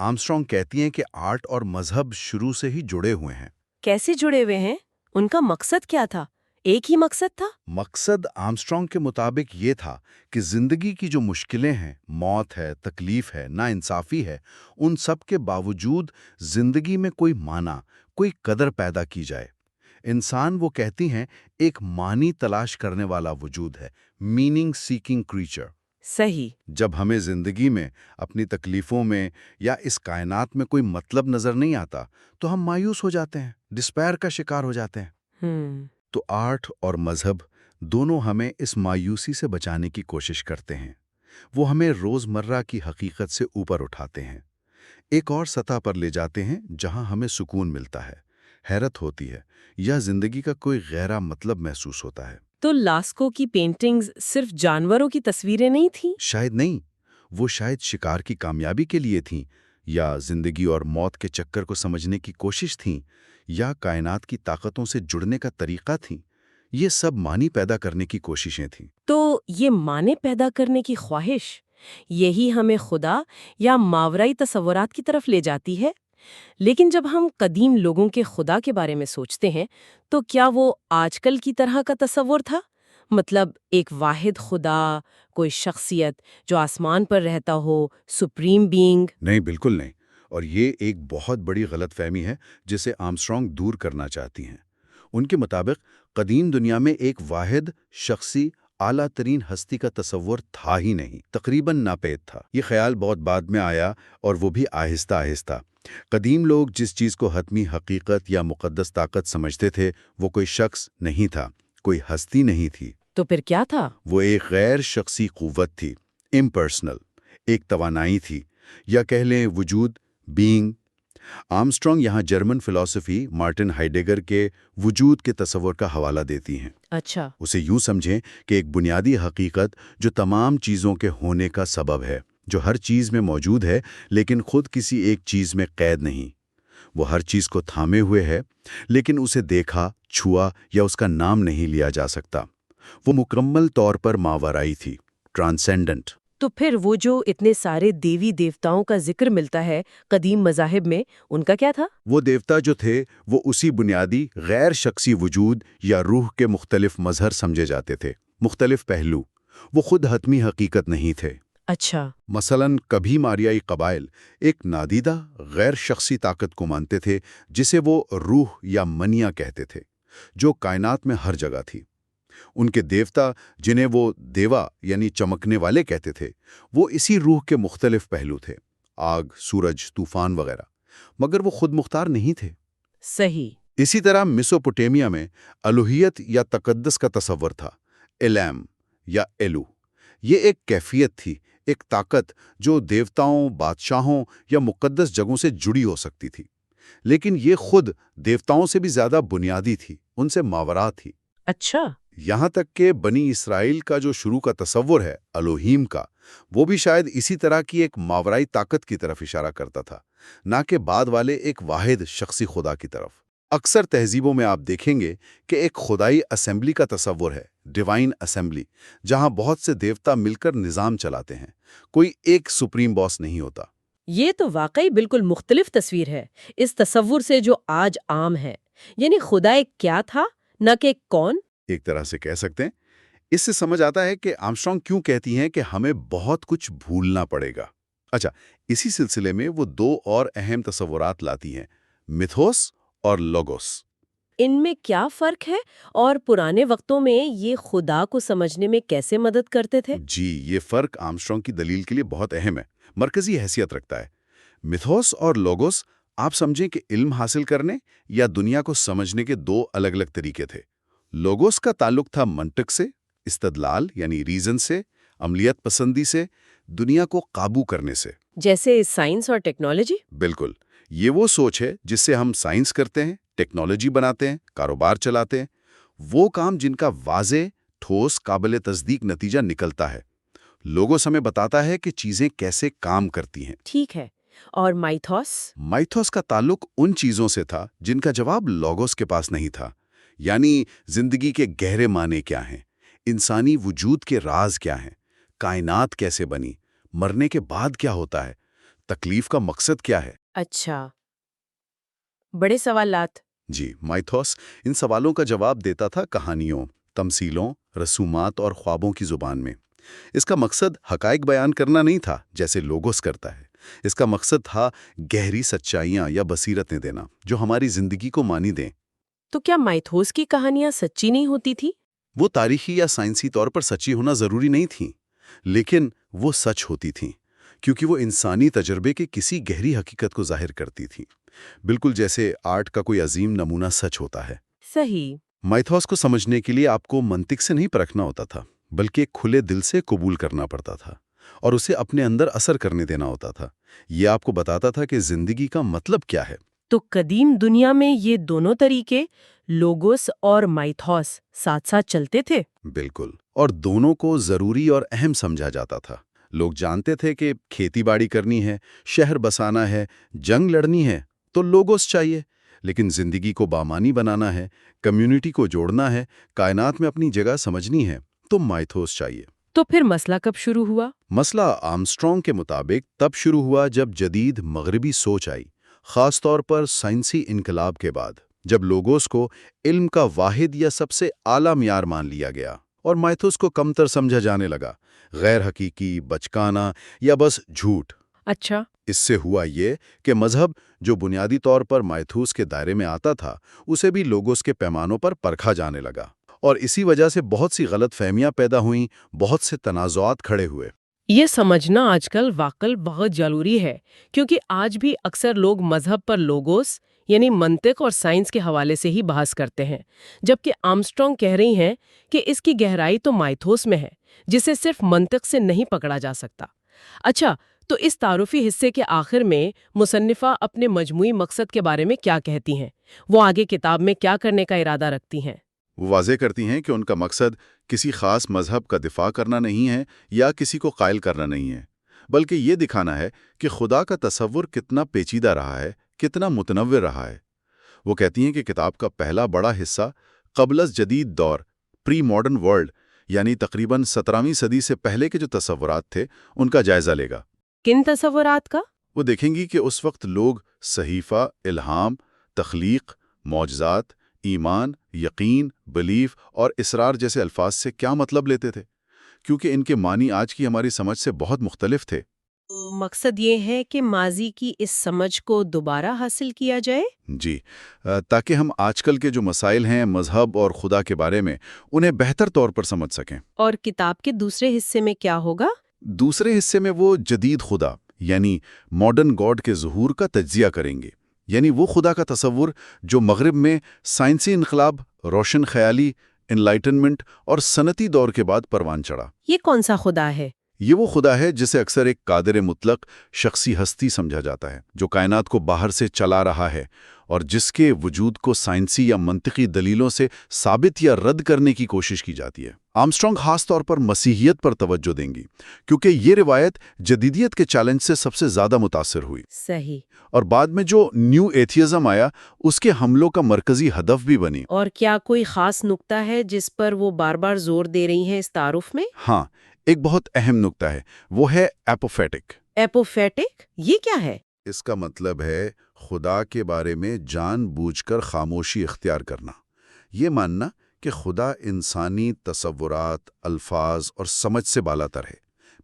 Armstrong کہتی ہیں کہ آرٹ اور مذہب شروع سے ہی جڑے ہوئے ہیں۔ کیسے جڑے ہوئے ہیں؟ ان کا مقصد کیا تھا؟ ایک ہی مقصد تھا؟ مقصد آرمسٹرانگ کے مطابق یہ تھا کہ زندگی کی جو مشکلیں ہیں، موت ہے، تکلیف ہے، ناانصافی ہے، ان سب کے باوجود زندگی میں کوئی معنی، کوئی قدر پیدا کی جائے۔ انسان، وہ کہتی ہیں، ایک معنی تلاش کرنے والا وجود ہے، میننگ سیکنگ کریچر۔ صحیح۔ جب ہمیں زندگی میں، اپنی تکلیفوں میں یا اس کائنات میں کوئی مطلب نظر نہیں آتا تو ہم مایوس ہو جاتے ہیں، ڈسپائر کا شکار ہو جاتے ہیں۔ تو آرٹ اور مذہب دونوں ہمیں اس مایوسی سے بچانے کی کوشش کرتے ہیں۔ وہ ہمیں روزمرہ کی حقیقت سے اوپر اٹھاتے ہیں، ایک اور سطح پر لے جاتے ہیں جہاں ہمیں سکون ملتا ہے، حیرت ہوتی ہے، یا زندگی کا کوئی غیر مطلب محسوس ہوتا ہے۔ تو لاسکو کی پینٹنگز صرف جانوروں کی تصویریں نہیں تھیں؟ شاید نہیں، وہ شاید شکار کی کامیابی کے لیے تھیں، یا زندگی اور موت کے چکر کو سمجھنے کی کوشش تھیں، یا کائنات کی طاقتوں سے جڑنے کا طریقہ تھیں۔ یہ سب معنی پیدا کرنے کی کوششیں تھیں۔ تو یہ معنی پیدا کرنے کی خواہش، یہی ہمیں خدا یا ماورائی تصورات کی طرف لے جاتی ہے۔ لیکن جب ہم قدیم لوگوں کے خدا کے بارے میں سوچتے ہیں تو کیا وہ آج کل کی طرح کا تصور تھا؟ مطلب ایک واحد خدا، کوئی شخصیت جو آسمان پر رہتا ہو، سپریم بینگ؟ نہیں، بالکل نہیں، اور یہ ایک بہت بڑی غلط فہمی ہے جسے آرمسٹرانگ دور کرنا چاہتی ہیں۔ ان کے مطابق قدیم دنیا میں ایک واحد شخصی اعلیٰ ترین ہستی کا تصور تھا ہی نہیں، تقریباً ناپید تھا۔ یہ خیال بہت بعد میں آیا، اور وہ بھی آہستہ آہستہ۔ قدیم لوگ جس چیز کو حتمی حقیقت یا مقدس طاقت سمجھتے تھے، وہ کوئی شخص نہیں تھا، کوئی ہستی نہیں تھی۔ تو پھر کیا تھا؟ وہ ایک غیر شخصی قوت تھی، امپرسنل، ایک توانائی تھی، یا کہہ لیں وجود، بینگ۔ آرمسٹرانگ یہاں جرمن فلسفی مارٹن ہائیڈگر کے وجود کے تصور کا حوالہ دیتی ہیں۔ اچھا۔ اسے یوں سمجھیں کہ ایک بنیادی حقیقت جو تمام چیزوں کے ہونے کا سبب ہے، جو ہر چیز میں موجود ہے لیکن خود کسی ایک چیز میں قید نہیں۔ وہ ہر چیز کو تھامے ہوئے ہے، لیکن اسے دیکھا، چھوا یا اس کا نام نہیں لیا جا سکتا۔ وہ مکمل طور پر ماورائی تھی، ٹرانسینڈنٹ۔ تو پھر وہ جو اتنے سارے دیوی دیوتاؤں کا ذکر ملتا ہے قدیم مذاہب میں، ان کا کیا تھا؟ وہ دیوتا جو تھے وہ اسی بنیادی غیر شخصی وجود یا روح کے مختلف مظہر سمجھے جاتے تھے، مختلف پہلو۔ وہ خود حتمی حقیقت نہیں تھے۔ اچھا۔ مثلاً کبھی ماریائی قبائل ایک نادیدہ غیر شخصی طاقت کو مانتے تھے جسے وہ روح یا منیا کہتے تھے، جو کائنات میں ہر جگہ تھی۔ ان کے دیوتا، جنہیں وہ دیوا یعنی چمکنے والے کہتے تھے، وہ اسی روح کے مختلف پہلو تھے، آگ، سورج، طوفان وغیرہ، مگر وہ خود مختار نہیں تھے۔ صحیح۔ اسی طرح میسوپوٹیمیا میں الوہیت یا تقدس کا تصور تھا، الیم یا ایلو۔ یہ ایک کیفیت تھی، ایک طاقت جو دیوتاؤں، بادشاہوں یا مقدس جگہوں سے جڑی ہو سکتی تھی، لیکن یہ خود دیوتاؤں سے بھی زیادہ بنیادی تھی، ان سے ماورا تھی۔ اچھا۔ یہاں تک کہ بنی اسرائیل کا جو شروع کا تصور ہے الوہیم کا، وہ بھی شاید اسی طرح کی ایک ماورائی طاقت کی طرف اشارہ کرتا تھا، نہ کہ بعد والے ایک واحد شخصی خدا کی طرف۔ اکثر تہذیبوں میں آپ دیکھیں گے کہ ایک خدائی اسمبلی کا تصور ہے، ڈیوائن اسمبلی، جہاں بہت سے دیوتا مل کر نظام چلاتے ہیں، کوئی ایک سپریم باس نہیں ہوتا۔ یہ تو واقعی بالکل مختلف تصویر ہے اس تصور سے جو آج عام ہے۔ یعنی خدا ایک کیا تھا، نہ کہ ایک کون۔ ایک طرح سے کہہ سکتے ہیں۔ اس سے سمجھ آتا ہے کہ آرمسٹرانگ کیوں کہتی ہیں کہ ہمیں بہت کچھ بھولنا پڑے گا۔ اچھا، اسی سلسلے میں وہ دو اور اہم تصورات لاتی ہیں، میتھوس اور لوگوس۔ ان میں کیا فرق ہے اور پرانے وقتوں میں یہ خدا کو سمجھنے میں کیسے مدد کرتے تھے؟ جی، یہ فرق آرمسٹرانگ کی دلیل کے لیے بہت اہم ہے، مرکزی حیثیت رکھتا ہے۔ میتھوس اور لوگوس آپ سمجھیں کہ علم حاصل کرنے یا دنیا کو سمجھنے کے دو الگ الگ طریقے تھے۔ لوگوس کا تعلق تھا منطق سے، استدلال یعنی ریزن سے، عملیات پسندی سے، دنیا کو قابو کرنے سے۔ جیسے سائنس اور ٹیکنالوجی؟ بالکل، یہ وہ سوچ ہے جس سے ہم سائنس کرتے ہیں، ٹیکنالوجی بناتے ہیں، کاروبار چلاتے ہیں، وہ کام جن کا واضح، ٹھوس، قابل تصدیق نتیجہ نکلتا ہے۔ لوگوس ہمیں بتاتا ہے کہ چیزیں کیسے کام کرتی ہیں۔ ٹھیک ہے، اور مائتھوس؟ مائتھوس کا تعلق ان چیزوں سے تھا جن کا جواب لوگوس کے پاس نہیں تھا، یعنی زندگی کے گہرے معنی کیا ہیں، انسانی وجود کے راز کیا ہیں، کائنات کیسے بنی، مرنے کے بعد کیا ہوتا ہے، تکلیف کا مقصد کیا ہے؟ اچھا، بڑے سوالات۔ جی، مائتھوس ان سوالوں کا جواب دیتا تھا کہانیوں، تمثیلوں، رسومات اور خوابوں کی زبان میں۔ اس کا مقصد حقائق بیان کرنا نہیں تھا جیسے لوگوس کرتا ہے۔ اس کا مقصد تھا گہری سچائیاں یا بصیرتیں دینا جو ہماری زندگی کو معنی دیں۔ تو کیا مائتھوس کی کہانیاں سچی نہیں ہوتی تھی؟ وہ تاریخی یا سائنسی طور پر سچی ہونا ضروری نہیں تھیں، لیکن وہ سچ ہوتی تھیں کیونکہ وہ انسانی تجربے کے کسی گہری حقیقت کو ظاہر کرتی تھیں، بالکل جیسے آرٹ کا کوئی عظیم نمونہ سچ ہوتا ہے۔ صحیح۔ مائتھوس کو سمجھنے کے لیے آپ کو منطق سے نہیں پرکھنا ہوتا تھا، بلکہ ایک کھلے دل سے قبول کرنا پڑتا تھا اور اسے اپنے اندر اثر کرنے دینا ہوتا تھا۔ یہ آپ کو بتاتا تھا کہ زندگی کا مطلب کیا ہے۔ تو قدیم دنیا میں یہ دونوں طریقے، لوگوس اور مائتھوس، ساتھ ساتھ چلتے تھے؟ بالکل، اور دونوں کو ضروری اور اہم سمجھا جاتا تھا۔ لوگ جانتے تھے کہ کھیتی باڑی کرنی ہے، شہر بسانا ہے، جنگ لڑنی ہے تو لوگوس چاہیے، لیکن زندگی کو بامانی بنانا ہے، کمیونٹی کو جوڑنا ہے، کائنات میں اپنی جگہ سمجھنی ہے تو مائتھوس چاہیے۔ تو پھر مسئلہ کب شروع ہوا؟ مسئلہ آرمسٹرانگ کے مطابق تب شروع ہوا جب جدید مغربی سوچ آئی، خاص طور پر سائنسی انقلاب کے بعد، جب لوگوس کو علم کا واحد یا سب سے اعلیٰ معیار مان لیا گیا اور مائتھوس کو کمتر سمجھا جانے لگا، غیر حقیقی، بچکانا یا بس جھوٹ۔ اچھا۔ اس سے ہوا یہ کہ مذہب جو بنیادی طور پر مائتھوس کے دائرے میں آتا تھا، اسے بھی لوگوس کے پیمانوں پر پرکھا جانے لگا، اور اسی وجہ سے بہت سی غلط فہمیاں پیدا ہوئیں، بہت سے تنازعات کھڑے ہوئے۔ یہ سمجھنا آج کل واقعی بہت ضروری ہے، کیونکہ آج بھی اکثر لوگ مذہب پر لوگوس یعنی منطق اور سائنس کے حوالے سے ہی بحث کرتے ہیں، جبکہ آرمسٹرانگ کہہ رہی ہیں کہ اس کی گہرائی تو مائتھوس میں ہے، جسے صرف منطق سے نہیں پکڑا جا سکتا۔ اچھا، تو اس تعارفی حصے کے آخر میں مصنفہ اپنے مجموعی مقصد کے بارے میں کیا کہتی ہیں؟ وہ آگے کتاب میں کیا کرنے کا ارادہ رکھتی ہیں؟ وہ واضح کرتی ہیں کہ ان کا مقصد کسی خاص مذہب کا دفاع کرنا نہیں ہے یا کسی کو قائل کرنا نہیں ہے، بلکہ یہ دکھانا ہے کہ خدا کا تصور کتنا پیچیدہ رہا ہے، کتنا متنوع رہا ہے۔ وہ کہتی ہیں کہ کتاب کا پہلا بڑا حصہ قبل از جدید دور، پری ماڈرن ورلڈ، یعنی تقریباً 17ویں صدی سے پہلے کے جو تصورات تھے ان کا جائزہ لے گا۔ کن تصورات کا؟ وہ دیکھیں گی کہ اس وقت لوگ صحیفہ، الہام، تخلیق، معجزات، ایمان، یقین، بلیف اور اسرار جیسے الفاظ سے کیا مطلب لیتے تھے، کیونکہ ان کے معنی آج کی ہماری سمجھ سے بہت مختلف تھے۔ مقصد یہ ہے کہ ماضی کی اس سمجھ کو دوبارہ حاصل کیا جائے؟ جی، تاکہ ہم آج کل کے جو مسائل ہیں مذہب اور خدا کے بارے میں انہیں بہتر طور پر سمجھ سکیں۔ اور کتاب کے دوسرے حصے میں کیا ہوگا؟ دوسرے حصے میں وہ جدید خدا یعنی ماڈرن گاڈ کے ظہور کا تجزیہ کریں گے، یعنی وہ خدا کا تصور جو مغرب میں سائنسی انقلاب، روشن خیالی، انلائٹنمنٹ اور صنعتی دور کے بعد پروان چڑھا۔ یہ کون سا خدا ہے؟ یہ وہ خدا ہے جسے اکثر ایک قادر مطلق شخصی ہستی سمجھا جاتا ہے، جو کائنات کو باہر سے چلا رہا ہے اور جس کے وجود کو سائنسی یا منطقی دلیلوں سے ثابت یا رد کرنے کی کوشش کی جاتی ہے۔ آرمسٹرانگ خاص طور پر مسیحیت پر توجہ دیں گی، کیونکہ یہ روایت جدیدیت کے چیلنج سے سب سے زیادہ متاثر ہوئی۔ صحیح۔ اور بعد میں جو نیو ایتھیزم آیا، اس کے حملوں کا مرکزی ہدف بھی بنی۔ اور کیا کوئی خاص نقطہ ہے جس پر وہ بار بار زور دے رہی ہیں اس تعارف میں؟ ہاں، ایک بہت اہم نقطہ ہے، وہ ہے ایپوفیٹک۔ ایپوفیٹک؟ یہ کیا ہے؟ اس کا مطلب ہے خدا کے بارے میں جان بوجھ کر خاموشی اختیار کرنا، یہ ماننا کہ خدا انسانی تصورات، الفاظ اور سمجھ سے بالا تر ہے،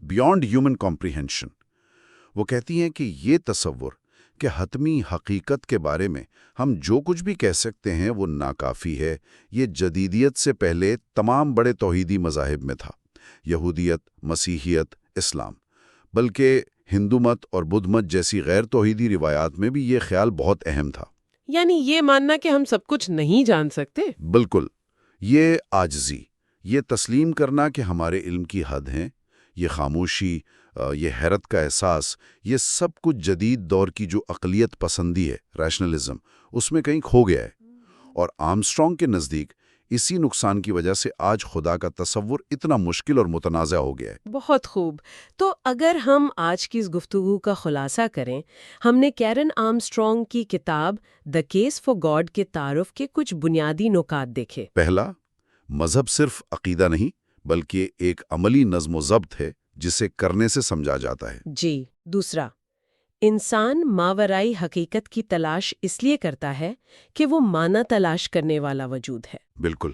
بیونڈ ہیومن کمپریہنشن۔ وہ کہتی ہیں کہ یہ تصور کہ حتمی حقیقت کے بارے میں ہم جو کچھ بھی کہہ سکتے ہیں وہ ناکافی ہے، یہ جدیدیت سے پہلے تمام بڑے توحیدی مذاہب میں تھا، یہودیت، مسیحیت، اسلام، بلکہ ہندو مت اور بدھ مت جیسی غیر توحیدی روایات میں بھی یہ خیال بہت اہم تھا۔ یعنی یہ ماننا کہ ہم سب کچھ نہیں جان سکتے؟ بالکل، یہ عاجزی، یہ تسلیم کرنا کہ ہمارے علم کی حد ہیں، یہ خاموشی، یہ حیرت کا احساس، یہ سب کچھ جدید دور کی جو عقلیت پسندی ہے، ریشنلزم، اس میں کہیں کھو گیا ہے۔ اور آرمسٹرانگ کے نزدیک اسی نقصان کی وجہ سے آج خدا کا تصور اتنا مشکل اور متنازع ہو گیا ہے۔ بہت خوب۔ تو اگر ہم آج کی اس گفتگو کا خلاصہ کریں، ہم نے کیرن آرمسٹرانگ کی کتاب دی کیس فار گاڈ کے تعارف کے کچھ بنیادی نکات دیکھے۔ پہلا، مذہب صرف عقیدہ نہیں بلکہ ایک عملی نظم و ضبط ہے جسے کرنے سے سمجھا جاتا ہے۔ جی۔ دوسرا، انسان ماورائی حقیقت کی تلاش اس لیے کرتا ہے کہ وہ معنی تلاش کرنے والا وجود ہے۔ بالکل۔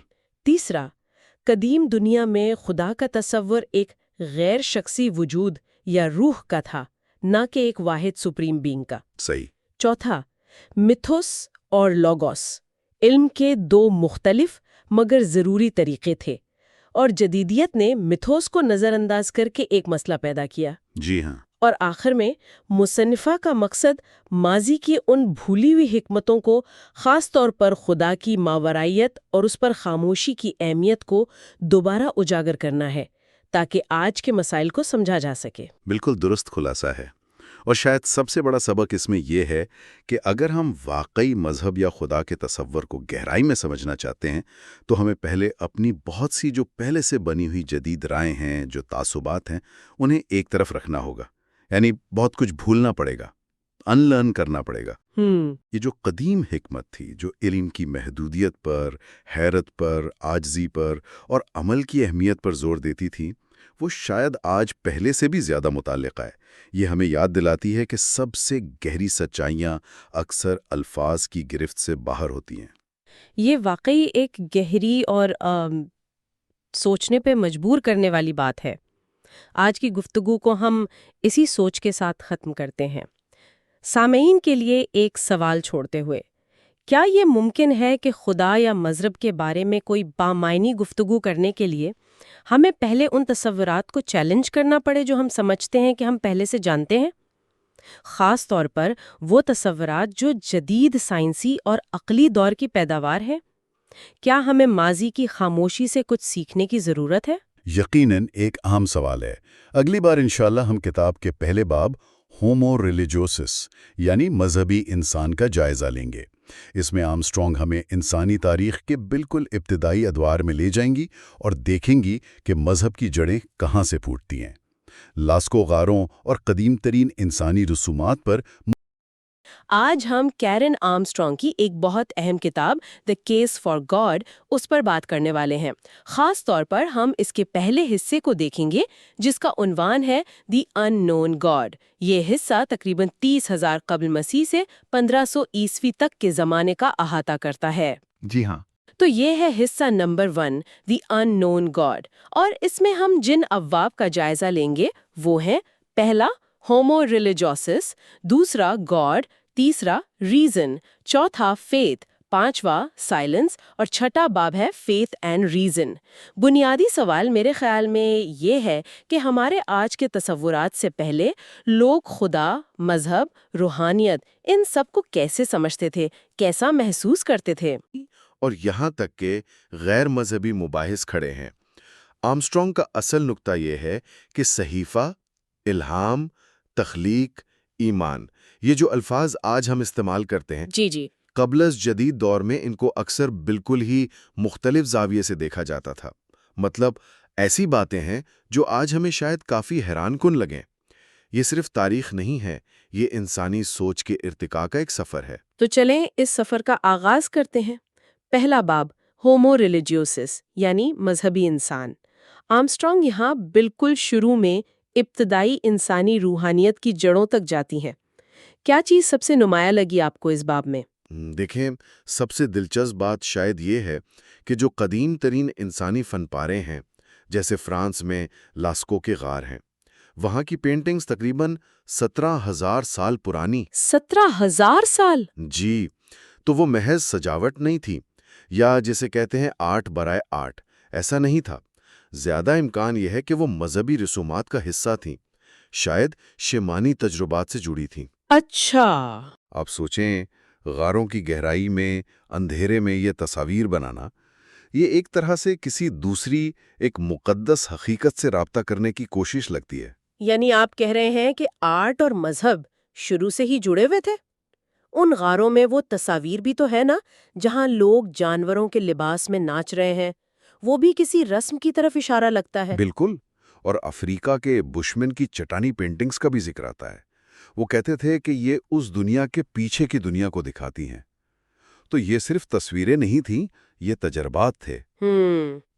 تیسرا، قدیم دنیا میں خدا کا تصور ایک غیر شخصی وجود یا روح کا تھا، نہ کہ ایک واحد سپریم بینگ کا۔ صحیح۔ چوتھا، میتھوس اور لوگوس علم کے دو مختلف مگر ضروری طریقے تھے، اور جدیدیت نے میتھوس کو نظر انداز کر کے ایک مسئلہ پیدا کیا۔ جی ہاں۔ اور آخر میں مصنفہ کا مقصد ماضی کی ان بھولی ہوئی حکمتوں کو، خاص طور پر خدا کی ماورائیت اور اس پر خاموشی کی اہمیت کو دوبارہ اجاگر کرنا ہے، تاکہ آج کے مسائل کو سمجھا جا سکے۔ بالکل درست خلاصہ ہے، اور شاید سب سے بڑا سبق اس میں یہ ہے کہ اگر ہم واقعی مذہب یا خدا کے تصور کو گہرائی میں سمجھنا چاہتے ہیں تو ہمیں پہلے اپنی بہت سی جو پہلے سے بنی ہوئی جدید رائے ہیں، جو تعصبات ہیں، انہیں ایک طرف رکھنا ہوگا، یعنی بہت کچھ بھولنا پڑے گا، ان لرن کرنا پڑے گا۔ یہ جو قدیم حکمت تھی، جو علم کی محدودیت پر، حیرت پر، عاجزی پر اور عمل کی اہمیت پر زور دیتی تھی، وہ شاید آج پہلے سے بھی زیادہ متعلقہ ہے۔ یہ ہمیں یاد دلاتی ہے کہ سب سے گہری سچائیاں اکثر الفاظ کی گرفت سے باہر ہوتی ہیں۔ یہ واقعی ایک گہری اور سوچنے پہ مجبور کرنے والی بات ہے۔ آج کی گفتگو کو ہم اسی سوچ کے ساتھ ختم کرتے ہیں۔ سامعین کے لیے ایک سوال چھوڑتے ہوئے، کیا یہ ممکن ہے کہ خدا یا مذہب کے بارے میں کوئی بامعنی گفتگو کرنے کے لیے ہمیں پہلے ان تصورات کو چیلنج کرنا پڑے جو ہم سمجھتے ہیں کہ ہم پہلے سے جانتے ہیں؟ خاص طور پر وہ تصورات جو جدید سائنسی اور عقلی دور کی پیداوار ہیں؟ کیا ہمیں ماضی کی خاموشی سے کچھ سیکھنے کی ضرورت ہے؟ یقیناً ایک اہم سوال ہے۔ اگلی بار انشاءاللہ ہم کتاب کے پہلے باب ہومو ریلیجوسس یعنی مذہبی انسان کا جائزہ لیں گے۔ اس میں آرمسٹرانگ ہمیں انسانی تاریخ کے بالکل ابتدائی ادوار میں لے جائیں گی اور دیکھیں گی کہ مذہب کی جڑیں کہاں سے پھوٹتی ہیں۔ لاسکو غاروں اور قدیم ترین انسانی رسومات پر آج ہم کیرن آرمسٹرانگ کی ایک بہت اہم کتاب دی کیس فار گاڈ اس پر بات کرنے والے ہیں۔ خاص طور پر ہم اس کے پہلے حصے کو دیکھیں گے جس کا عنوان ہے دی ان نون گاڈ۔ یہ حصہ تقریباً 30,000 قبل مسیح سے 1500 عیسوی تک کے زمانے کا احاطہ کرتا ہے۔ جی ہاں۔ تو یہ ہے حصہ نمبر 1، دی ان نون گاڈ، اور اس میں ہم جن ابواب کا جائزہ لیں گے وہ ہیں: پہلا، ہومو ریلیجوسس، دوسرا گاڈ، تیسرا ریزن، چوتھا فیتھ، پانچواں سائلنس، اور چھٹا باب ہے فیتھ اینڈ ریزن۔ بنیادی سوال میرے خیال میں یہ ہے کہ ہمارے آج کے تصورات سے پہلے لوگ خدا، مذہب، روحانیت، ان سب کو کیسے سمجھتے تھے، کیسا محسوس کرتے تھے؟ اور یہاں تک کہ غیر مذہبی مباحث کھڑے ہیں۔ آرمسٹرانگ کا اصل نقطہ یہ ہے کہ صحیفہ، الہام، تخلیق، ایمان، یہ جو الفاظ آج ہم استعمال کرتے ہیں، جی قبل از جدید دور میں ان کو اکثر بالکل ہی مختلف زاویے سے دیکھا جاتا تھا۔ مطلب ایسی باتیں ہیں جو آج ہمیں شاید کافی حیران کن لگیں۔ یہ صرف تاریخ نہیں ہے، یہ انسانی سوچ کے ارتقاء کا ایک سفر ہے۔ تو چلیں اس سفر کا آغاز کرتے ہیں۔ پہلا باب، ہومو ریلیجیوسس یعنی مذہبی انسان۔ آرمسٹرانگ یہاں بالکل شروع میں ابتدائی انسانی روحانیت کی جڑوں تک جاتی ہیں۔ کیا چیز سب سے نمایاں لگی آپ کو اس باب میں؟ دیکھیں، سب سے دلچسپ بات شاید یہ ہے کہ جو قدیم ترین انسانی فن پارے ہیں، جیسے فرانس میں لاسکو کے غار ہیں، وہاں کی پینٹنگز تقریباً 17,000 سال پرانی۔ 17,000 سال؟ جی، تو وہ محض سجاوٹ نہیں تھی، یا جسے کہتے ہیں آرٹ برائے آرٹ، ایسا نہیں تھا۔ زیادہ امکان یہ ہے کہ وہ مذہبی رسومات کا حصہ تھیں، شاید شیمانی تجربات سے جڑی تھیں۔ اچھا۔ آپ سوچیں، غاروں کی گہرائی میں، اندھیرے میں یہ تصاویر بنانا، یہ ایک طرح سے کسی دوسری ایک مقدس حقیقت سے رابطہ کرنے کی کوشش لگتی ہے۔ یعنی آپ کہہ رہے ہیں کہ آرٹ اور مذہب شروع سے ہی جڑے ہوئے تھے؟ ان غاروں میں وہ تصاویر بھی تو ہے نا جہاں لوگ جانوروں کے لباس میں ناچ رہے ہیں، وہ بھی کسی رسم کی طرف اشارہ لگتا ہے۔ بالکل، اور افریقہ کے بشمن کی چٹانی پینٹنگز کا بھی ذکر آتا ہے۔ وہ کہتے تھے کہ یہ اس دنیا کے پیچھے کی دنیا کو دکھاتی ہیں۔ تو یہ صرف تصویریں نہیں تھیں، یہ تجربات تھے۔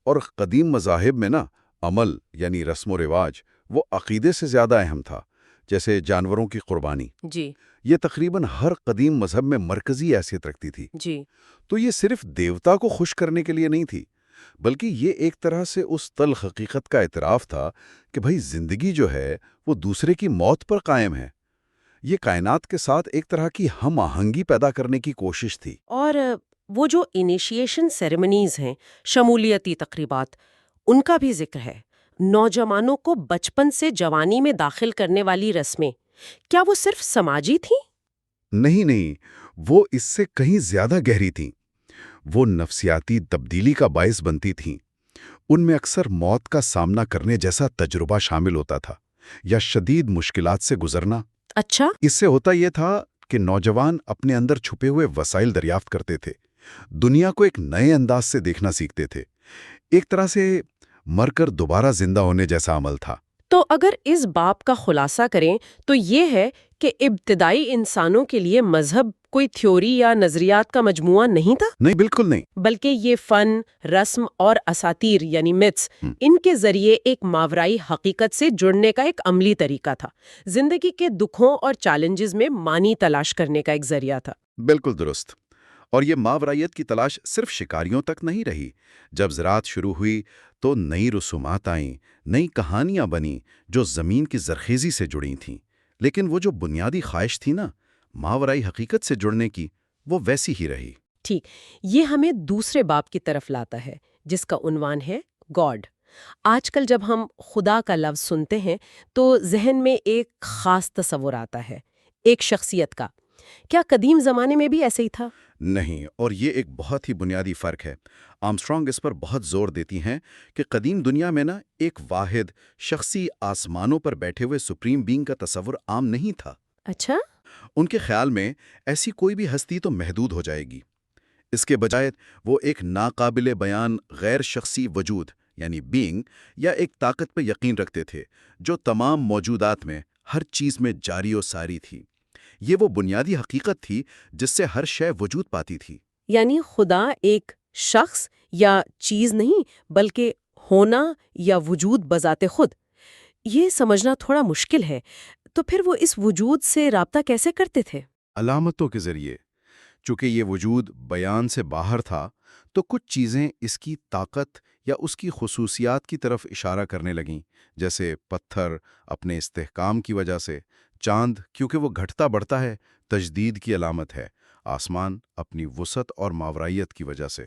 اور قدیم مذاہب میں نا، عمل یعنی رسم و رواج وہ عقیدے سے زیادہ اہم تھا۔ جیسے جانوروں کی قربانی، جی یہ تقریباً ہر قدیم مذہب میں مرکزی حیثیت رکھتی تھی۔ جی تو یہ صرف دیوتا کو خوش کرنے کے لیے نہیں تھی، بلکہ یہ ایک طرح سے اس تلخ حقیقت کا اعتراف تھا کہ بھائی زندگی جو ہے وہ دوسرے کی موت پر قائم ہے۔ یہ کائنات کے ساتھ ایک طرح کی ہم آہنگی پیدا کرنے کی کوشش تھی۔ اور وہ جو انیشیشن سیریمنیز ہیں، شمولیتی تقریبات، ان کا بھی ذکر ہے۔ نوجوانوں کو بچپن سے جوانی میں داخل کرنے والی رسمیں، کیا وہ صرف سماجی تھیں؟ نہیں، وہ اس سے کہیں زیادہ گہری تھیں۔ وہ نفسیاتی تبدیلی کا باعث بنتی تھیں۔ ان میں اکثر موت کا سامنا کرنے جیسا تجربہ شامل ہوتا تھا، یا شدید مشکلات سے گزرنا۔ اچھا، اس سے ہوتا یہ تھا کہ نوجوان اپنے اندر چھپے ہوئے وسائل دریافت کرتے تھے، دنیا کو ایک نئے انداز سے دیکھنا سیکھتے تھے۔ ایک طرح سے مر کر دوبارہ زندہ ہونے جیسا عمل تھا۔ تو اگر اس باب کا خلاصہ کریں تو یہ ہے کہ ابتدائی انسانوں کے لیے مذہب کوئی تھیوری یا نظریات کا مجموعہ نہیں تھا، نہیں، بالکل نہیں۔ بلکہ یہ فن، رسم اور اساطیر یعنی میتھس، ان کے ذریعے ایک ماورائی حقیقت سے جڑنے کا ایک عملی طریقہ تھا، زندگی کے دکھوں اور چیلنجز میں معنی تلاش کرنے کا ایک ذریعہ تھا۔ بالکل درست۔ اور یہ ماورائیت کی تلاش صرف شکاریوں تک نہیں رہی۔ جب زراعت شروع ہوئی تو نئی رسومات آئیں، نئی کہانیاں بنیں جو زمین کی زرخیزی سے جڑی تھیں، لیکن وہ جو بنیادی خواہش تھی نا ماورائی حقیقت سے جڑنے کی، وہ ویسی ہی رہی۔ ٹھیک، یہ ہمیں دوسرے باب کی طرف لاتا ہے جس کا عنوان ہے گاڈ۔ آج کل جب ہم خدا کا لفظ سنتے ہیں تو ذہن میں ایک خاص تصور آتا ہے، ایک شخصیت کا۔ کیا قدیم زمانے میں بھی ایسے ہی تھا؟ نہیں، اور یہ ایک بہت ہی بنیادی فرق ہے۔ آرمسٹرانگ اس پر بہت زور دیتی ہیں کہ قدیم دنیا میں نا ایک واحد شخصی آسمانوں پر بیٹھے ہوئے سپریم بینگ کا تصور عام نہیں تھا۔ اچھا، ان کے خیال میں ایسی کوئی بھی ہستی تو محدود ہو جائے گی۔ اس کے بجائے وہ ایک ناقابل بیان غیر شخصی وجود یعنی بینگ یا ایک طاقت پہ یقین رکھتے تھے جو تمام موجودات میں ہر چیز میں جاری و ساری تھی۔ یہ وہ بنیادی حقیقت تھی جس سے ہر شے وجود پاتی تھی۔ یعنی خدا ایک شخص یا چیز نہیں بلکہ ہونا یا وجود بذات خود۔ یہ سمجھنا تھوڑا مشکل ہے، تو پھر وہ اس وجود سے رابطہ کیسے کرتے تھے؟ علامتوں کے ذریعے۔ چونکہ یہ وجود بیان سے باہر تھا تو کچھ چیزیں اس کی طاقت یا اس کی خصوصیات کی طرف اشارہ کرنے لگیں، جیسے پتھر اپنے استحکام کی وجہ سے، چاند کیونکہ وہ گھٹتا بڑھتا ہے، تجدید کی علامت ہے، آسمان اپنی وسعت اور ماورائیت کی وجہ سے۔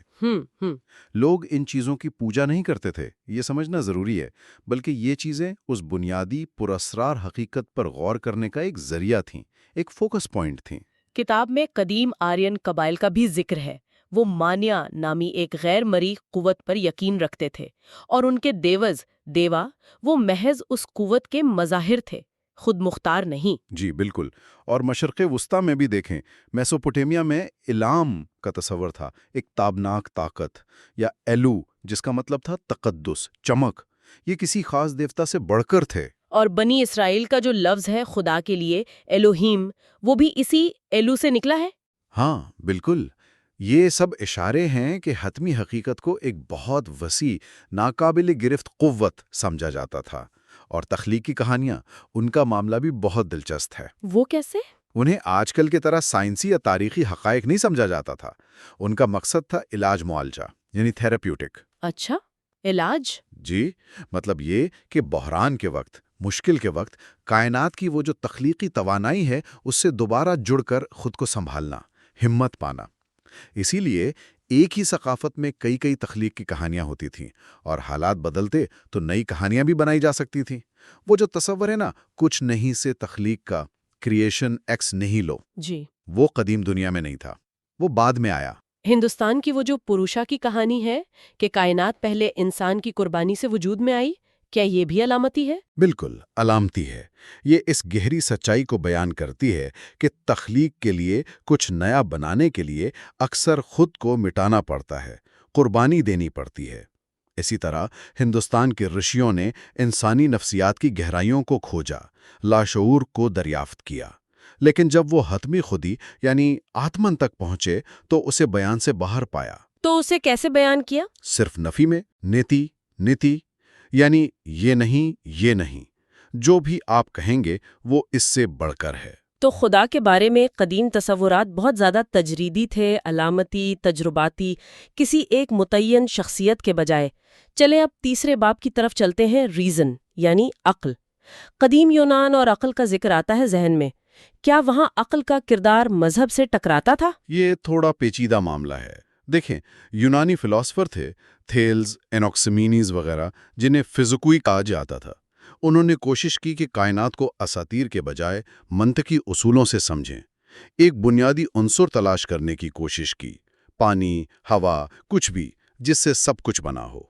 لوگ ان چیزوں کی پوجا نہیں کرتے تھے، یہ سمجھنا ضروری ہے، بلکہ یہ چیزیں اس بنیادی پراسرار حقیقت پر غور کرنے کا ایک ذریعہ تھیں، ایک فوکس پوائنٹ تھیں۔ کتاب میں قدیم آرین قبائل کا بھی ذکر ہے۔ وہ مانیا نامی ایک غیر مرئی قوت پر یقین رکھتے تھے، اور ان کے دیوا وہ محض اس قوت کے مظاہر تھے، خود مختار نہیں۔ جی بالکل۔ اور مشرق وسطیٰ میں بھی دیکھیں، میسوپوٹیمیا میں الام کا تصور تھا، ایک تابناک طاقت، یا ایلو جس کا مطلب تھا تقدس، چمک۔ یہ کسی خاص دیوتا سے بڑھ کر تھے۔ اور بنی اسرائیل کا جو لفظ ہے خدا کے لیے الوہیم، وہ بھی اسی ایلو سے نکلا ہے؟ ہاں بالکل۔ یہ سب اشارے ہیں کہ حتمی حقیقت کو ایک بہت وسیع، ناقابل گرفت قوت سمجھا جاتا تھا۔ اور تخلیقی کہانیاں، ان کا معاملہ بھی بہت دلچسپ ہے۔ وہ کیسے؟ انہیں آج کل کی طرح سائنسی یا تاریخی حقائق نہیں سمجھا جاتا تھا۔ ان کا مقصد تھا علاج معالجہ، یعنی تھیراپیوٹک۔ اچھا، علاج؟ جی، مطلب یہ کہ بحران کے وقت، مشکل کے وقت، کائنات کی وہ جو تخلیقی توانائی ہے اس سے دوبارہ جڑ کر خود کو سنبھالنا، ہمت پانا۔ اسی لیے ایک ہی ثقافت میں کئی تخلیق کی کہانیاں ہوتی تھیں، اور حالات بدلتے تو نئی کہانیاں بھی بنائی جا سکتی تھیں۔ وہ جو تصور ہے نا کچھ نہیں سے تخلیق کا، کریشن ایکس نہیں لو، جی، وہ قدیم دنیا میں نہیں تھا، وہ بعد میں آیا۔ ہندوستان کی وہ جو پروشا کی کہانی ہے کہ کائنات پہلے انسان کی قربانی سے وجود میں آئی، کیا یہ بھی علامتی ہے؟ بالکل علامتی ہے۔ یہ اس گہری سچائی کو بیان کرتی ہے کہ تخلیق کے لیے، کچھ نیا بنانے کے لیے اکثر خود کو مٹانا پڑتا ہے، قربانی دینی پڑتی ہے۔ اسی طرح ہندوستان کے رشیوں نے انسانی نفسیات کی گہرائیوں کو کھوجا، لاشعور کو دریافت کیا، لیکن جب وہ حتمی خودی یعنی آتمن تک پہنچے تو اسے بیان سے باہر پایا۔ تو اسے کیسے بیان کیا؟ صرف نفی میں، نیتی یعنی یہ نہیں، جو بھی آپ کہیں گے وہ اس سے بڑھ کر ہے۔ تو خدا کے بارے میں قدیم تصورات بہت زیادہ تجریدی تھے، علامتی، تجرباتی، کسی ایک متعین شخصیت کے بجائے۔ چلیں اب تیسرے باب کی طرف چلتے ہیں، ریزن یعنی عقل۔ قدیم یونان اور عقل کا ذکر آتا ہے ذہن میں، کیا وہاں عقل کا کردار مذہب سے ٹکراتا تھا؟ یہ تھوڑا پیچیدہ معاملہ ہے۔ دیکھیں، یونانی فلاسفر تھے، تھیلز، اینوکسیمینیز وغیرہ، جنہیں فزیکوئی کہا جاتا تھا۔ انہوں نے کوشش کی کہ کائنات کو اساطیر کے بجائے منطقی اصولوں سے سمجھیں۔ ایک بنیادی عنصر تلاش کرنے کی کوشش کی، پانی، ہوا، کچھ بھی جس سے سب کچھ بنا ہو۔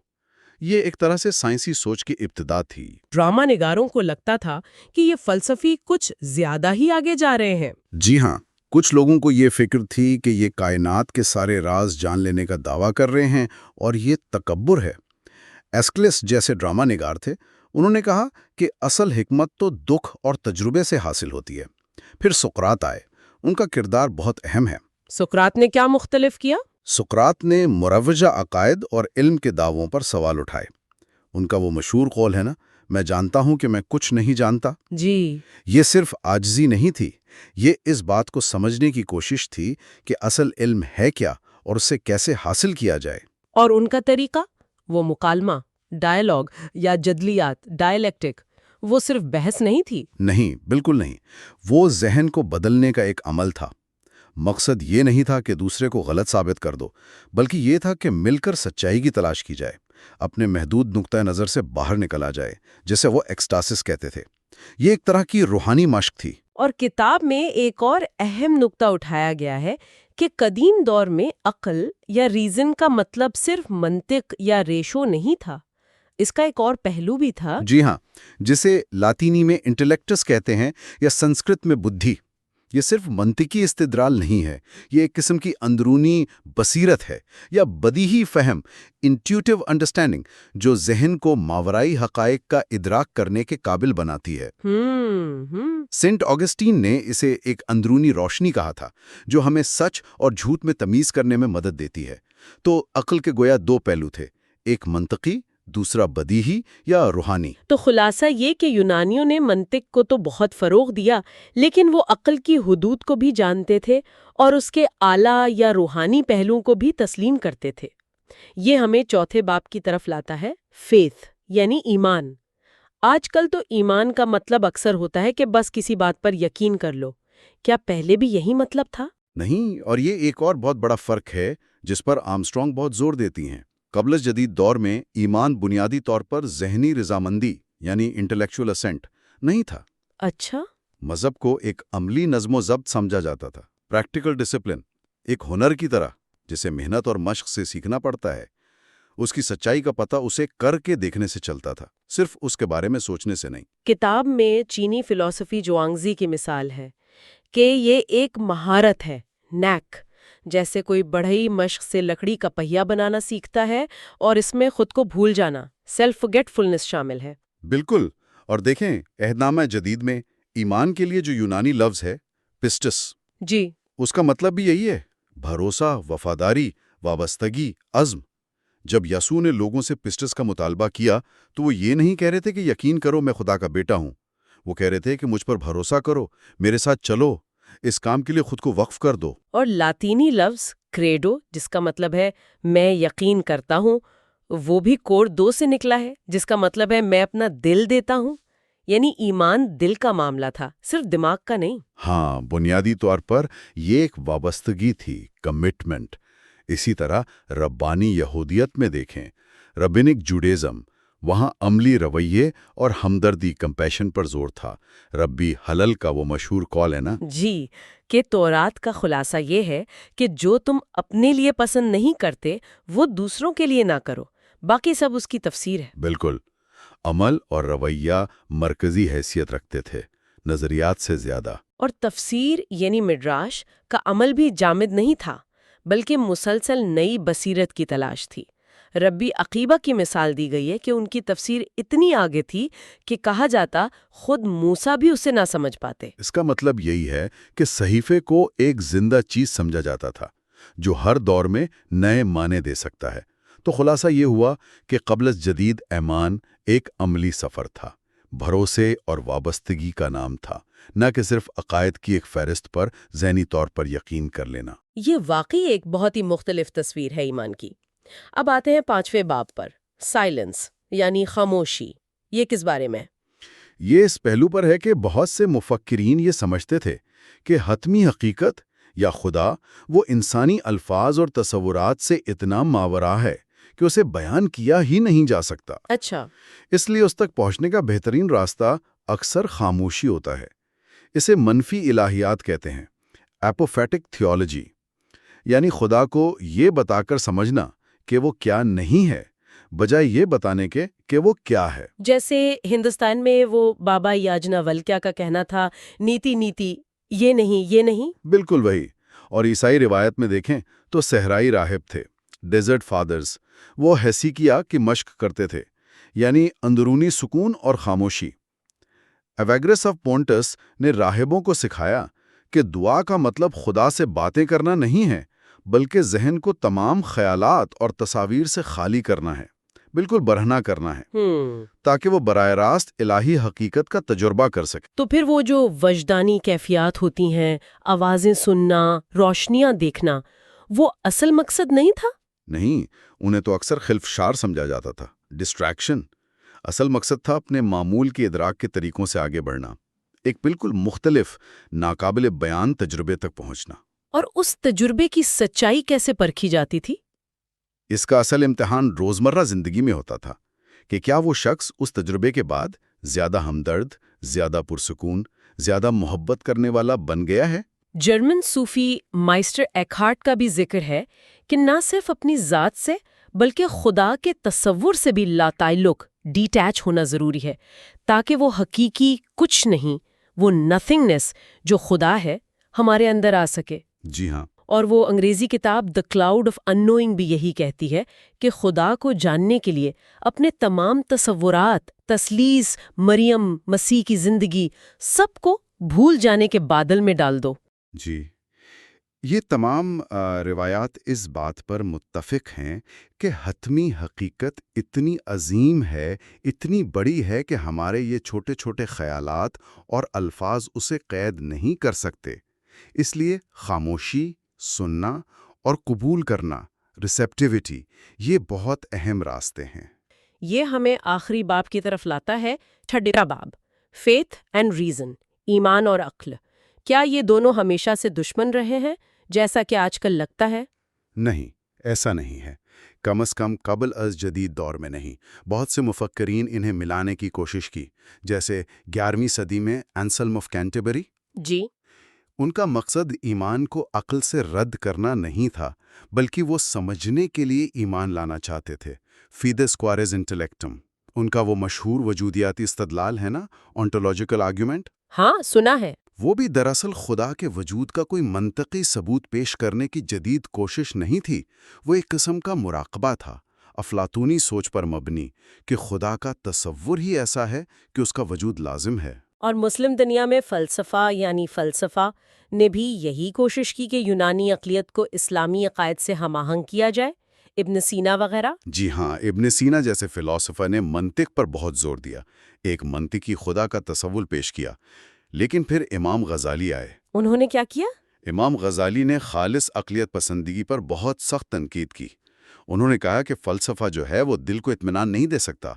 یہ ایک طرح سے سائنسی سوچ کی ابتدا تھی۔ ڈرامہ نگاروں کو لگتا تھا کہ یہ فلسفی کچھ زیادہ ہی آگے جا رہے ہیں۔ جی ہاں، کچھ لوگوں کو یہ فکر تھی کہ یہ کائنات کے سارے راز جان لینے کا دعویٰ کر رہے ہیں اور یہ تکبر ہے۔ ایسکلس جیسے ڈرامہ نگار تھے، انہوں نے کہا کہ اصل حکمت تو دکھ اور تجربے سے حاصل ہوتی ہے۔ پھر سقراط آئے، ان کا کردار بہت اہم ہے۔ سقراط نے کیا مختلف کیا؟ سقراط نے مروجہ عقائد اور علم کے دعووں پر سوال اٹھائے۔ ان کا وہ مشہور قول ہے نا، میں جانتا ہوں کہ میں کچھ نہیں جانتا۔ جی، یہ صرف عاجزی نہیں تھی، یہ اس بات کو سمجھنے کی کوشش تھی کہ اصل علم ہے کیا اور اسے کیسے حاصل کیا جائے۔ اور ان کا طریقہ، وہ مکالمہ، ڈائیلاگ یا جدلیات، ڈائلیکٹک، وہ صرف بحث نہیں تھی۔ نہیں، بالکل نہیں، وہ ذہن کو بدلنے کا ایک عمل تھا۔ مقصد یہ نہیں تھا کہ دوسرے کو غلط ثابت کر دو، بلکہ یہ تھا کہ مل کر سچائی کی تلاش کی جائے، اپنے محدود نقطہ نظر سے باہر نکلا جائے، جسے وہ ایکسٹاسس کہتے تھے۔ یہ ایک طرح کی روحانی مشق تھی۔ اور کتاب میں ایک اور اہم نقطہ اٹھایا گیا ہے کہ قدیم دور میں عقل یا ریزن کا مطلب صرف منطق یا ریشو نہیں تھا، اس کا ایک اور پہلو بھی تھا۔ جی ہاں، جسے لاطینی میں انٹلیکٹس کہتے ہیں یا سنسکرت میں بدھی۔ یہ صرف منطقی استدلال نہیں ہے، یہ ایک قسم کی اندرونی بصیرت ہے یا بدیہی فہم، انٹیوٹیو انڈرسٹینڈنگ، جو ذہن کو ماورائی حقائق کا ادراک کرنے کے قابل بناتی ہے۔ سینٹ آگسٹین نے اسے ایک اندرونی روشنی کہا تھا جو ہمیں سچ اور جھوٹ میں تمیز کرنے میں مدد دیتی ہے۔ تو عقل کے گویا دو پہلو تھے، ایک منطقی، دوسرا بدیہی یا روحانی۔ تو خلاصہ یہ کہ یونانیوں نے منطق کو تو بہت فروغ دیا، لیکن وہ عقل کی حدود کو بھی جانتے تھے اور اس کے اعلیٰ یا روحانی پہلوؤں کو بھی تسلیم کرتے تھے۔ یہ ہمیں چوتھے باب کی طرف لاتا ہے، فیتھ یعنی ایمان۔ آج کل تو ایمان کا مطلب اکثر ہوتا ہے کہ بس کسی بات پر یقین کر لو، کیا پہلے بھی یہی مطلب تھا؟ نہیں، اور یہ ایک اور بہت بڑا فرق ہے جس پر آرمسٹرانگ بہت زور دیتی ہیں۔ قبل از جدید دور میں ایمان بنیادی طور پر ذہنی رضامندی یعنی انٹلیکچوئل اسینٹ نہیں تھا۔ اچھا، مذہب کو ایک عملی نظم و ضبط سمجھا جاتا تھا، پریکٹیکل ڈسپلن، ایک ہنر کی طرح جسے محنت اور مشق سے سیکھنا پڑتا ہے۔ اس کی سچائی کا پتہ اسے کر کے دیکھنے سے چلتا تھا، صرف اس کے بارے میں سوچنے سے نہیں۔ کتاب میں چینی فلسفی جوانگزی کی مثال ہے کہ یہ ایک مہارت ہے، نیک، جیسے کوئی بڑھئی مشق سے لکڑی کا پہیا بنانا سیکھتا ہے اور اس میں خود کو بھول جانا، سیلف فورگیٹفلنس شامل ہے۔ بالکل، اور دیکھیں عہدنامہ جدید میں ایمان کے لیے جو یونانی لفظ ہے پسٹس، جی، اس کا مطلب بھی یہی ہے، بھروسہ، وفاداری، وابستگی، عزم۔ جب یسوع نے لوگوں سے پسٹس کا مطالبہ کیا تو وہ یہ نہیں کہہ رہے تھے کہ یقین کرو میں خدا کا بیٹا ہوں، وہ کہہ رہے تھے کہ مجھ پر بھروسہ کرو، میرے ساتھ چلو، اس کام کے لیے خود کو وقف کر دو۔ اور لاطینی لفظ کریڈو، جس کا مطلب ہے میں یقین کرتا ہوں، وہ بھی کوڑ 2 سے نکلا ہے، جس کا مطلب ہے میں اپنا دل دیتا ہوں۔ یعنی ایمان دل کا معاملہ تھا، صرف دماغ کا نہیں۔ ہاں، بنیادی طور پر یہ ایک وابستگی تھی، کمٹمنٹ۔ اسی طرح ربانی یہودیت میں دیکھیں، ربینک جوڈیزم، وہاں عملی رویے اور ہمدردی، کمپیشن پر زور تھا۔ ربی حلل کا وہ مشہور قول ہے نا، جی، کہ تورات کا خلاصہ یہ ہے کہ جو تم اپنے لیے پسند نہیں کرتے وہ دوسروں کے لیے نہ کرو، باقی سب اس کی تفسیر ہے۔ بالکل، عمل اور رویہ مرکزی حیثیت رکھتے تھے، نظریات سے زیادہ۔ اور تفسیر یعنی مڈراش کا عمل بھی جامد نہیں تھا، بلکہ مسلسل نئی بصیرت کی تلاش تھی۔ ربی عقیبہ کی مثال دی گئی ہے کہ ان کی تفسیر اتنی آگے تھی کہ کہا جاتا خود موسیٰ بھی اسے نہ سمجھ پاتے۔ اس کا مطلب یہی ہے کہ صحیفے کو ایک زندہ چیز سمجھا جاتا تھا جو ہر دور میں نئے معنی دے سکتا ہے۔ تو خلاصہ یہ ہوا کہ قبل از جدید ایمان ایک عملی سفر تھا، بھروسے اور وابستگی کا نام تھا، نہ کہ صرف عقائد کی ایک فہرست پر ذہنی طور پر یقین کر لینا۔ یہ واقعی ایک بہت ہی مختلف تصویر ہے ایمان کی۔ اب آتے ہیں 5ویں باب پر، سائلنس یعنی خاموشی۔ یہ کس بارے میں؟ یہ اس پہلو پر ہے کہ بہت سے مفکرین یہ سمجھتے تھے کہ حتمی حقیقت یا خدا وہ انسانی الفاظ اور تصورات سے اتنا ماورا ہے کہ اسے بیان کیا ہی نہیں جا سکتا۔ اچھا، اس لیے اس تک پہنچنے کا بہترین راستہ اکثر خاموشی ہوتا ہے۔ اسے منفی الہیات کہتے ہیں، اپوفیٹک تھیولوجی، یعنی خدا کو یہ بتا کر سمجھنا کہ وہ کیا نہیں ہے، بجائے یہ بتانے کے کہ وہ کیا ہے۔ جیسے ہندوستان میں وہ بابا یاجناولکیا کا کہنا تھا، نیتی نیتی، یہ نہیں، یہ نہیں۔ بالکل وہی۔ اور عیسائی روایت میں دیکھیں تو صحرائی راہب تھے، ڈیزرٹ فادرز، وہ ہیسیکیا کی مشق کرتے تھے، یعنی اندرونی سکون اور خاموشی۔ ایویگرس آف پونٹس نے راہبوں کو سکھایا کہ دعا کا مطلب خدا سے باتیں کرنا نہیں ہے، بلکہ ذہن کو تمام خیالات اور تصاویر سے خالی کرنا ہے، بالکل برہنہ کرنا ہے، تاکہ وہ براہ راست الہی حقیقت کا تجربہ کر سکے۔ تو پھر وہ جو وجدانی کیفیات ہوتی ہیں، آوازیں سننا، روشنیاں دیکھنا، وہ اصل مقصد نہیں تھا؟ نہیں، انہیں تو اکثر خلفشار سمجھا جاتا تھا، ڈسٹریکشن۔ اصل مقصد تھا اپنے معمول کے ادراک کے طریقوں سے آگے بڑھنا، ایک بالکل مختلف، ناقابل بیان تجربے تک پہنچنا۔ اور اس تجربے کی سچائی کیسے پرکھی جاتی تھی؟ اس کا اصل امتحان روزمرہ زندگی میں ہوتا تھا کہ کیا وہ شخص اس تجربے کے بعد زیادہ ہمدرد، زیادہ پرسکون، زیادہ محبت کرنے والا بن گیا ہے۔ جرمن صوفی مائسٹر ایکہارٹ کا بھی ذکر ہے کہ نہ صرف اپنی ذات سے بلکہ خدا کے تصور سے بھی لا تعلق، ڈیٹیچ ہونا ضروری ہے، تاکہ وہ حقیقی کچھ نہیں، وہ نتھنگنس جو خدا ہے، ہمارے اندر آ سکے۔ جی ہاں۔ اور وہ انگریزی کتاب the cloud of in knowing بھی یہی کہتی ہے کہ خدا کو جاننے کے لیے اپنے تمام تصورات، تثلیث، مریم، مسیح کی زندگی، سب کو بھول جانے کے بادل میں ڈال دو۔ جی، یہ تمام روایات اس بات پر متفق ہیں کہ حتمی حقیقت اتنی عظیم ہے، اتنی بڑی ہے کہ ہمارے یہ چھوٹے چھوٹے خیالات اور الفاظ اسے قید نہیں کر سکتے۔ اس لیے خاموشی، سننا اور قبول کرنا، ریسیپٹیوٹی، یہ بہت اہم راستے ہیں۔ یہ ہمیں آخری باب کی طرف لاتا ہے، 3واں باب، فیتھ اینڈ ریزن، ایمان اور عقل۔ کیا یہ دونوں ہمیشہ سے دشمن رہے ہیں جیسا کہ آج کل لگتا ہے؟ نہیں، ایسا نہیں ہے، کم از کم قبل از جدید دور میں نہیں۔ بہت سے مفکرین انہیں ملانے کی کوشش کی، جیسے 11ویں صدی میں اینسلم آف کینٹربری۔ جی، ان کا مقصد ایمان کو عقل سے رد کرنا نہیں تھا، بلکہ وہ سمجھنے کے لیے ایمان لانا چاہتے تھے، فیدس کوارز انٹلیکٹم۔ ان کا وہ مشہور وجودیاتی استدلال ہے نا، ontological argument، ہاں سنا ہے۔ وہ بھی دراصل خدا کے وجود کا کوئی منطقی ثبوت پیش کرنے کی جدید کوشش نہیں تھی، وہ ایک قسم کا مراقبہ تھا، افلاطونی سوچ پر مبنی، کہ خدا کا تصور ہی ایسا ہے کہ اس کا وجود لازم ہے۔ اور مسلم دنیا میں فلسفہ نے بھی یہی کوشش کی کہ یونانی عقلیت کو اسلامی عقائد سے ہم آہنگ کیا جائے، ابن سینا وغیرہ۔ جی ہاں، ابن سینا جیسے فلسفہ نے منطق پر بہت زور دیا، ایک منطقی خدا کا تصور پیش کیا۔ لیکن پھر امام غزالی آئے۔ انہوں نے کیا کیا؟ امام غزالی نے خالص عقلیت پسندگی پر بہت سخت تنقید کی۔ انہوں نے کہا کہ فلسفہ جو ہے وہ دل کو اطمینان نہیں دے سکتا۔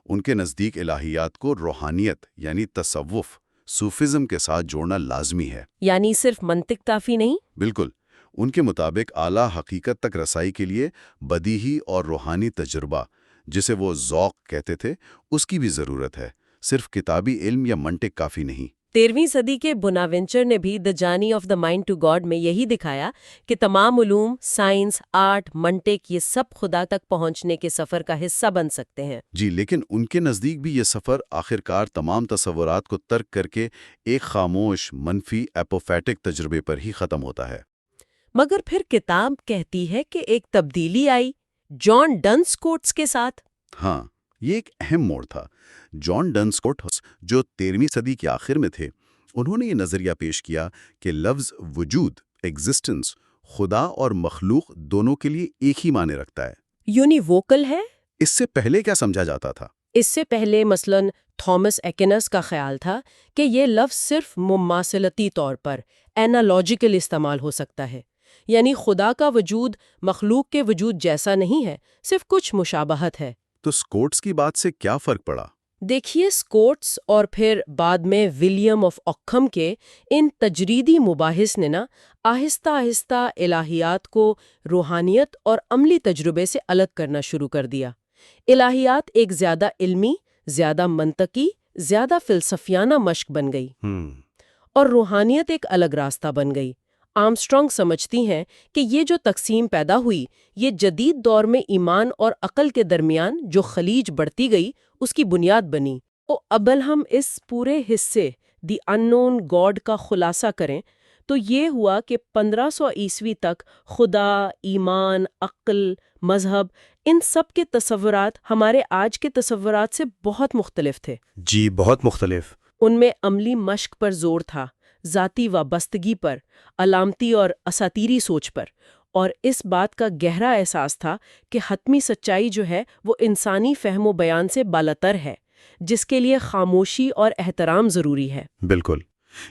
ان کے نزدیک الہیات کو روحانیت یعنی تصوف، صوفزم کے ساتھ جوڑنا لازمی ہے۔ یعنی صرف منطق کافی نہیں؟ بالکل، ان کے مطابق اعلیٰ حقیقت تک رسائی کے لیے بدیہی اور روحانی تجربہ، جسے وہ ذوق کہتے تھے، اس کی بھی ضرورت ہے، صرف کتابی علم یا منطق کافی نہیں۔ 13ویں صدی کے بوناوینچر نے بھی the journey of the mind to God میں یہی دکھایا کہ تمام علوم، سائنس، آرٹ، منطق، یہ سب خدا تک پہنچنے کے سفر کا حصہ بن سکتے ہیں۔ جی، لیکن ان کے نزدیک بھی یہ سفر آخرکار تمام تصورات کو ترک کر کے ایک خاموش، منفی، اپوفیٹک تجربے پر ہی ختم ہوتا ہے۔ مگر پھر کتاب کہتی ہے کہ ایک تبدیلی آئی جان ڈنس کوٹس کے ساتھ۔ ہاں، یہ ایک اہم موڑ تھا۔ جان ڈنس کوٹس، جو 13ویں صدی کے آخر میں تھے، انہوں نے یہ نظریہ پیش کیا کہ لفظ وجود، ایگزسٹنس، خدا اور مخلوق دونوں کے لیے ایک ہی معنی رکھتا ہے۔ یونیووکل ہے۔ اس سے پہلے کیا سمجھا جاتا تھا؟ اس سے پہلے مثلاً تھامس ایکینس کا خیال تھا کہ یہ لفظ صرف مماثلتی طور پر اینالوجیکل استعمال ہو سکتا ہے، یعنی خدا کا وجود مخلوق کے وجود جیسا نہیں ہے، صرف کچھ مشابہت ہے۔ تو اسکوٹس کی بات سے کیا فرق پڑا؟ دیکھیے، اسکوٹس اور پھر بعد میں ولیم آف اوکھم کے ان تجریدی مباحث نے آہستہ آہستہ الہیات کو روحانیت اور عملی تجربے سے الگ کرنا شروع کر دیا۔ الہیات ایک زیادہ علمی، زیادہ منطقی، زیادہ فلسفیانہ مشق بن گئی اور روحانیت ایک الگ راستہ بن گئی۔ آرمسٹرانگ سمجھتی ہیں کہ یہ جو تقسیم پیدا ہوئی، یہ جدید دور میں ایمان اور عقل کے درمیان جو خلیج بڑھتی گئی، اس کی بنیاد بنی۔ تو ابل ہم اس پورے حصے دی اننون گاڈ کا خلاصہ کریں تو یہ ہوا کہ 1500 عیسوی تک خدا، ایمان، عقل، مذہب، ان سب کے تصورات ہمارے آج کے تصورات سے بہت مختلف تھے۔ جی، بہت مختلف۔ ان میں عملی مشق پر زور تھا، ذاتی وابستگی پر، علامتی اور اساطیری سوچ پر، اور اس بات کا گہرا احساس تھا کہ حتمی سچائی جو ہے وہ انسانی فہم و بیان سے بالاتر ہے، جس کے لیے خاموشی اور احترام ضروری ہے۔ بالکل،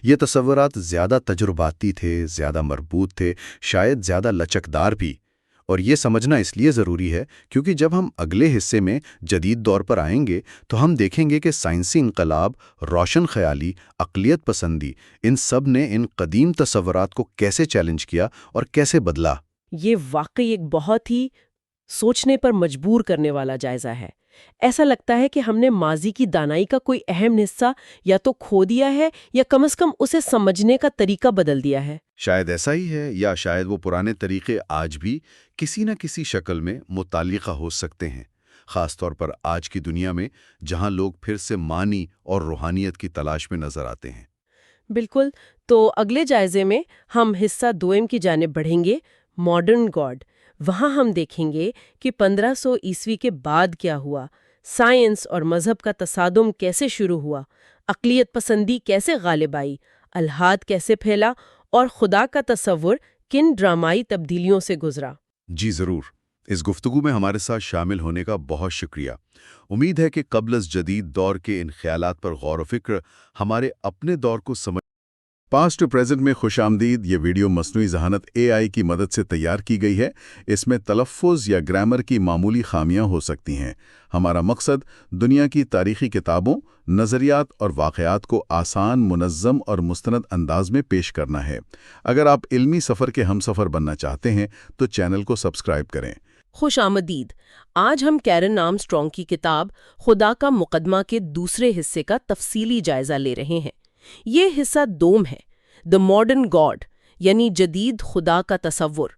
یہ تصورات زیادہ تجرباتی تھے، زیادہ مربوط تھے، شاید زیادہ لچکدار بھی۔ اور یہ سمجھنا اس لیے ضروری ہے کیونکہ جب ہم اگلے حصے میں جدید دور پر آئیں گے تو ہم دیکھیں گے کہ سائنسی انقلاب، روشن خیالی، عقلیت پسندی، ان سب نے ان قدیم تصورات کو کیسے چیلنج کیا اور کیسے بدلا۔ یہ واقعی ایک بہت ہی سوچنے پر مجبور کرنے والا جائزہ ہے۔ ایسا لگتا ہے کہ ہم نے ماضی کی دانائی کا کوئی اہم حصہ یا تو کھو دیا ہے یا کم از کم اسے سمجھنے کا طریقہ بدل دیا ہے۔ شاید ایسا ہی ہے، یا شاید وہ پرانے طریقے آج بھی کسی نہ کسی شکل میں متعلقہ ہو سکتے ہیں، خاص طور پر آج کی دنیا میں جہاں لوگ پھر سے معنی اور روحانیت کی تلاش میں نظر آتے ہیں۔ بالکل، تو اگلے جائزے میں ہم حصہ دوئم کی جانب بڑھیں گے، ماڈرن گاڈ۔ وہاں ہم دیکھیں گے کہ 1500 عیسوی کے بعد کیا ہوا، سائنس اور مذہب کا تصادم کیسے شروع ہوا، عقلیت پسندی کیسے غالب آئی، الحاد کیسے پھیلا، اور خدا کا تصور کن ڈرامائی تبدیلیوں سے گزرا۔ جی ضرور، اس گفتگو میں ہمارے ساتھ شامل ہونے کا بہت شکریہ۔ امید ہے کہ قبل از جدید دور کے ان خیالات پر غور و فکر ہمارے اپنے دور کو سمجھ۔ پاسٹ ٹو پریزنٹ میں خوش آمدید۔ یہ ویڈیو مصنوعی ذہانت AI کی مدد سے تیار کی گئی ہے۔ اس میں تلفظ یا گرامر کی معمولی خامیاں ہو سکتی ہیں۔ ہمارا مقصد دنیا کی تاریخی کتابوں، نظریات اور واقعات کو آسان، منظم اور مستند انداز میں پیش کرنا ہے۔ اگر آپ علمی سفر کے ہمسفر بننا چاہتے ہیں تو چینل کو سبسکرائب کریں۔ خوش آمدید۔ آج ہم کیرن آرمسٹرانگ کی کتاب خدا کا مقدمہ کے دوسرے حصے کا تفصیلی جائزہ لے رہے ہیں۔ یہ حصہ دوم ہے، دی ماڈرن گاڈ، یعنی جدید خدا کا تصور۔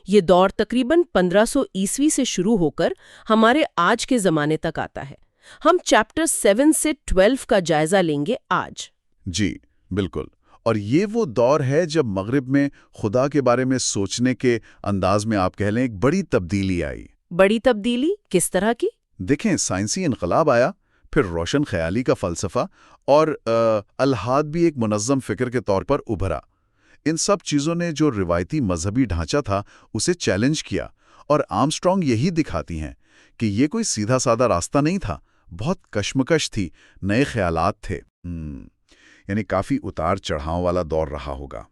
یہ دور تقریباً 1500 عیسوی سے شروع ہو کر ہمارے آج کے زمانے تک آتا ہے۔ ہم چیپٹر 7 سے 12 کا جائزہ لیں گے آج۔ جی بالکل، اور یہ وہ دور ہے جب مغرب میں خدا کے بارے میں سوچنے کے انداز میں آپ کہہ لیں ایک بڑی تبدیلی آئی۔ بڑی تبدیلی کس طرح کی؟ دیکھیں، سائنسی انقلاب آیا، پھر روشن خیالی کا فلسفہ، اور الحاد بھی ایک منظم فکر کے طور پر ابھرا۔ ان سب چیزوں نے جو روایتی مذہبی ڈھانچہ تھا اسے چیلنج کیا، اور آرمسٹرانگ یہی دکھاتی ہیں کہ یہ کوئی سیدھا سادہ راستہ نہیں تھا، بہت کشمکش تھی، نئے خیالات تھے، یعنی کافی اتار چڑھاؤ والا دور رہا ہوگا۔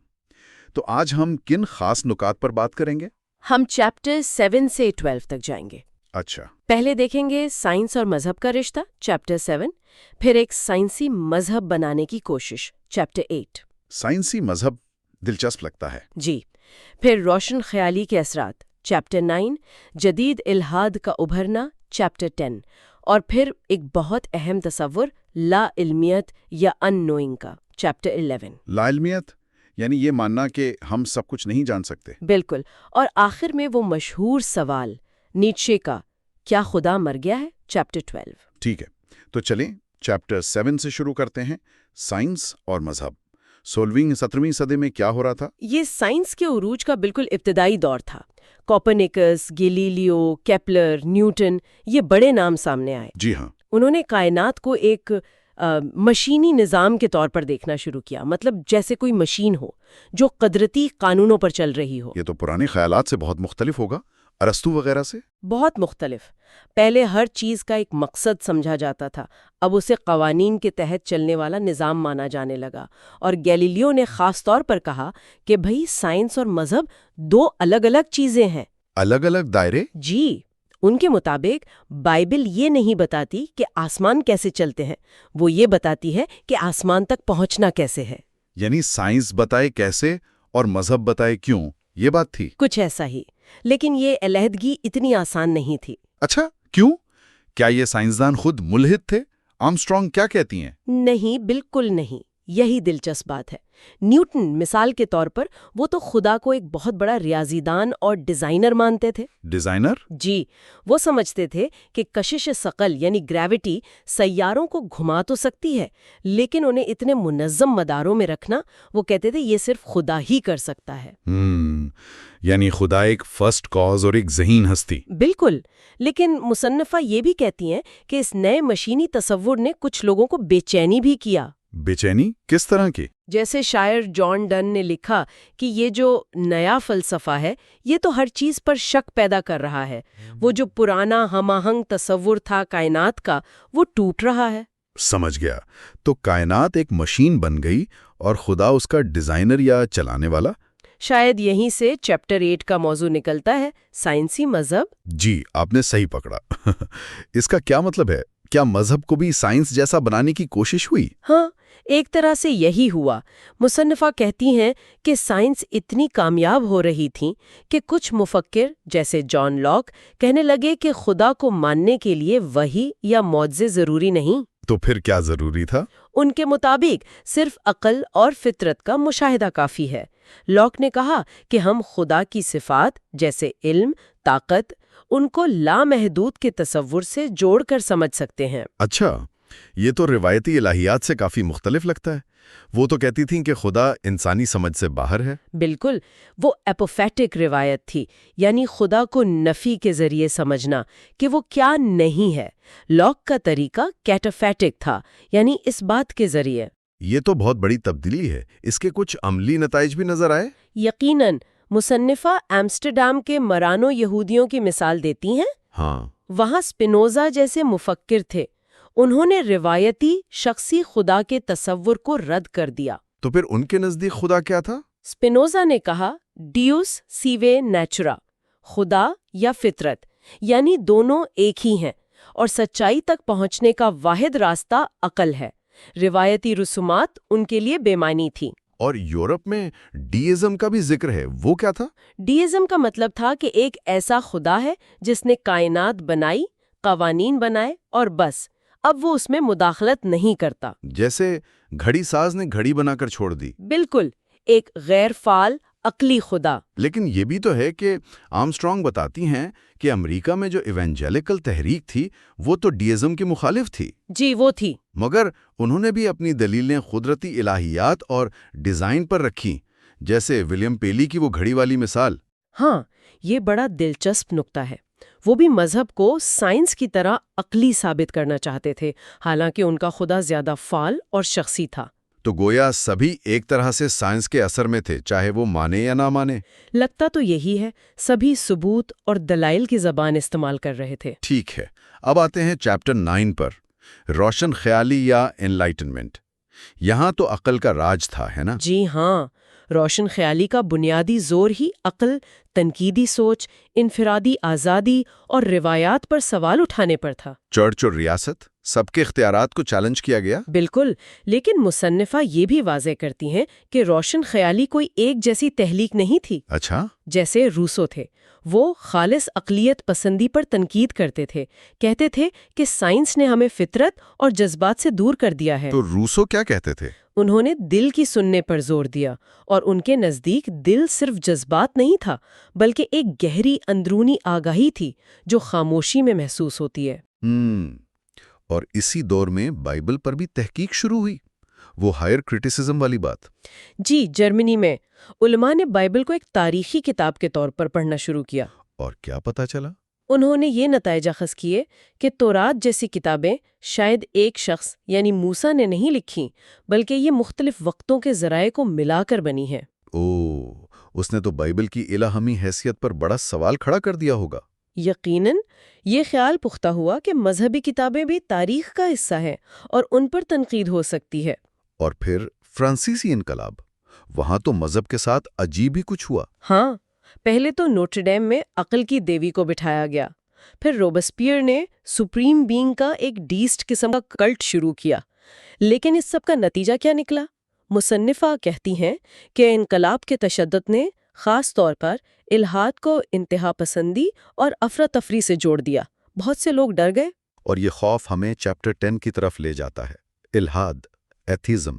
تو آج ہم کن خاص نکات پر بات کریں گے؟ ہم چیپٹر 7 سے 12 تک جائیں گے۔ اچھا، پہلے دیکھیں گے سائنس اور مذہب کا رشتہ، چیپٹر 7، پھر ایک سائنسی مذہب بنانے کی کوشش، چیپٹر 8۔ سائنسی مذہب دلچسپ لگتا ہے۔ جی، پھر روشن خیالی کے اثرات، چیپٹر 9، جدید الحاد کا ابھرنا، چیپٹر 10، اور پھر ایک بہت اہم تصور لا علمیت یا ان نوئنگ کا، چیپٹر 11۔ لا علمیت یعنی یہ ماننا کہ ہم سب کچھ نہیں جان سکتے۔ بالکل، اور آخر میں وہ مشہور سوال نیچے کا، کیا خدا مر گیا ہے، چیپٹر 12۔ ٹھیک ہے، تو چلیں چیپٹر 7 سے شروع کرتے ہیں، سائنس اور مذہب۔ 16ویں-17ویں صدی میں کیا ہو رہا تھا؟ یہ سائنس کے عروج کا بالکل ابتدائی دور تھا۔ کوپرنیکس، گیلیلیو، کیپلر، نیوٹن، یہ بڑے نام سامنے آئے۔ جی ہاں، انہوں نے کائنات کو ایک مشینی نظام کے طور پر دیکھنا شروع کیا، مطلب جیسے کوئی مشین ہو جو قدرتی قانونوں پر چل رہی ہو۔ یہ تو پرانے خیالات سے بہت مختلف ہوگا۔ ارسطو وغیرہ سے؟ بہت مختلف۔ پہلے ہر چیز کا ایک مقصد سمجھا جاتا تھا، اب اسے قوانین کے تحت چلنے والا نظام مانا جانے لگا، اور گیلیلیو نے خاص طور پر کہا کہ بھئی سائنس اور مذہب دو الگ الگ چیزیں ہیں۔ الگ الگ دائرے؟ جی، ان کے مطابق بائبل یہ نہیں بتاتی کہ آسمان کیسے چلتے ہیں، وہ یہ بتاتی ہے کہ آسمان تک پہنچنا کیسے ہے۔ یعنی سائنس بتائے کیسے اور مذہب بتائے کیوں، یہ بات تھی؟ کچھ ایسا ہی، لیکن یہ علیحدگی اتنی آسان نہیں تھی۔ اچھا، کیوں؟ کیا یہ سائنسدان خود ملحد تھے؟ آرمسٹرانگ کیا کہتی ہیں؟ نہیں، بالکل نہیں، یہی دلچسپ بات ہے۔ نیوٹن مثال کے طور پر وہ تو خدا کو ایک بہت بڑا ریاضی دان اور ڈیزائنر مانتے تھے۔ ڈیزائنر؟ جی، وہ سمجھتے تھے کہ کشش ثقل یعنی گریوٹی سیاروں کو گھما تو سکتی ہے، لیکن انہیں اتنے منظم مداروں میں رکھنا، وہ کہتے تھے یہ صرف خدا ہی کر سکتا ہے۔ یعنی خدا ایک فرسٹ کاز اور ایک ذہین ہستی۔ بالکل، لیکن مصنفہ یہ بھی کہتی ہیں کہ اس نئے مشینی تصور نے کچھ لوگوں کو بے چینی بھی کیا۔ بے چینی کس طرح کی؟ جیسے شاعر جان ڈن نے لکھا کہ یہ جو نیا فلسفہ ہے یہ تو ہر چیز پر شک پیدا کر رہا ہے، وہ جو پرانا ہم آہنگ تصور تھا کائنات کا وہ ٹوٹ رہا ہے۔ سمجھ گیا، تو کائنات ایک مشین بن گئی اور خدا اس کا ڈیزائنر یا چلانے والا؟ شاید یہیں سے چیپٹر 8 کا موضوع نکلتا ہے، سائنسی مذہب۔ جی، آپ نے صحیح پکڑا۔ اس کا کیا مطلب ہے؟ کیا مذہب کو بھی سائنس جیسا بنانے کی کوشش ہوئی؟ ہاں، ایک طرح سے یہی ہوا۔ مصنفہ کہتی ہیں کہ سائنس اتنی کامیاب ہو رہی تھی کہ کچھ مفکر جیسے جان لاک کہنے لگے کہ خدا کو ماننے کے لیے وحی یا معجزے ضروری نہیں۔ تو پھر کیا ضروری تھا؟ ان کے مطابق صرف عقل اور فطرت کا مشاہدہ کافی ہے۔ لاک نے کہا کہ ہم خدا کی صفات جیسے علم، طاقت، ان کو لامحدود کے تصور سے جوڑ کر سمجھ سکتے ہیں۔ اچھا، یہ تو روایتی الہیات سے کافی مختلف لگتا ہے۔ وہ تو کہتی تھیں کہ خدا انسانی سمجھ سے باہر ہے۔ بالکل، وہ اپوفیٹک روایت تھی، یعنی خدا کو نفی کے ذریعے سمجھنا کہ وہ کیا نہیں ہے۔ لاک کا طریقہ کیٹافیٹک تھا، یعنی اس بات کے ذریعے۔ یہ تو بہت بڑی تبدیلی ہے۔ اس کے کچھ عملی نتائج بھی نظر آئے؟ یقیناً، مصنفہ ایمسٹرڈیم کے مرانو یہودیوں کی مثال دیتی ہیں۔ ہاں، وہاں سپینوزا جیسے مفکر تھے، انہوں نے روایتی شخصی خدا کے تصور کو رد کر دیا۔ تو پھر ان کے نزدیک خدا کیا تھا؟ سپینوزا نے کہا ڈیوس سیوے نیچرا، خدا یا فطرت، یعنی دونوں ایک ہی ہیں، اور سچائی تک پہنچنے کا واحد راستہ عقل ہے۔ روایتی رسومات ان کے لیے بے معنی تھی۔ اور یورپ میں ڈیزم کا بھی ذکر ہے، وہ کیا تھا؟ ڈیزم کا مطلب تھا کہ ایک ایسا خدا ہے جس نے کائنات بنائی، قوانین بنائے اور بس، اب وہ اس میں مداخلت نہیں کرتا۔ جیسے گھڑی ساز نے گھڑی بنا کر چھوڑ دی۔ بالکل، ایک غیر فعال عقلی خدا۔ لیکن یہ بھی تو ہے کہ آرمسٹرانگ بتاتی ہیں کہ امریکہ میں جو ایونجیلیکل تحریک تھی وہ تو ڈیزم کی مخالف تھی۔ جی، وہ تھی۔ مگر انہوں نے بھی اپنی دلیلیں قدرتی الہیات اور ڈیزائن پر رکھی، جیسے ولیم پیلی کی وہ گھڑی والی مثال۔ ہاں، یہ بڑا دلچسپ نکتہ ہے۔ وہ بھی مذہب کو سائنس کی طرح عقلی ثابت کرنا چاہتے تھے، حالانکہ ان کا خدا زیادہ فعال اور شخصی تھا۔ تو گویا سبھی ایک طرح سے سائنس کے اثر میں تھے، چاہے وہ مانے یا نہ مانے۔ لگتا تو یہی ہے، سبھی ثبوت اور دلائل کی زبان استعمال کر رہے تھے۔ ٹھیک ہے، اب آتے ہیں چیپٹر 9 پر، روشن خیالی یا انلائٹنمنٹ۔ یہاں تو عقل کا راج تھا، ہے نا؟ جی ہاں، روشن خیالی کا بنیادی زور ہی عقل، تنقیدی سوچ، انفرادی آزادی اور روایات پر سوال اٹھانے پر تھا۔ چرچ اور ریاست، سب کے اختیارات کو چیلنج کیا گیا۔ بالکل، لیکن مصنفہ یہ بھی واضح کرتی ہیں کہ روشن خیالی کوئی ایک جیسی تحلیق نہیں تھی۔ اچھا، جیسے روسو تھے، وہ خالص عقلیت پسندی پر تنقید کرتے تھے، کہتے تھے کہ سائنس نے ہمیں فطرت اور جذبات سے دور کر دیا ہے۔ تو روسو کیا کہتے تھے؟ انہوں نے دل کی سننے پر زور دیا، اور ان کے نزدیک دل صرف جذبات نہیں تھا بلکہ ایک گہری اندرونی آگاہی تھی جو خاموشی میں محسوس ہوتی ہے۔ اور اسی دور میں بائبل پر بھی تحقیق شروع ہوئی، وہ ہائر کرٹیسزم والی بات۔ جی، جرمنی میں علماء نے بائبل کو ایک تاریخی کتاب کے طور پر پڑھنا شروع کیا۔ اور کیا پتہ چلا؟ انہوں نے یہ نتائج اخذ کیے کہ تورات جیسی کتابیں شاید ایک شخص یعنی موسیٰ نے نہیں لکھی، بلکہ یہ مختلف وقتوں کے ذرائع کو ملا کر بنی ہیں۔ اس نے تو بائبل کی الہامی حیثیت پر بڑا سوال کھڑا کر دیا ہوگا۔ یقیناً یہ خیال پختہ ہوا کہ مذہبی کتابیں بھی تاریخ کا حصہ ہیں اور ان پر تنقید ہو سکتی ہے۔ اور پھر فرانسیسی انقلاب، وہاں تو مذہب کے ساتھ عجیب ہی کچھ ہوا۔ ہاں، پہلے تو نوٹرڈیم میں عقل کی دیوی کو بٹھایا گیا، پھر روبسپیئر نے سپریم بینگ کا ایک ڈیسٹ قسم کا کلٹ شروع کیا۔ لیکن اس سب کا نتیجہ کیا نکلا؟ مصنفہ کہتی ہیں کہ انقلاب کے تشدد نے خاص طور پر الحاد کو انتہا پسندی اور افراتفری سے جوڑ دیا۔ بہت سے لوگ ڈر گئے۔ اور یہ خوف ہمیں چیپٹر 10 کی طرف لے جاتا ہے، الحاد، ایتھیزم۔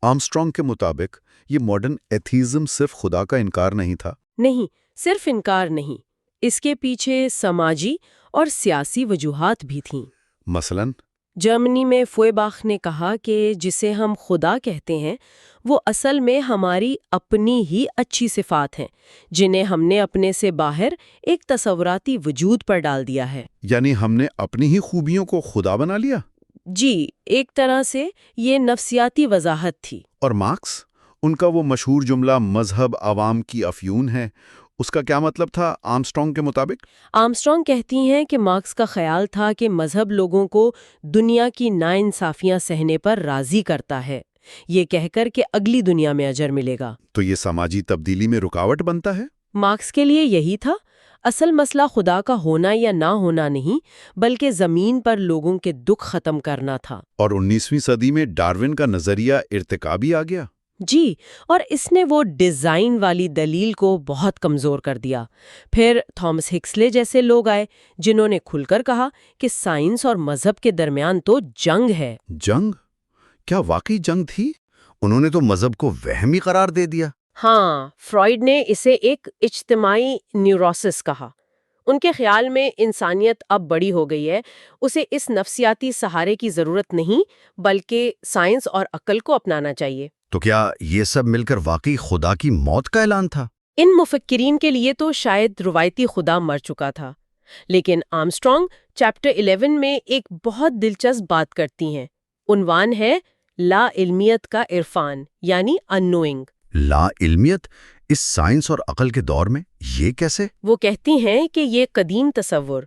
آرمسٹرانگ کے مطابق یہ ماڈرن ایتھیزم صرف خدا کا انکار نہیں تھا۔ نہیں، صرف انکار نہیں، اس کے پیچھے سماجی اور سیاسی وجوہات بھی تھیں۔ مثلاً جرمنی میں فوئباخ نے کہا کہ جسے ہم خدا کہتے ہیں وہ اصل میں ہماری اپنی ہی اچھی صفات ہیں جنہیں ہم نے اپنے سے باہر ایک تصوراتی وجود پر ڈال دیا ہے۔ یعنی ہم نے اپنی ہی خوبیوں کو خدا بنا لیا۔ جی، ایک طرح سے یہ نفسیاتی وضاحت تھی۔ اور مارکس، ان کا وہ مشہور جملہ مذہب عوام کی افیون ہے، اس کا کیا مطلب تھا آرمسٹرانگ کے مطابق؟ آرمسٹرانگ کہتی ہیں کہ مارکس کا خیال تھا کہ مذہب لوگوں کو دنیا کی ناانصافیاں سہنے پر راضی کرتا ہے، یہ کہہ کر کہ اگلی دنیا میں اجر ملے گا۔ تو یہ سماجی تبدیلی میں رکاوٹ بنتا ہے؟ مارکس کے لیے یہی تھا۔ اصل مسئلہ خدا کا ہونا یا نہ ہونا نہیں، بلکہ زمین پر لوگوں کے دکھ ختم کرنا تھا۔ اور 19ویں صدی میں ڈارون کا نظریہ ارتقابی آ گیا۔ جی، اور اس نے وہ ڈیزائن والی دلیل کو بہت کمزور کر دیا۔ پھر تھامس ہکسلے جیسے لوگ آئے جنہوں نے کھل کر کہا کہ سائنس اور مذہب کے درمیان تو جنگ ہے۔ جنگ؟ کیا واقعی جنگ تھی؟ انہوں نے تو مذہب کو وہمی قرار دے دیا۔ ہاں، فرائیڈ نے اسے ایک اجتماعی نیوروسس کہا۔ ان کے خیال میں انسانیت اب بڑی ہو گئی ہے، اسے اس نفسیاتی سہارے کی ضرورت نہیں بلکہ سائنس اور عقل کو اپنانا چاہیے۔ تو کیا یہ سب مل کر واقعی خدا کی موت کا اعلان تھا؟ ان مفکرین کے لیے تو شاید روایتی خدا مر چکا تھا، لیکن آرمسٹرانگ چیپٹر 11 میں ایک بہت دلچسپ بات کرتی ہیں۔ عنوان ہے لا علمیت کا عرفان، یعنی in knowing. Law علمیت us science اور عقل کے دور میں یہ کیسے؟ وہ کہتی ہیں کہ یہ قدیم تصور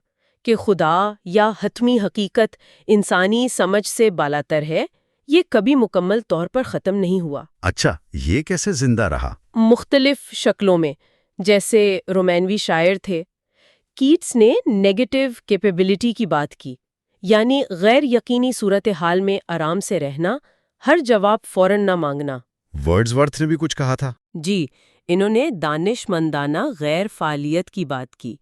کہ خدا یا حتمی حقیقت انسانی سمجھ سے بالاتر ہے، یہ کبھی مکمل طور پر ختم نہیں ہوا۔ اچھا، یہ کیسے زندہ رہا؟ مختلف شکلوں میں، جیسے رومانوی شاعر تھے کیٹس نے نیگیٹو کیپیبلٹی کی بات کی، یعنی غیر یقینی صورتحال میں آرام سے رہنا، ہر جواب فوراً نہ مانگنا۔ ورڈزورتھ نے بھی کچھ کہا تھا۔ جی، انہوں نے دانش مندانہ غیر فعالیت کی بات کی،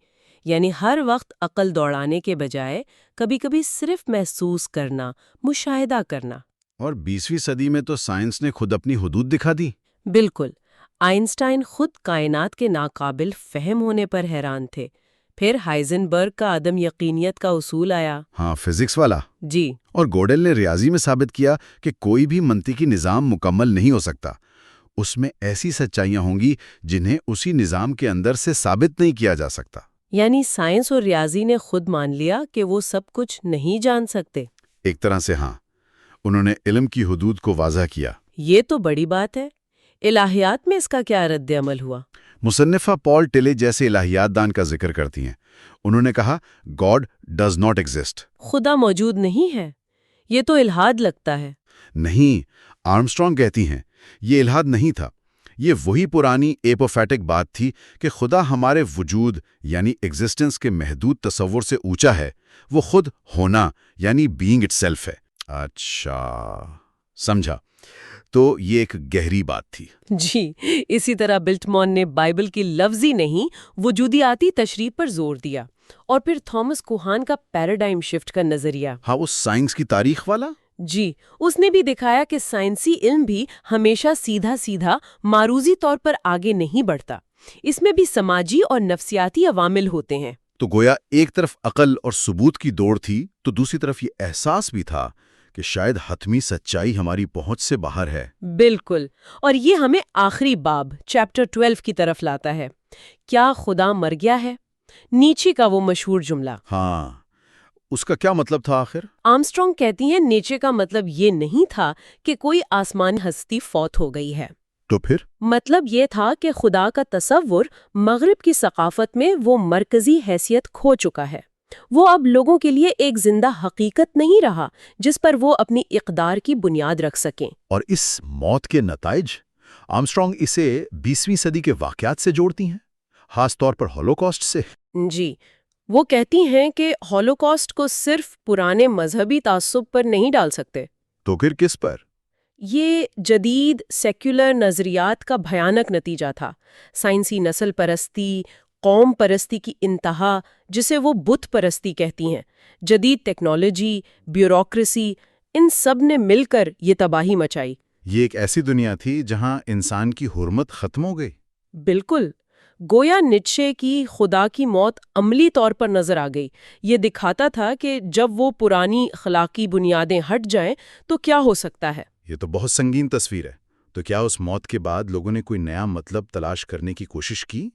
یعنی ہر وقت عقل دوڑانے کے بجائے کبھی کبھی صرف محسوس کرنا، مشاہدہ کرنا۔ اور 20ویں صدی میں تو سائنس نے خود اپنی حدود دکھا دی۔ بالکل، آئنسٹائن خود کائنات کے ناقابل فہم ہونے پر حیران تھے۔ پھر ہائزنبرگ کا عدم یقینیت کا اصول آیا۔ ہاں، فزکس والا۔ جی، اور گوڈل نے ریاضی میں ثابت کیا کہ کوئی بھی منطقی نظام مکمل نہیں ہو سکتا، اس میں ایسی سچائیاں ہوں گی جنہیں اسی نظام کے اندر سے ثابت نہیں کیا جا سکتا۔ یعنی سائنس اور ریاضی نے خود مان لیا کہ وہ سب کچھ نہیں جان سکتے۔ ایک طرح سے ہاں، انہوں نے علم کی حدود کو واضح کیا۔ یہ تو بڑی بات ہے۔ الہیات میں اس کا کیا رد عمل ہوا؟ مصنفہ پال ٹلے جیسے الہیات دان کا ذکر کرتی ہیں۔ انہوں نے کہا گاڈ ڈز ناٹ ایگزسٹ، خدا موجود نہیں ہے، یہ تو الہاد لگتا ہے۔ نہیں، آرمسٹرانگ کہتی ہیں یہ الہاد نہیں تھا، یہ وہی پرانی ایپوفیٹک بات تھی کہ خدا ہمارے وجود یعنی ایگزسٹنس کے محدود تصور سے اونچا ہے، وہ خود ہونا یعنی بینگ اٹ سیلف ہے۔ اچھا، سمجھا، تو یہ ایک گہری بات تھی۔ جی، اسی طرح بلٹمون نے بائبل کی لفظی نہیں وجودیاتی تشریح پر زور دیا، اور پھر تھامس کوہان کا پیراڈائم شفٹ کا نظریہ۔ ہاں، وہ سائنس کی تاریخ والا۔ جی، اس نے بھی دکھایا کہ سائنسی علم بھی ہمیشہ سیدھا سیدھا معروضی طور پر آگے نہیں بڑھتا، اس میں بھی سماجی اور نفسیاتی عوامل ہوتے ہیں۔ تو گویا ایک طرف عقل اور ثبوت کی دوڑ تھی تو دوسری طرف یہ احساس بھی تھا کہ شاید حتمی سچائی ہماری پہنچ سے باہر ہے۔ بالکل، اور یہ ہمیں آخری باب چیپٹر 12 کی طرف لاتا ہے۔ کیا خدا مر گیا ہے؟ نیچے کا وہ مشہور جملہ۔ ہاں، اس کا کیا مطلب تھا آخر؟ آرمسٹرانگ کہتی ہیں نیچے کا مطلب یہ نہیں تھا کہ کوئی آسمانی ہستی فوت ہو گئی ہے۔ تو پھر مطلب یہ تھا کہ خدا کا تصور مغرب کی ثقافت میں وہ مرکزی حیثیت کھو چکا ہے. وہ اب لوگوں کے لیے ایک زندہ حقیقت نہیں رہا جس پر وہ اپنی اقدار کی بنیاد رکھ سکیں. اور اس موت کے نتائج آرمسٹرانگ اسے 20ویں صدی کے واقعات سے جوڑتی ہیں، خاص طور پر ہولوکاسٹ سے. جی، وہ کہتی ہیں کہ ہولوکاسٹ کو صرف پرانے مذہبی تعصب پر نہیں ڈال سکتے. تو پھر کس پر؟ یہ جدید سیکولر نظریات کا بھیانک نتیجہ تھا. سائنسی نسل پرستی، قوم پرستی کی انتہا جسے وہ بت پرستی کہتی ہیں، جدید ٹیکنالوجی، بیوروکریسی، ان سب نے مل کر یہ تباہی مچائی. یہ ایک ایسی دنیا تھی جہاں انسان کی حرمت ختم ہو گئی. بالکل. گویا نیٹشے کی خدا کی موت عملی طور پر نظر آ گئی. یہ دکھاتا تھا کہ جب وہ پرانی اخلاقی بنیادیں ہٹ جائیں تو کیا ہو سکتا ہے. یہ تو بہت سنگین تصویر ہے. تو کیا اس موت کے بعد لوگوں نے کوئی نیا مطلب تلاش کرنے کی کوشش کی؟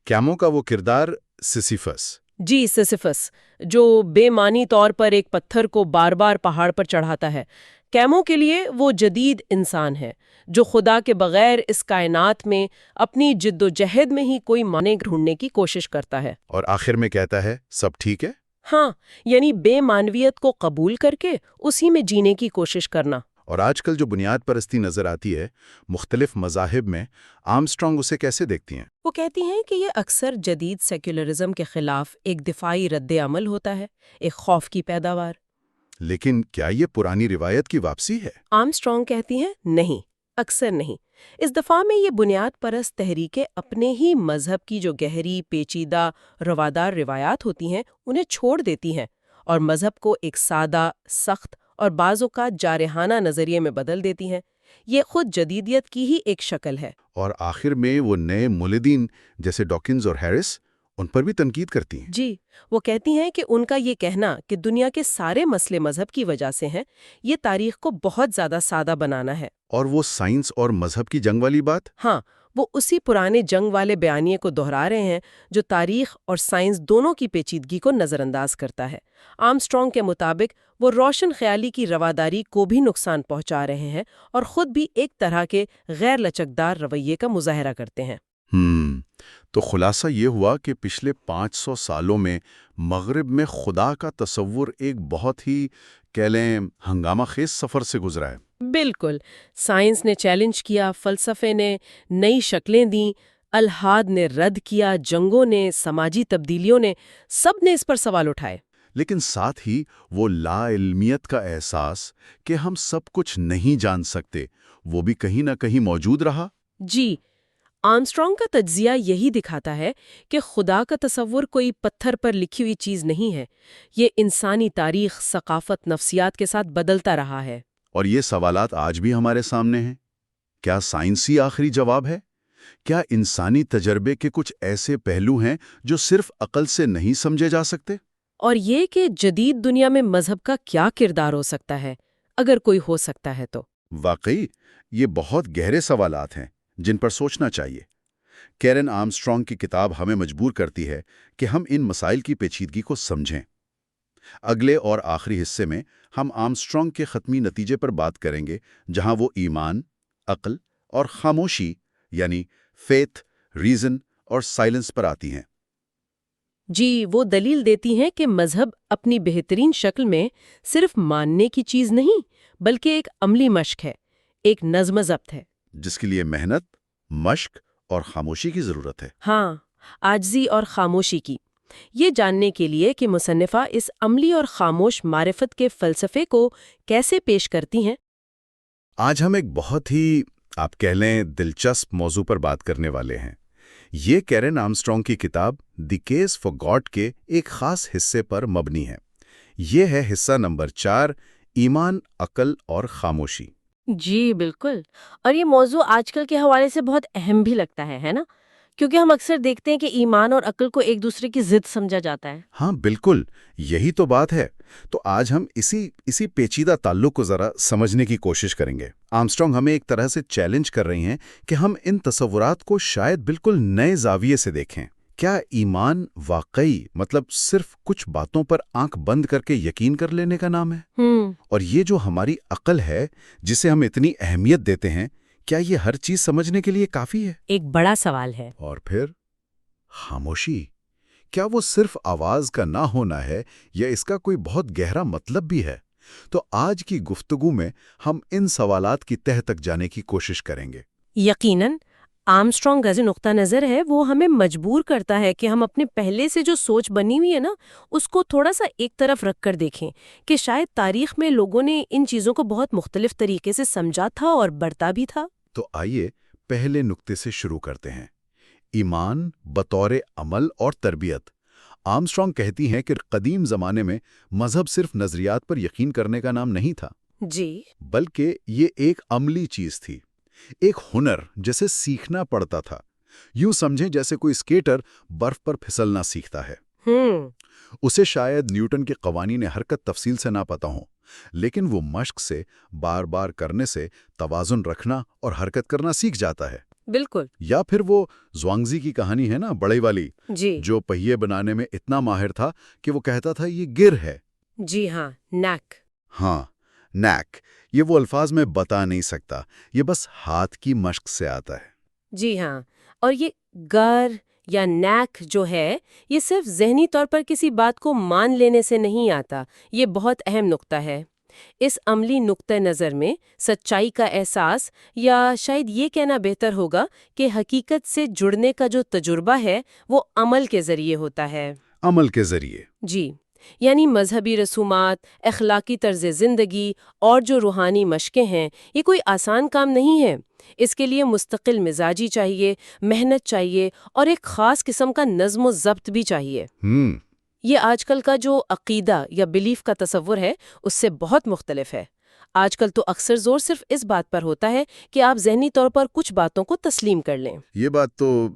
کیمو کا وہ کردار سیسیفس. جی، سیسیفس، جو بے معنی طور پر ایک پتھر کو بار بار پہاڑ پر چڑھاتا ہے. کیمو کے لیے وہ جدید انسان ہے جو خدا کے بغیر اس کائنات میں اپنی جد و جہد میں ہی کوئی معنی ڈھونڈنے کی کوشش کرتا ہے. اور آخر میں کہتا ہے سب ٹھیک ہے. ہاں، یعنی بے معنویت کو قبول کر کے اسی میں جینے کی کوشش کرنا. اور آج کل جو بنیاد پرستی نظر آتی ہے مختلف مذاہب میں، آرمسٹرانگ اسے کیسے دیکھتی ہیں؟ وہ کہتی ہیں کہ یہ اکثر جدید سیکولرزم کے خلاف ایک دفاعی رد عمل ہوتا ہے، ایک خوف کی پیداوار. لیکن کیا یہ پرانی روایت کی واپسی ہے؟ آرمسٹرانگ کہتی ہیں نہیں، اکثر نہیں. اس دفعہ میں یہ بنیاد پرست تحریکیں اپنے ہی مذہب کی جو گہری، پیچیدہ، روادار روایات ہوتی ہیں انہیں چھوڑ دیتی ہیں اور مذہب کو ایک سادہ، سخت اور بعض اوقات جارحانہ نظریے میں بدل دیتی ہیں. یہ خود جدیدیت کی ہی ایک شکل ہے. اور آخر میں وہ نئے مولدین جیسے ڈاکنز اور ہیرس ان پر بھی تنقید کرتی ہیں. جی، وہ کہتی ہیں کہ ان کا یہ کہنا کہ دنیا کے سارے مسئلے مذہب کی وجہ سے ہیں، یہ تاریخ کو بہت زیادہ سادہ بنانا ہے. اور وہ سائنس اور مذہب کی جنگ والی بات؟ ہاں، وہ اسی پرانے جنگ والے بیانیے کو دہرا رہے ہیں جو تاریخ اور سائنس دونوں کی پیچیدگی کو نظر انداز کرتا ہے. آرمسٹرانگ کے مطابق وہ روشن خیالی کی رواداری کو بھی نقصان پہنچا رہے ہیں اور خود بھی ایک طرح کے غیر لچکدار رویے کا مظاہرہ کرتے ہیں. تو خلاصہ یہ ہوا کہ پچھلے 500 سالوں میں مغرب میں خدا کا تصور ایک بہت ہی کہہ لیں ہنگامہ خیز سفر سے گزرا ہے. بالکل. سائنس نے چیلنج کیا، فلسفے نے نئی شکلیں دیں، الحاد نے رد کیا، جنگوں نے، سماجی تبدیلیوں نے، سب نے اس پر سوال اٹھائے. لیکن ساتھ ہی وہ لا علمیت کا احساس کہ ہم سب کچھ نہیں جان سکتے وہ بھی کہیں نہ کہیں موجود رہا. جی، آرمسٹرانگ کا تجزیہ یہی دکھاتا ہے کہ خدا کا تصور کوئی پتھر پر لکھی ہوئی چیز نہیں ہے. یہ انسانی تاریخ، ثقافت، نفسیات کے ساتھ بدلتا رہا ہے. اور یہ سوالات آج بھی ہمارے سامنے ہیں. کیا سائنسی آخری جواب ہے؟ کیا انسانی تجربے کے کچھ ایسے پہلو ہیں جو صرف عقل سے نہیں سمجھے جا سکتے؟ اور یہ کہ جدید دنیا میں مذہب کا کیا کردار ہو سکتا ہے، اگر کوئی ہو سکتا ہے تو؟ واقعی یہ بہت گہرے سوالات ہیں جن پر سوچنا چاہیے. کیرن آرمسٹرانگ کی کتاب ہمیں مجبور کرتی ہے کہ ہم ان مسائل کی پیچیدگی کو سمجھیں. اگلے اور آخری حصے میں ہم آرمسٹرانگ کے ختمی نتیجے پر بات کریں گے جہاں وہ ایمان، عقل اور خاموشی یعنی فیتھ، ریزن اور سائلنس پر آتی ہیں. جی، وہ دلیل دیتی ہیں کہ مذہب اپنی بہترین شکل میں صرف ماننے کی چیز نہیں بلکہ ایک عملی مشق ہے، ایک نظم ضبط ہے جس کے لیے محنت، مشق اور خاموشی کی ضرورت ہے. ہاں، عاجزی اور خاموشی کی. یہ جاننے کے لیے کہ مصنفہ اس عملی اور خاموش معرفت کے فلسفے کو کیسے پیش کرتی ہیں، آج ہم ایک بہت ہی آپ کہہ لیں دلچسپ موضوع پر بات کرنے والے ہیں. یہ کیرن آرمسٹرانگ کی کتاب دی کیس فار گاڈ کے ایک خاص حصے پر مبنی ہے. یہ ہے حصہ نمبر 4، ایمان، عقل اور خاموشی. جی بالکل. اور یہ موضوع آج کل کے حوالے سے بہت اہم بھی لگتا ہے نا؟ کیونکہ ہم اکثر دیکھتے ہیں کہ ایمان اور عقل کو ایک دوسرے کی ضد سمجھا جاتا ہے. ہاں بالکل، یہی تو بات ہے. تو آج ہم اسی پیچیدہ تعلق کو ذرا سمجھنے کی کوشش کریں گے. آرمسٹرانگ ہمیں ایک طرح سے چیلنج کر رہی ہیں کہ ہم ان تصورات کو شاید بالکل نئے زاویے سے دیکھیں. کیا ایمان واقعی صرف کچھ باتوں پر آنکھ بند کر کے یقین کر لینے کا نام ہے؟ اور یہ جو ہماری عقل ہے جسے ہم اتنی اہمیت دیتے ہیں، کیا یہ ہر چیز سمجھنے کے لیے کافی ہے؟ ایک بڑا سوال ہے۔ اور پھر خاموشی، کیا وہ صرف آواز کا نہ ہونا ہے یا اس کا کوئی بہت گہرا مطلب بھی ہے؟ تو آج کی گفتگو میں ہم ان سوالات کی تہہ تک جانے کی کوشش کریں گے۔ یقیناً آرمسٹرانگ کا جو نقطہ نظر ہے وہ ہمیں مجبور کرتا ہے کہ ہم اپنے پہلے سے جو سوچ بنی ہوئی ہے نا اس کو تھوڑا سا ایک طرف رکھ کر دیکھیں کہ شاید تاریخ میں لوگوں نے ان چیزوں کو بہت مختلف طریقے سے سمجھا تھا اور برتا بھی تھا۔ تو آئیے پہلے نقطے سے شروع کرتے ہیں، ایمان بطور عمل اور تربیت۔ آرمسٹرانگ کہتی ہیں کہ قدیم زمانے میں مذہب صرف نظریات پر یقین کرنے کا نام نہیں تھا، جی بلکہ یہ ایک عملی چیز تھی، ایک ہنر جسے سیکھنا پڑتا تھا۔ یوں سمجھیں جیسے کوئی اسکیٹر برف پر پھسلنا سیکھتا ہے۔ اسے شاید نیوٹن کے قوانین حرکت تفصیل سے نہ پتہ ہوں، لیکن وہ مشق سے، بار بار کرنے سے توازن رکھنا اور حرکت کرنا سیکھ جاتا ہے۔ بالکل۔ یا پھر وہ زوانگزی کی کہانی ہے نا، بڑے والی، جی جو پہیے بنانے میں اتنا ماہر تھا کہ وہ کہتا تھا یہ گر ہے۔ جی ہاں، نیک۔ ہاں، نیک، یہ وہ الفاظ میں بتا نہیں سکتا، یہ بس ہاتھ کی مشق سے آتا ہے۔ جی ہاں، اور یہ گر یا نیک جو ہے یہ صرف ذہنی طور پر کسی بات کو مان لینے سے نہیں آتا، یہ بہت اہم نقطہ ہے۔ اس عملی نقطہ نظر میں سچائی کا احساس، یا شاید یہ کہنا بہتر ہوگا کہ حقیقت سے جڑنے کا جو تجربہ ہے وہ عمل کے ذریعے ہوتا ہے۔ عمل کے ذریعے؟ جی، یعنی مذہبی رسومات، اخلاقی طرز زندگی اور جو روحانی مشقیں ہیں یہ کوئی آسان کام نہیں ہے۔ اس کے لیے مستقل مزاجی چاہیے، محنت چاہیے اور ایک خاص قسم کا نظم و ضبط بھی چاہیے۔ یہ آج کل کا جو عقیدہ یا بلیف کا تصور ہے اس سے بہت مختلف ہے۔ آج کل تو اکثر زور صرف اس بات پر ہوتا ہے کہ آپ ذہنی طور پر کچھ باتوں کو تسلیم کر لیں۔ یہ بات تو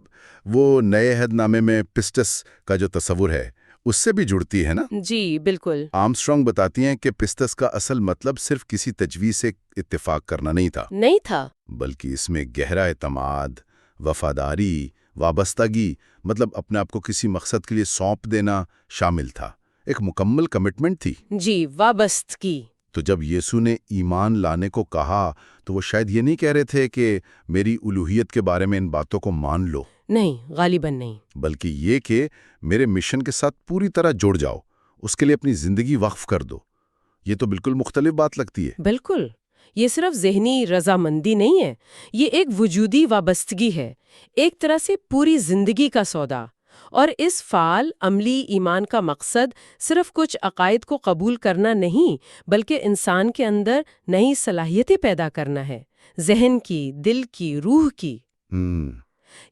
وہ نئے عہد نامے میں پسٹس کا جو تصور ہے اس سے بھی جڑتی ہے نا؟ جی بالکل۔ آرمسٹرانگ بتاتی ہیں کہ پسٹس کا اصل مطلب صرف کسی تجویز سے اتفاق کرنا نہیں تھا، بلکہ اس میں گہرا اعتماد، وفاداری، وابستگی، مطلب اپنے آپ کو کسی مقصد کے لیے سونپ دینا شامل تھا، ایک مکمل کمٹمنٹ تھی۔ جی، وابستگی۔ تو جب یسوع نے ایمان لانے کو کہا تو وہ شاید یہ نہیں کہہ رہے تھے کہ میری الوہیت کے بارے میں ان باتوں کو مان لو، نہیں، غالباً نہیں، بلکہ یہ کہ میرے مشن کے ساتھ پوری طرح جڑ جاؤ، اس کے لیے اپنی زندگی وقف کر دو۔ یہ تو بالکل مختلف بات لگتی ہے۔ بالکل، یہ صرف ذہنی رضامندی نہیں ہے، یہ ایک وجودی وابستگی ہے، ایک طرح سے پوری زندگی کا سودا۔ اور اس فعال عملی ایمان کا مقصد صرف کچھ عقائد کو قبول کرنا نہیں، بلکہ انسان کے اندر نئی صلاحیتیں پیدا کرنا ہے، ذہن کی، دل کی، روح کی۔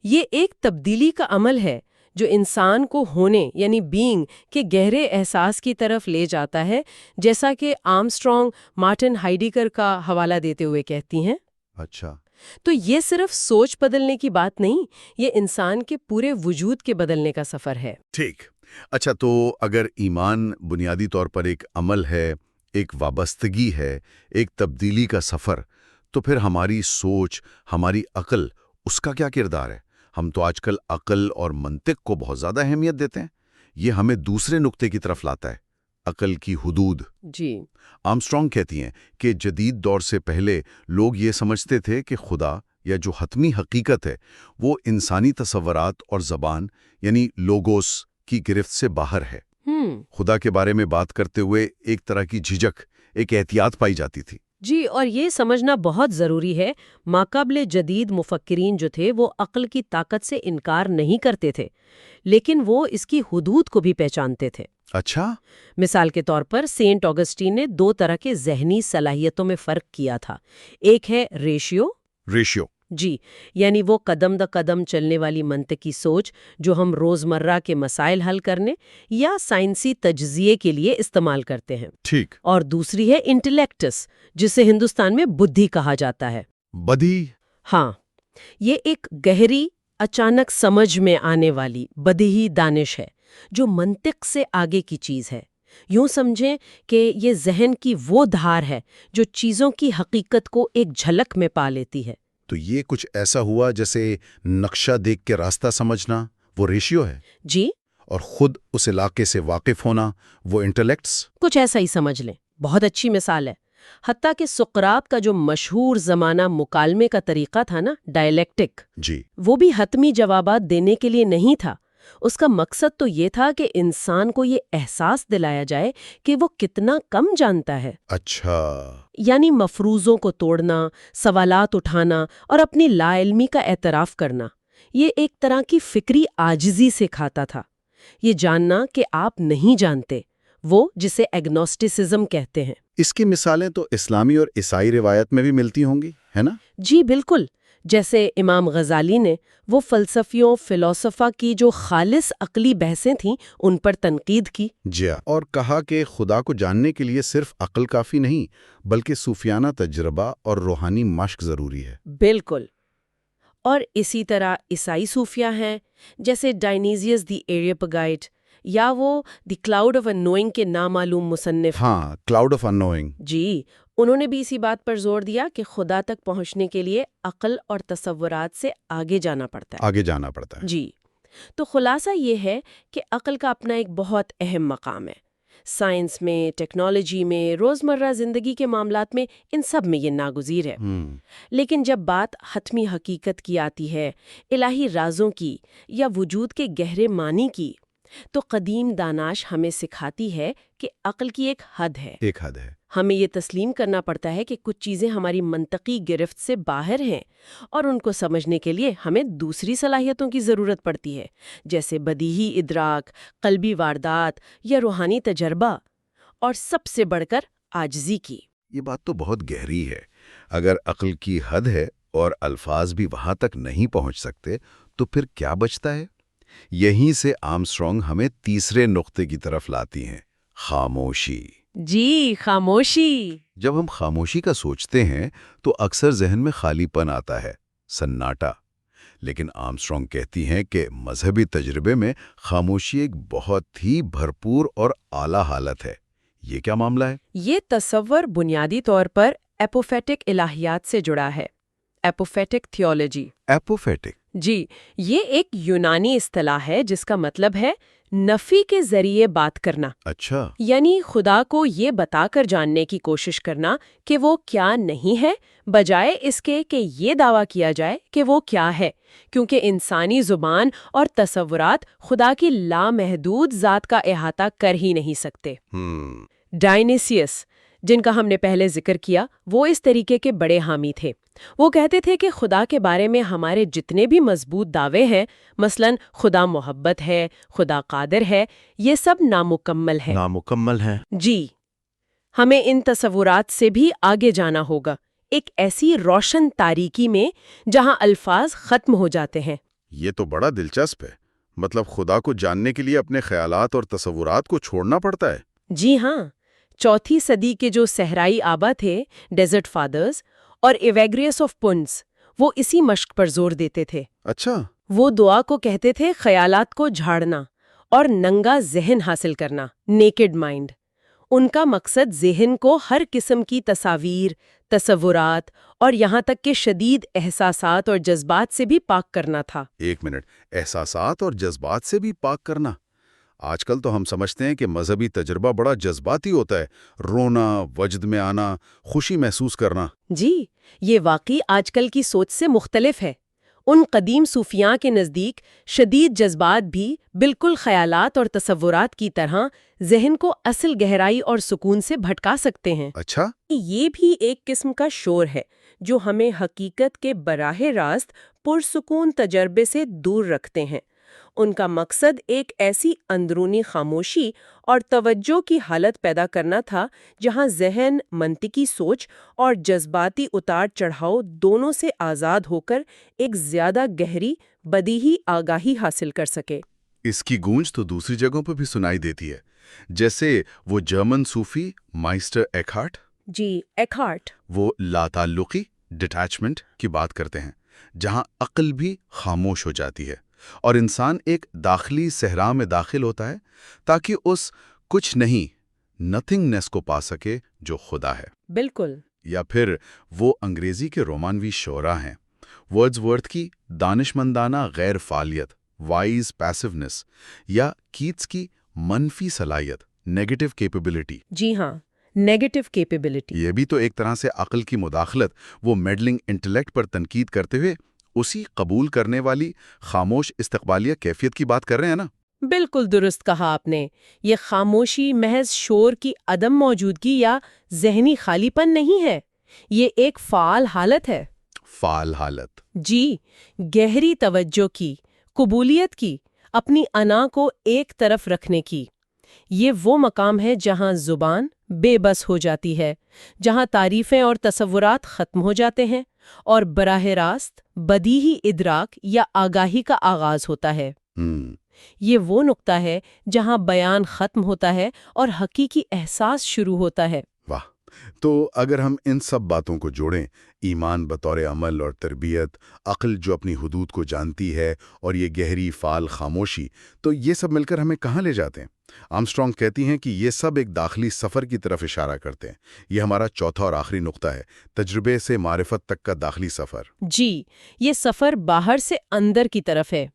یہ ایک تبدیلی کا عمل ہے جو انسان کو ہونے یعنی بینگ کے گہرے احساس کی طرف لے جاتا ہے، جیسا کہ آرمسٹرانگ مارٹن ہائیڈگر کا حوالہ دیتے ہوئے کہتی ہیں۔ اچھا، تو یہ صرف سوچ بدلنے کی بات نہیں، یہ انسان کے پورے وجود کے بدلنے کا سفر ہے۔ ٹھیک۔ اچھا، تو اگر ایمان بنیادی طور پر ایک عمل ہے، ایک وابستگی ہے، ایک تبدیلی کا سفر، تو پھر ہماری سوچ، ہماری عقل، اس کا کیا کردار ہے؟ ہم تو آج کل عقل اور منطق کو بہت زیادہ اہمیت دیتے ہیں۔ یہ ہمیں دوسرے نقطے کی طرف لاتا ہے، عقل کی حدود۔ جی، آرمسٹرانگ کہتی ہیں کہ جدید دور سے پہلے لوگ یہ سمجھتے تھے کہ خدا یا جو حتمی حقیقت ہے وہ انسانی تصورات اور زبان یعنی لوگوس کی گرفت سے باہر ہے۔ خدا کے بارے میں بات کرتے ہوئے ایک طرح کی جھجک، ایک احتیاط پائی جاتی تھی۔ جی، اور یہ سمجھنا بہت ضروری ہے، ماقبل جدید مفکرین جو تھے وہ عقل کی طاقت سے انکار نہیں کرتے تھے، لیکن وہ اس کی حدود کو بھی پہچانتے تھے۔ اچھا، مثال کے طور پر سینٹ آگسٹین نے 2 طرح کے ذہنی صلاحیتوں میں فرق کیا تھا۔ ایک ہے ریشیو، جی، یعنی وہ قدم دا قدم چلنے والی منطقی سوچ جو ہم روزمرہ کے مسائل حل کرنے یا سائنسی تجزیے کے لیے استعمال کرتے ہیں۔ ٹھیک۔ اور دوسری ہے انٹلیکٹس، جسے ہندوستان میں بدھی کہا جاتا ہے۔ بدھی؟ ہاں، یہ ایک گہری، اچانک سمجھ میں آنے والی بدیہی دانش ہے جو منطق سے آگے کی چیز ہے۔ یوں سمجھیں کہ یہ ذہن کی وہ دھار ہے جو چیزوں کی حقیقت کو ایک جھلک میں پا لیتی ہے۔ تو یہ کچھ ایسا ہوا جیسے نقشہ دیکھ کے راستہ سمجھنا، وہ ریشیو ہے؟ جی، اور خود اس علاقے سے واقف ہونا، وہ انٹلیکٹس؟ کچھ ایسا ہی سمجھ لیں، بہت اچھی مثال ہے۔ حتیٰ کہ سقراط کا جو مشہور زمانہ مکالمے کا طریقہ تھا نا، ڈائلیکٹک، جی، وہ بھی حتمی جوابات دینے کے لیے نہیں تھا۔ اس کا مقصد تو یہ تھا کہ انسان کو یہ احساس دلایا جائے کہ وہ کتنا کم جانتا ہے۔ اچھا، یعنی مفروضوں کو توڑنا، سوالات اٹھانا اور اپنی لا علمی کا اعتراف کرنا، یہ ایک طرح کی فکری عاجزی سے کھاتا تھا۔ یہ جاننا کہ آپ نہیں جانتے، وہ جسے ایگنوسٹسزم کہتے ہیں۔ اس کی مثالیں تو اسلامی اور عیسائی روایت میں بھی ملتی ہوں گی، ہے نا؟ جی بالکل، جیسے امام غزالی نے وہ فلسفیوں فلسفہ کی جو خالص عقلی بحثیں تھیں ان پر تنقید کی۔ جی، اور کہا کہ خدا کو جاننے کے لیے صرف عقل کافی نہیں بلکہ صوفیانہ تجربہ اور روحانی مشق ضروری ہے۔ بالکل، اور اسی طرح عیسائی صوفیہ ہیں، جیسے ڈائنیزیس دی ایریاپاگائٹ یا وہ دی کلاؤڈ آف انوئنگ کے نامعلوم مصنف۔ ہاں، کلاؤڈ آف انوئنگ۔ جی، انہوں نے بھی اسی بات پر زور دیا کہ خدا تک پہنچنے کے لیے عقل اور تصورات سے آگے جانا پڑتا ہے۔ جی، تو خلاصہ یہ ہے کہ عقل کا اپنا ایک بہت اہم مقام ہے۔ سائنس میں، ٹیکنالوجی میں، روزمرہ زندگی کے معاملات میں، ان سب میں یہ ناگزیر ہے۔ لیکن جب بات حتمی حقیقت کی آتی ہے، الہی رازوں کی یا وجود کے گہرے معنی کی، تو قدیم دانش ہمیں سکھاتی ہے کہ عقل کی ایک حد ہے۔ ہمیں یہ تسلیم کرنا پڑتا ہے کہ کچھ چیزیں ہماری منطقی گرفت سے باہر ہیں اور ان کو سمجھنے کے لیے ہمیں دوسری صلاحیتوں کی ضرورت پڑتی ہے، جیسے بدیہی ادراک، قلبی واردات یا روحانی تجربہ، اور سب سے بڑھ کر عاجزی کی۔ یہ بات تو بہت گہری ہے۔ اگر عقل کی حد ہے اور الفاظ بھی وہاں تک نہیں پہنچ سکتے تو پھر کیا بچتا ہے؟ یہیں سے آرمسٹرانگ ہمیں تیسرے نقطے کی طرف لاتی ہیں، خاموشی۔ جی، خاموشی۔ جب ہم خاموشی کا سوچتے ہیں تو اکثر ذہن میں خالی پن آتا ہے، سناٹا۔ لیکن آرمسٹرانگ کہتی ہیں کہ مذہبی تجربے میں خاموشی ایک بہت ہی بھرپور اور اعلیٰ حالت ہے۔ یہ کیا معاملہ ہے؟ یہ تصور بنیادی طور پر ایپوفیٹک الہیات سے جڑا ہے، ایپوفیٹک تھیولوجی۔ ایپوفیٹک؟ جی، یہ ایک یونانی اصطلاح ہے جس کا مطلب ہے نفی کے ذریعے بات کرنا۔ اچھا، یعنی خدا کو یہ بتا کر جاننے کی کوشش کرنا کہ وہ کیا نہیں ہے، بجائے اس کے کہ یہ دعویٰ کیا جائے کہ وہ کیا ہے، کیونکہ انسانی زبان اور تصورات خدا کی لامحدود ذات کا احاطہ کر ہی نہیں سکتے۔ ڈائنیسیس، جن کا ہم نے پہلے ذکر کیا، وہ اس طریقے کے بڑے حامی تھے۔ وہ کہتے تھے کہ خدا کے بارے میں ہمارے جتنے بھی مضبوط دعوے ہیں، مثلاً خدا محبت ہے، خدا قادر ہے، یہ سب نامکمل ہے۔ جی، ہمیں ان تصورات سے بھی آگے جانا ہوگا، ایک ایسی روشن تاریکی میں جہاں الفاظ ختم ہو جاتے ہیں۔ یہ تو بڑا دلچسپ ہے۔ مطلب خدا کو جاننے کے لیے اپنے خیالات اور تصورات کو چھوڑنا پڑتا ہے؟ جی ہاں، 4ویں صدی کے جو صحرائی آبا تھے، ڈیزرٹ فادرز اور ایویگریس آف پونس، وہ اسی مشق پر زور دیتے تھے۔ اچھا، وہ دعا کو کہتے تھے خیالات کو جھاڑنا اور ننگا ذہن حاصل کرنا، نیکڈ مائنڈ۔ ان کا مقصد ذہن کو ہر قسم کی تصاویر، تصورات اور یہاں تک کہ شدید احساسات اور جذبات سے بھی پاک کرنا تھا۔ ایک منٹ، احساسات اور جذبات سے بھی پاک کرنا؟ آج کل تو ہم سمجھتے ہیں کہ مذہبی تجربہ بڑا جذباتی ہوتا ہے، رونا، وجد میں آنا، خوشی محسوس کرنا۔ جی، یہ واقعی آج کل کی سوچ سے مختلف ہے۔ ان قدیم صوفیاء کے نزدیک شدید جذبات بھی بالکل خیالات اور تصورات کی طرح ذہن کو اصل گہرائی اور سکون سے بھٹکا سکتے ہیں۔ اچھا، یہ بھی ایک قسم کا شور ہے جو ہمیں حقیقت کے براہ راست پرسکون تجربے سے دور رکھتے ہیں۔ ان کا مقصد ایک ایسی اندرونی خاموشی اور توجہ کی حالت پیدا کرنا تھا جہاں ذہن منطقی سوچ اور جذباتی اتار چڑھاؤ دونوں سے آزاد ہو کر ایک زیادہ گہری بدیہی آگاہی حاصل کر سکے۔ اس کی گونج تو دوسری جگہوں پر بھی سنائی دیتی ہے، جیسے وہ جرمن صوفی مائسٹر ایکہارٹ۔ جی، ایکہارٹ۔ وہ لاتعلقی، ڈیٹیچمنٹ کی بات کرتے ہیں، جہاں عقل بھی خاموش ہو جاتی ہے اور انسان ایک داخلی صحرا میں داخل ہوتا ہے تاکہ اس کچھ نہیں، نتھنگنیس کو پا سکے جو خدا ہے۔ بالکل۔ یا پھر وہ انگریزی کے رومانوی شعراء ہیں، ورڈزورتھ کی دانشمندانہ غیر فعالیت، وائز پیسونیس، یا کیٹس کی منفی صلاحیت، نیگیٹو کیپیبلٹی۔ جی ہاں، نیگیٹو کیپیبلٹی۔ یہ بھی تو ایک طرح سے عقل کی مداخلت، وہ میڈلنگ انٹلیکٹ پر تنقید کرتے ہوئے اسی قبول کرنے والی خاموش استقبالیہ کیفیت کی بات کر رہے ہیں نا؟ بالکل درست کہا آپ نے۔ یہ خاموشی محض شور کی عدم موجودگی یا ذہنی خالی پن نہیں ہے، یہ ایک فعال حالت ہے۔ فعال حالت؟ جی، گہری توجہ کی، قبولیت کی، اپنی انا کو ایک طرف رکھنے کی۔ یہ وہ مقام ہے جہاں زبان بے بس ہو جاتی ہے، جہاں تعریفیں اور تصورات ختم ہو جاتے ہیں اور براہ راست بدیہی ادراک یا آگاہی کا آغاز ہوتا ہے۔ یہ وہ نقطہ ہے جہاں بیان ختم ہوتا ہے اور حقیقی احساس شروع ہوتا ہے۔ واہ! تو اگر ہم ان سب باتوں کو جوڑیں، ایمان بطور عمل اور تربیت، عقل جو اپنی حدود کو جانتی ہے، اور یہ گہری فعال خاموشی، تو یہ سب مل کر ہمیں کہاں لے جاتے ہیں؟ آرمسٹرانگ کہتی ہیں کہ یہ سب ایک داخلی سفر کی طرف اشارہ کرتے ہیں۔ یہ ہمارا چوتھا اور آخری نقطہ ہے، تجربے سے معرفت تک کا داخلی سفر۔ جی، یہ سفر باہر سے اندر کی طرف ہے۔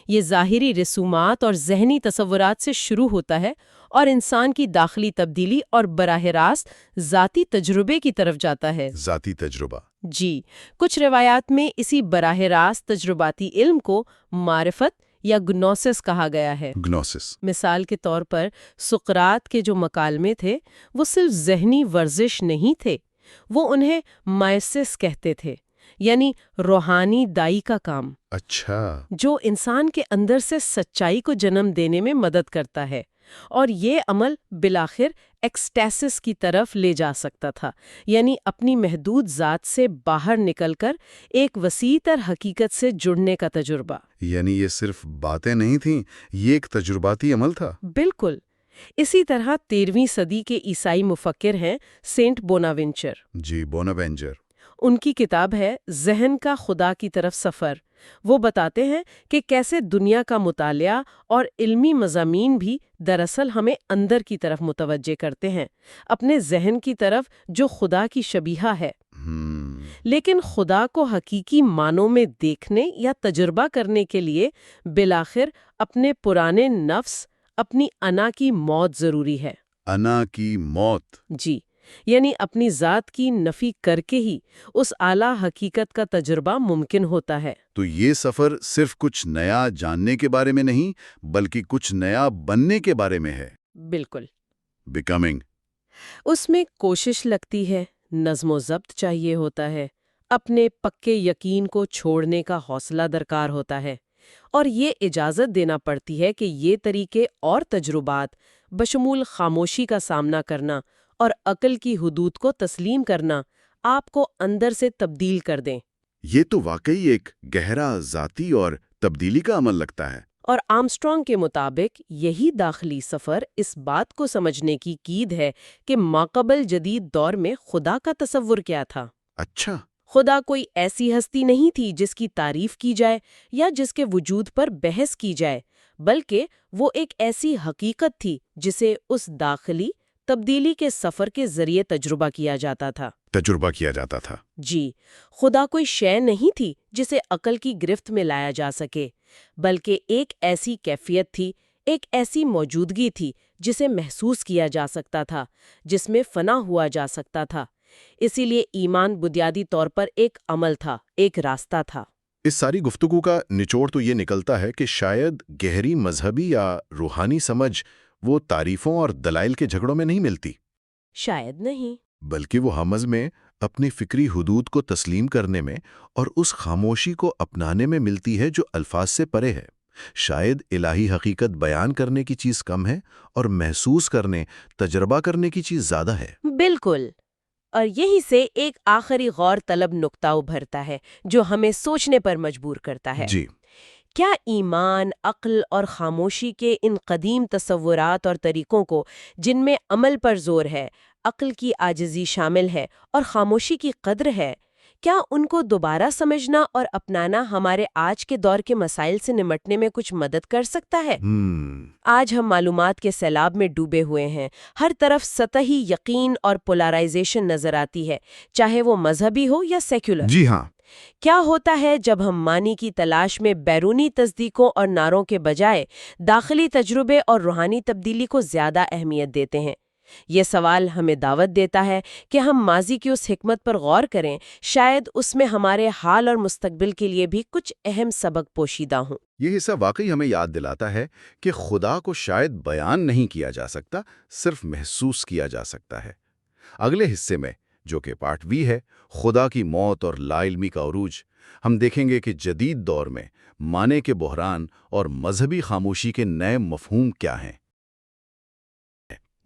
یہ ظاہری رسومات اور ذہنی تصورات سے شروع ہوتا ہے اور انسان کی داخلی تبدیلی اور براہ راست ذاتی تجربے کی طرف جاتا ہے۔ ذاتی تجربہ؟ جی، کچھ روایات میں اسی براہ راست تجرباتی علم کو معرفت یا گنوسس کہا گیا ہے۔ گنوسس؟ مثال کے طور پر سقراط کے جو مکالمے تھے وہ صرف ذہنی ورزش نہیں تھے، وہ انہیں مائسس کہتے تھے، یعنی روحانی دائی کا کام۔ اچھا۔ جو انسان کے اندر سے سچائی کو جنم دینے میں مدد کرتا ہے، اور یہ عمل بالآخر ایکسٹیسس کی طرف لے جا سکتا تھا، یعنی اپنی محدود ذات سے باہر نکل کر ایک وسیع تر حقیقت سے جڑنے کا تجربہ۔ یعنی یہ صرف باتیں نہیں تھیں، یہ ایک تجرباتی عمل تھا۔ بالکل۔ اسی طرح 13ویں صدی کے عیسائی مفکر ہیں سینٹ بوناوینچر۔ جی، بوناوینچر۔ ان کی کتاب ہے ذہن کا خدا کی طرف سفر۔ وہ بتاتے ہیں کہ کیسے دنیا کا مطالعہ اور علمی مضامین بھی دراصل ہمیں اندر کی طرف متوجہ کرتے ہیں، اپنے ذہن کی طرف جو خدا کی شبیہ ہے۔ لیکن خدا کو حقیقی معنوں میں دیکھنے یا تجربہ کرنے کے لیے بالآخر اپنے پرانے نفس، اپنی انا کی موت ضروری ہے۔ انا کی موت؟ جی، یعنی اپنی ذات کی نفی کر کے ہی اس اعلیٰ حقیقت کا تجربہ ممکن ہوتا ہے۔ تو یہ سفر صرف کچھ نیا جاننے کے بارے میں نہیں، بلکہ کچھ نیا بننے کے بارے میں ہے۔ بالکل۔ بیکمنگ۔ اس میں کوشش لگتی ہے، نظم و ضبط چاہیے ہوتا ہے، اپنے پکے یقین کو چھوڑنے کا حوصلہ درکار ہوتا ہے، اور یہ اجازت دینا پڑتی ہے کہ یہ طریقے اور تجربات بشمول خاموشی کا سامنا کرنا اور عقل کی حدود کو تسلیم کرنا آپ کو اندر سے تبدیل کر دیں۔ یہ تو واقعی ایک گہرا ذاتی اور تبدیلی کا عمل لگتا ہے۔ اور آرمسٹرانگ کے مطابق یہی داخلی سفر اس بات کو سمجھنے کی کلید ہے کہ ماقبل جدید دور میں خدا کا تصور کیا تھا۔ اچھا۔ خدا کوئی ایسی ہستی نہیں تھی جس کی تعریف کی جائے یا جس کے وجود پر بحث کی جائے، بلکہ وہ ایک ایسی حقیقت تھی جسے اس داخلی تبدیلی کے سفر کے ذریعے تجربہ کیا جاتا تھا۔ تجربہ کیا جاتا تھا۔ جی، خدا کوئی شے نہیں تھی جسے عقل کی گرفت میں لایا جا سکے، بلکہ ایک ایسی کیفیت تھی، ایک ایسی موجودگی تھی جسے محسوس کیا جا سکتا تھا، جس میں فنا ہوا جا سکتا تھا۔ اسی لیے ایمان بنیادی طور پر ایک عمل تھا، ایک راستہ تھا۔ اس ساری گفتگو کا نچوڑ تو یہ نکلتا ہے کہ شاید گہری مذہبی یا روحانی سمجھ وہ تعریفوں اور دلائل کے جھگڑوں میں نہیں ملتی، شاید نہیں، بلکہ وہ ہمز میں اپنی فکری حدود کو تسلیم کرنے میں اور اس خاموشی کو اپنانے میں ملتی ہے جو الفاظ سے پرے ہے۔ شاید الہی حقیقت بیان کرنے کی چیز کم ہے اور محسوس کرنے، تجربہ کرنے کی چیز زیادہ ہے۔ بالکل۔ اور یہی سے ایک آخری غور طلب نقطہ ابھرتا ہے جو ہمیں سوچنے پر مجبور کرتا ہے۔ جی، کیا ایمان، عقل اور خاموشی کے ان قدیم تصورات اور طریقوں کو، جن میں عمل پر زور ہے، عقل کی عاجزی شامل ہے اور خاموشی کی قدر ہے، کیا ان کو دوبارہ سمجھنا اور اپنانا ہمارے آج کے دور کے مسائل سے نمٹنے میں کچھ مدد کر سکتا ہے؟ آج ہم معلومات کے سیلاب میں ڈوبے ہوئے ہیں، ہر طرف سطحی یقین اور پولرائزیشن نظر آتی ہے، چاہے وہ مذہبی ہو یا سیکولر۔ جی ہاں۔ کیا ہوتا ہے جب ہم معنی کی تلاش میں بیرونی تصدیقوں اور نعروں کے بجائے داخلی تجربے اور روحانی تبدیلی کو زیادہ اہمیت دیتے ہیں؟ یہ سوال ہمیں دعوت دیتا ہے کہ ہم ماضی کی اس حکمت پر غور کریں، شاید اس میں ہمارے حال اور مستقبل کے لیے بھی کچھ اہم سبق پوشیدہ ہوں۔ یہ حصہ واقعی ہمیں یاد دلاتا ہے کہ خدا کو شاید بیان نہیں کیا جا سکتا، صرف محسوس کیا جا سکتا ہے۔ اگلے حصے میں، جو کہ پارٹ وی ہے، خدا کی موت اور لا علمی کا عروج، ہم دیکھیں گے کہ جدید دور میں معنی کے بحران اور مذہبی خاموشی کے نئے مفہوم کیا ہیں۔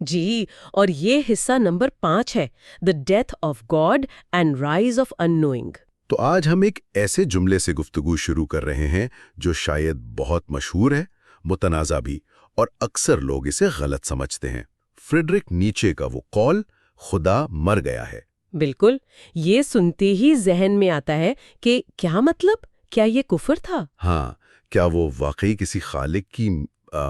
جی، اور یہ حصہ نمبر 5 ہے، The Death of God and Rise of Unknowing۔ تو آج ہم ایک ایسے جملے سے گفتگو شروع کر رہے ہیں جو شاید بہت مشہور ہے، متنازع بھی، اور اکثر لوگ اسے غلط سمجھتے ہیں۔ فریڈرک نیچے کا وہ قول، خدا مر گیا ہے۔ بالکل، یہ سنتے ہی ذہن میں آتا ہے کہ کیا مطلب؟ کیا یہ کفر تھا؟ ہاں، کیا وہ واقعی کسی خالق کی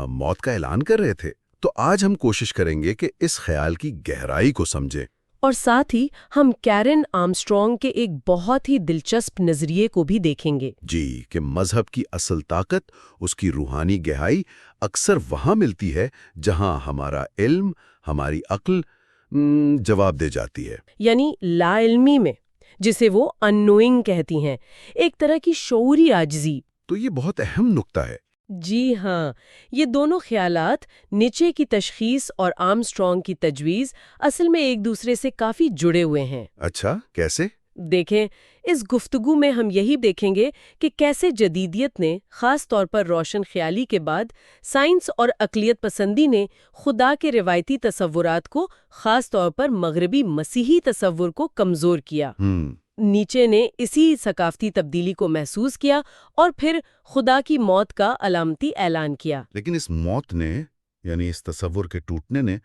موت کا اعلان کر رہے تھے؟ تو آج ہم کوشش کریں گے کہ اس خیال کی گہرائی کو سمجھیں، اور ساتھ ہی ہم کیرن آرمسٹرانگ کے ایک بہت ہی دلچسپ نظریے کو بھی دیکھیں گے۔ جی، کہ مذہب کی اصل طاقت، اس کی روحانی گہرائی اکثر وہاں ملتی ہے جہاں ہمارا علم، ہماری عقل جواب دے جاتی ہے۔ یعنی لا علمی میں، جسے وہ اننوئنگ کہتی ہیں، ایک طرح کی شعوری عاجزی۔ تو یہ بہت اہم نکتہ ہے۔ جی ہاں، یہ دونوں خیالات، نیچے کی تشخیص اور آرمسٹرانگ کی تجویز، اصل میں ایک دوسرے سے کافی جڑے ہوئے ہیں۔ اچھا، کیسے؟ دیکھیں، اس گفتگو میں ہم یہی دیکھیں گے کہ کیسے جدیدیت نے، خاص طور پر روشن خیالی کے بعد سائنس اور عقلیت پسندی نے خدا کے روایتی تصورات کو، خاص طور پر مغربی مسیحی تصور کو کمزور کیا۔ نیچے نے اسی ثقافتی تبدیلی کو محسوس کیا اور پھر خدا کی موت کا علامتی اعلان کیا۔ لیکن اس موت نے، یعنی اس تصور کے ٹوٹنے نے،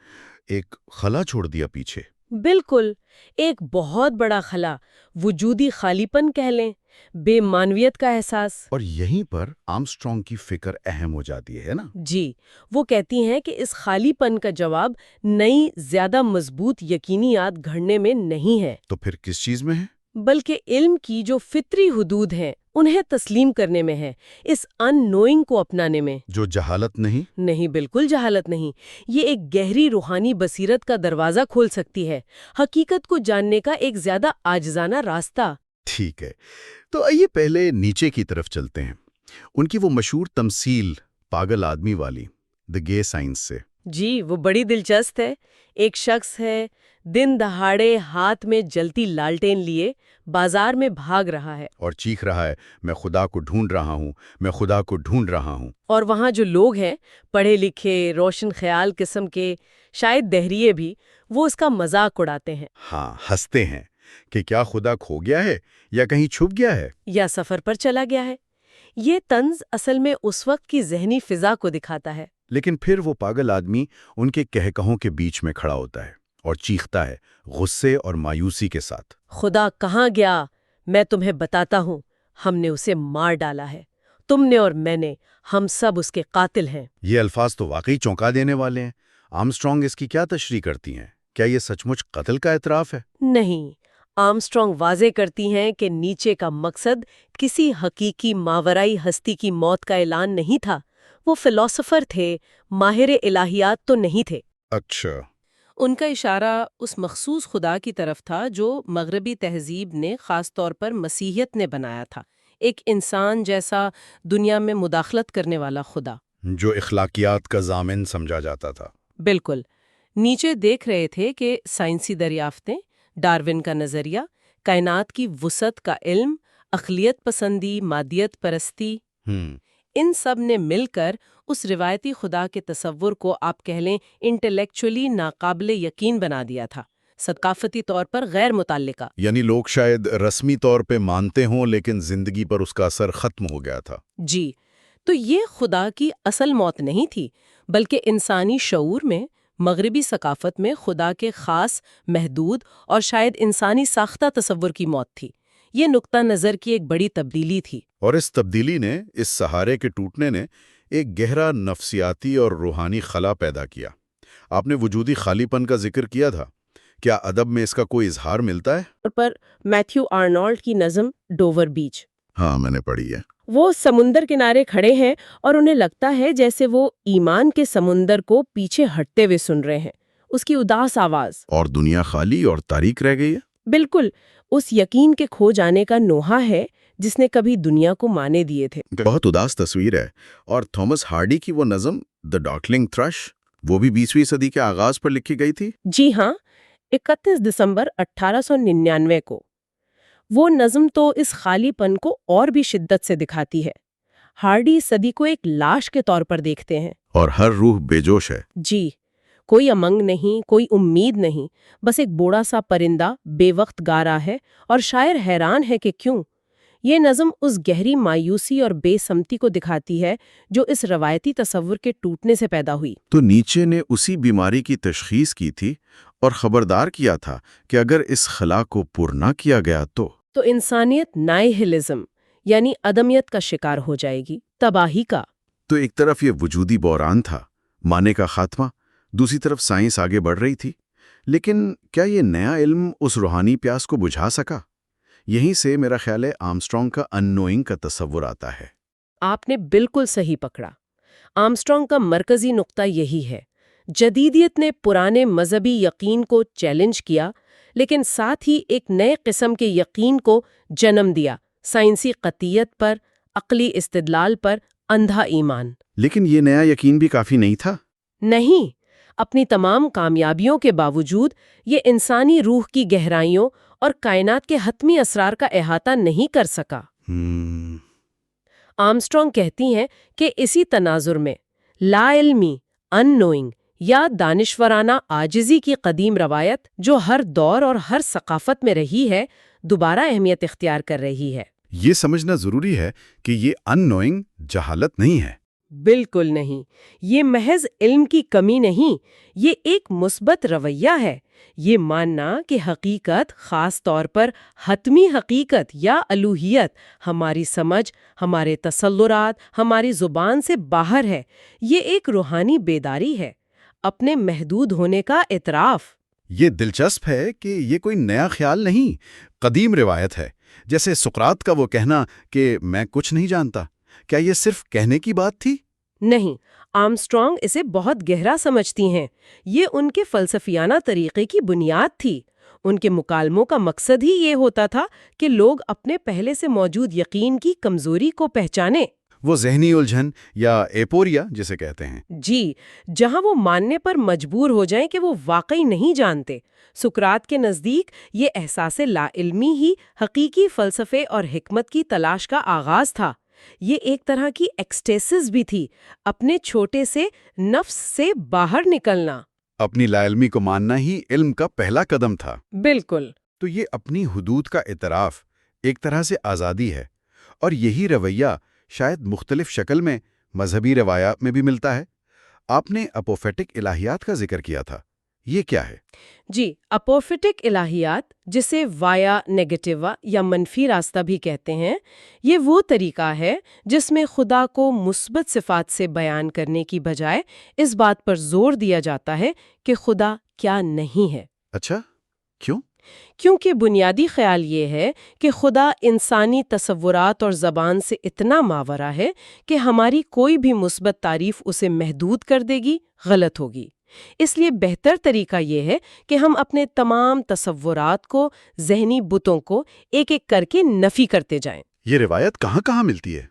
ایک خلا چھوڑ دیا پیچھے۔ بالکل، ایک بہت بڑا خلا، وجودی خالی پن کہہ لیں، بے معنویت کا احساس۔ اور یہیں پر آرمسٹرانگ کی فکر اہم ہو جاتی ہے نا؟ جی، وہ کہتی ہیں کہ اس خالی پن کا جواب نئی، زیادہ مضبوط یقینیات گھڑنے میں نہیں ہے، تو پھر کس چیز میں ہے؟ بلکہ علم کی جو فطری حدود ہیں انہیں تسلیم کرنے میں ہے، اس ان نوئنگ کو اپنانے میں۔ جو جہالت نہیں؟ بالکل جہالت نہیں، یہ ایک گہری روحانی بصیرت کا دروازہ کھول سکتی ہے، حقیقت کو جاننے کا ایک زیادہ عاجزانہ راستہ۔ ٹھیک ہے، تو آئیے پہلے نیچے کی طرف چلتے ہیں، ان کی وہ مشہور تمثیل پاگل آدمی والی، دی گے سائنس سے۔ جی، وہ بڑی دلچسپ ہے۔ ایک شخص ہے، دن دہاڑے ہاتھ میں جلتی لالٹین لیے بازار میں بھاگ رہا ہے اور چیخ رہا ہے، میں خدا کو ڈھونڈ رہا ہوں، میں خدا کو ڈھونڈ رہا ہوں۔ اور وہاں جو لوگ ہیں، پڑھے لکھے، روشن خیال قسم کے، شاید دہریے بھی، وہ اس کا مذاق اڑاتے ہیں۔ ہاں، ہنستے ہیں کہ کیا خدا کھو گیا ہے یا کہیں چھپ گیا ہے، یا سفر پر چلا گیا ہے۔ یہ طنز اصل میں اس وقت کی ذہنی فضا کو دکھاتا ہے۔ لیکن پھر وہ پاگل آدمی ان کے کہکہوں کے بیچ میں کھڑا ہوتا ہے اور چیختا ہے، غصے اور مایوسی کے ساتھ، خدا کہاں گیا؟ میں تمہیں بتاتا ہوں، ہم نے اسے مار ڈالا ہے، تم نے اور میں نے، ہم سب اس کے قاتل ہیں۔ یہ الفاظ تو واقعی چونکا دینے والے ہیں۔ آرمسٹرانگ اس کی کیا تشریح کرتی ہیں؟ کیا یہ سچ مچ قتل کا اعتراف ہے؟ نہیں، آرمسٹرانگ واضح کرتی ہیں کہ نیچے کا مقصد کسی حقیقی ماورائی ہستی کی موت کا اعلان نہیں تھا۔ وہ فلاسفر تھے، ماہر الہیات تو نہیں تھے۔ اچھا، ان کا اشارہ اس مخصوص خدا کی طرف تھا جو مغربی تہذیب نے، خاص طور پر مسیحیت نے بنایا تھا، ایک انسان جیسا دنیا میں مداخلت کرنے والا خدا، جو اخلاقیات کا ضامن سمجھا جاتا تھا۔ بالکل۔ نیچے دیکھ رہے تھے کہ سائنسی دریافتیں، ڈارون کا نظریہ، کائنات کی وسعت کا علم، عقلیت پسندی، مادیت پرستی، ان سب نے مل کر اس روایتی خدا کے تصور کو، آپ کہہ لیں، انٹلیکچولی ناقابل یقین بنا دیا تھا، ثقافتی طور پر غیر متعلقہ۔ یعنی لوگ شاید رسمی طور پہ مانتے ہوں لیکن زندگی پر اس کا اثر ختم ہو گیا تھا۔ جی، تو یہ خدا کی اصل موت نہیں تھی، بلکہ انسانی شعور میں، مغربی ثقافت میں خدا کے خاص، محدود اور شاید انسانی ساختہ تصور کی موت تھی۔ یہ نقطہ نظر کی ایک بڑی تبدیلی تھی۔ اور اس تبدیلی نے، اس سہارے کے ٹوٹنے نے، ایک گہرا نفسیاتی اور روحانی خلا پیدا کیا۔ آپ نے وجودی خالی پن کا ذکر کیا تھا، کیا ادب میں اس کا کوئی اظہار ملتا ہے؟ پر میتھیو آرنولڈ کی نظم ڈوور بیچ، ہاں، میں نے پڑھی ہے۔ وہ سمندر کنارے کھڑے ہیں اور انہیں لگتا ہے جیسے وہ ایمان کے سمندر کو پیچھے ہٹتے ہوئے سن رہے ہیں۔ اس کی اداس آواز۔ اور دنیا خالی اور تاریک رہ گئی ہے۔ بالکل، اس یقین کے کھو جانے کا نوحہ ہے جس نے کبھی دنیا کو مانے دیے تھے۔ بہت اداس تصویر ہے۔ اور تھامس ہارڈی کی وہ نظم دی ڈارکلنگ تھرش، وہ بھی 20ویں صدی کے آغاز پر لکھی گئی تھی۔ جی ہاں، 31 دسمبر 1899 کو۔ وہ نظم تو اس خالی پن کو اور بھی شدت سے دکھاتی ہے۔ ہارڈی صدی کو ایک لاش کے طور پر دیکھتے ہیں۔ اور ہر روح بے جوش ہے۔ جی، کوئی امنگ نہیں، کوئی امید نہیں، بس ایک بوڑھا سا پرندہ بے وقت گا رہا ہے، اور شاعر حیران ہے کہ کیوں۔ یہ نظم اس گہری مایوسی اور بے سمتی کو دکھاتی ہے جو اس روایتی تصور کے ٹوٹنے سے پیدا ہوئی۔ تو نیچے نے اسی بیماری کی تشخیص کی تھی اور خبردار کیا تھا کہ اگر اس خلا کو پر نہ کیا گیا تو انسانیت نائہلزم یعنی عدمیت کا شکار ہو جائے گی، تباہی کا۔ تو ایک طرف یہ وجودی بحران تھا، معنی کا خاتمہ، دوسری طرف سائنس آگے بڑھ رہی تھی، لیکن کیا یہ نیا علم اس روحانی پیاس کو بجھا سکا؟ یہیں سے میرا خیال ہے آرمسٹرانگ کا ان نوئنگ کا تصور آتا ہے۔ آپ نے بالکل صحیح پکڑا۔ آرمسٹرانگ کا مرکزی نقطہ یہی ہے۔ جدیدیت نے پرانے مذہبی یقین کو چیلنج کیا، لیکن ساتھ ہی ایک نئے قسم کے یقین کو جنم دیا، سائنسی قطعیت پر، عقلی استدلال پر اندھا ایمان۔ لیکن یہ نیا یقین بھی کافی نہیں تھا۔ نہیں، اپنی تمام کامیابیوں کے باوجود یہ انسانی روح کی گہرائیوں اور کائنات کے حتمی اسرار کا احاطہ نہیں کر سکا۔ آرمسٹرانگ کہتی ہیں کہ اسی تناظر میں لا علمی، ان نوئنگ یا دانشورانہ عاجزی کی قدیم روایت جو ہر دور اور ہر ثقافت میں رہی ہے، دوبارہ اہمیت اختیار کر رہی ہے۔ یہ سمجھنا ضروری ہے کہ یہ ان نوئنگ جہالت نہیں ہے۔ بالکل نہیں، یہ محض علم کی کمی نہیں، یہ ایک مثبت رویہ ہے۔ یہ ماننا کہ حقیقت، خاص طور پر حتمی حقیقت یا الوہیت، ہماری سمجھ، ہمارے تصورات، ہماری زبان سے باہر ہے، یہ ایک روحانی بیداری ہے، اپنے محدود ہونے کا اعتراف۔ یہ دلچسپ ہے کہ یہ کوئی نیا خیال نہیں، قدیم روایت ہے۔ جیسے سقراط کا وہ کہنا کہ میں کچھ نہیں جانتا، کیا یہ صرف کہنے کی بات تھی؟ نہیں، آرمسٹرانگ اسے بہت گہرا سمجھتی ہیں۔ یہ ان کے فلسفیانہ طریقے کی بنیاد تھی۔ ان کے مکالموں کا مقصد ہی یہ ہوتا تھا کہ لوگ اپنے پہلے سے موجود یقین کی کمزوری کو پہچانیں۔ وہ ذہنی الجھن یا ایپوریا جسے کہتے ہیں۔ جی، جہاں وہ ماننے پر مجبور ہو جائیں کہ وہ واقعی نہیں جانتے۔ سقراط کے نزدیک یہ احساس لا علمی ہی حقیقی فلسفے اور حکمت کی تلاش کا آغاز تھا۔ یہ ایک طرح کی ایکسٹیسس بھی تھی، اپنے چھوٹے سے نفس سے باہر نکلنا۔ اپنی لا علمی کو ماننا ہی علم کا پہلا قدم تھا۔ بالکل۔ تو یہ اپنی حدود کا اعتراف ایک طرح سے آزادی ہے، اور یہی رویہ شاید مختلف شکل میں مذہبی روایات میں بھی ملتا ہے۔ آپ نے اپوفیٹک الہیات کا ذکر کیا تھا، یہ کیا ہے؟ جی، اپوفیٹک الہیات، جسے وایا نیگیٹیوا یا منفی راستہ بھی کہتے ہیں، یہ وہ طریقہ ہے جس میں خدا کو مثبت صفات سے بیان کرنے کی بجائے اس بات پر زور دیا جاتا ہے کہ خدا کیا نہیں ہے۔ اچھا، کیوں؟ کیونکہ بنیادی خیال یہ ہے کہ خدا انسانی تصورات اور زبان سے اتنا ماورا ہے کہ ہماری کوئی بھی مثبت تعریف اسے محدود کر دے گی، غلط ہوگی۔ اس لیے بہتر طریقہ یہ ہے کہ ہم اپنے تمام تصورات کو، ذہنی بتوں کو ایک ایک کر کے نفی کرتے جائیں۔ یہ روایت کہاں کہاں ملتی ہے؟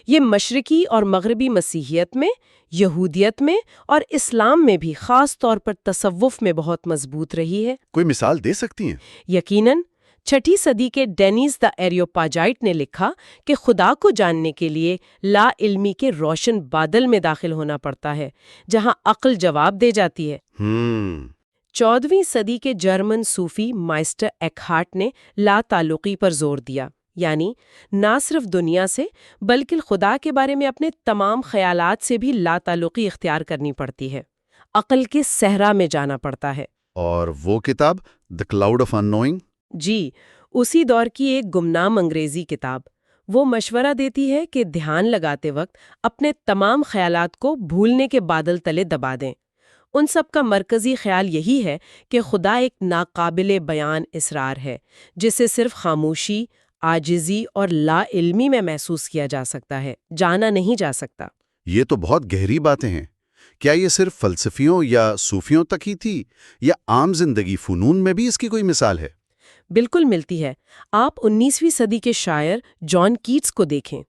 یہ مشرقی اور مغربی مسیحیت میں، یہودیت میں اور اسلام میں بھی خاص طور پر تصوف میں بہت مضبوط رہی ہے۔ کوئی مثال دے سکتی ہیں؟ یقیناً، 6 صدی کے ڈینیز دا ایریوپاجائٹ نے لکھا کہ خدا کو جاننے کے لیے لا علمی کے روشن بادل میں داخل ہونا پڑتا ہے، جہاں عقل جواب دے جاتی ہے۔ 14ویں صدی کے جرمن صوفی مائسٹر ایکہارٹ نے لا تعلقی پر زور دیا، یعنی نہ صرف دنیا سے بلکہ خدا کے بارے میں اپنے تمام خیالات سے بھی لا تعلقی اختیار کرنی پڑتی ہے، عقل کے صحرا میں جانا پڑتا ہے۔ اور وہ کتاب دی کلاؤڈ آف ان نوئنگ؟ جی، اسی دور کی ایک گمنام انگریزی کتاب۔ وہ مشورہ دیتی ہے کہ دھیان لگاتے وقت اپنے تمام خیالات کو بھولنے کے بادل تلے دبا دیں۔ ان سب کا مرکزی خیال یہی ہے کہ خدا ایک ناقابل بیان اسرار ہے، جسے صرف خاموشی، عاجزی اور لا علمی میں محسوس کیا جا سکتا ہے، جانا نہیں جا سکتا۔ یہ تو بہت گہری باتیں ہیں۔ کیا یہ صرف فلسفیوں یا صوفیوں تک ہی تھی یا عام زندگی فنون میں بھی اس کی کوئی مثال ہے؟ بالکل ملتی ہے۔ آپ 19ویں صدی کے شاعر جان کیٹس کو دیکھیں۔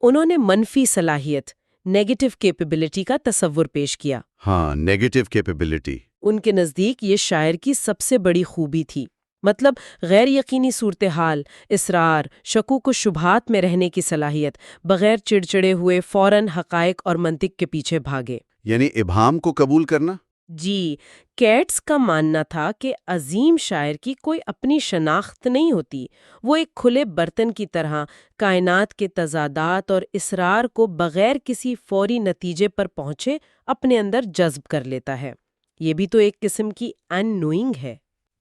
انہوں نے منفی صلاحیت، نیگیٹو کیپیبلٹی کا تصور پیش کیا۔ ہاں، نیگیٹو کیپیبلٹی۔ ان کے نزدیک یہ شاعر کی سب سے بڑی خوبی تھی، مطلب غیر یقینی صورتحال، اصرار، شکوک و شبہات میں رہنے کی صلاحیت، بغیر چڑچڑے ہوئے فوراً حقائق اور منطق کے پیچھے بھاگے۔ یعنی ابہام کو قبول کرنا؟ جی، کیٹس کا ماننا تھا کہ عظیم شاعر کی کوئی اپنی شناخت نہیں ہوتی، وہ ایک کھلے برتن کی طرح کائنات کے تضادات اور اصرار کو بغیر کسی فوری نتیجے پر پہنچے اپنے اندر جذب کر لیتا ہے۔ یہ بھی تو ایک قسم کی ان نوئنگ ہے۔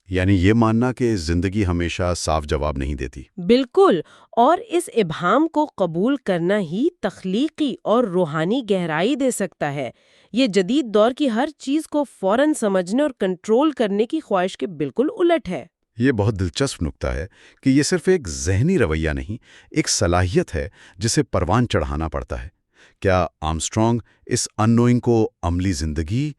یعنی یہ ماننا کہ زندگی ہمیشہ صاف جواب نہیں دیتی۔ بالکل، اور اس ابہام کو قبول کرنا ہی تخلیقی اور روحانی گہرائی دے سکتا ہے۔ یہ جدید دور کی ہر چیز کو فوراً سمجھنے اور کنٹرول کرنے کی خواہش کے بالکل الٹ ہے۔ یہ بہت دلچسپ نکتہ ہے کہ یہ صرف ایک ذہنی رویہ نہیں، ایک صلاحیت ہے جسے پروان چڑھانا پڑتا ہے۔ کیا آرمسٹرانگ اس ان نوئنگ کو عملی زندگی،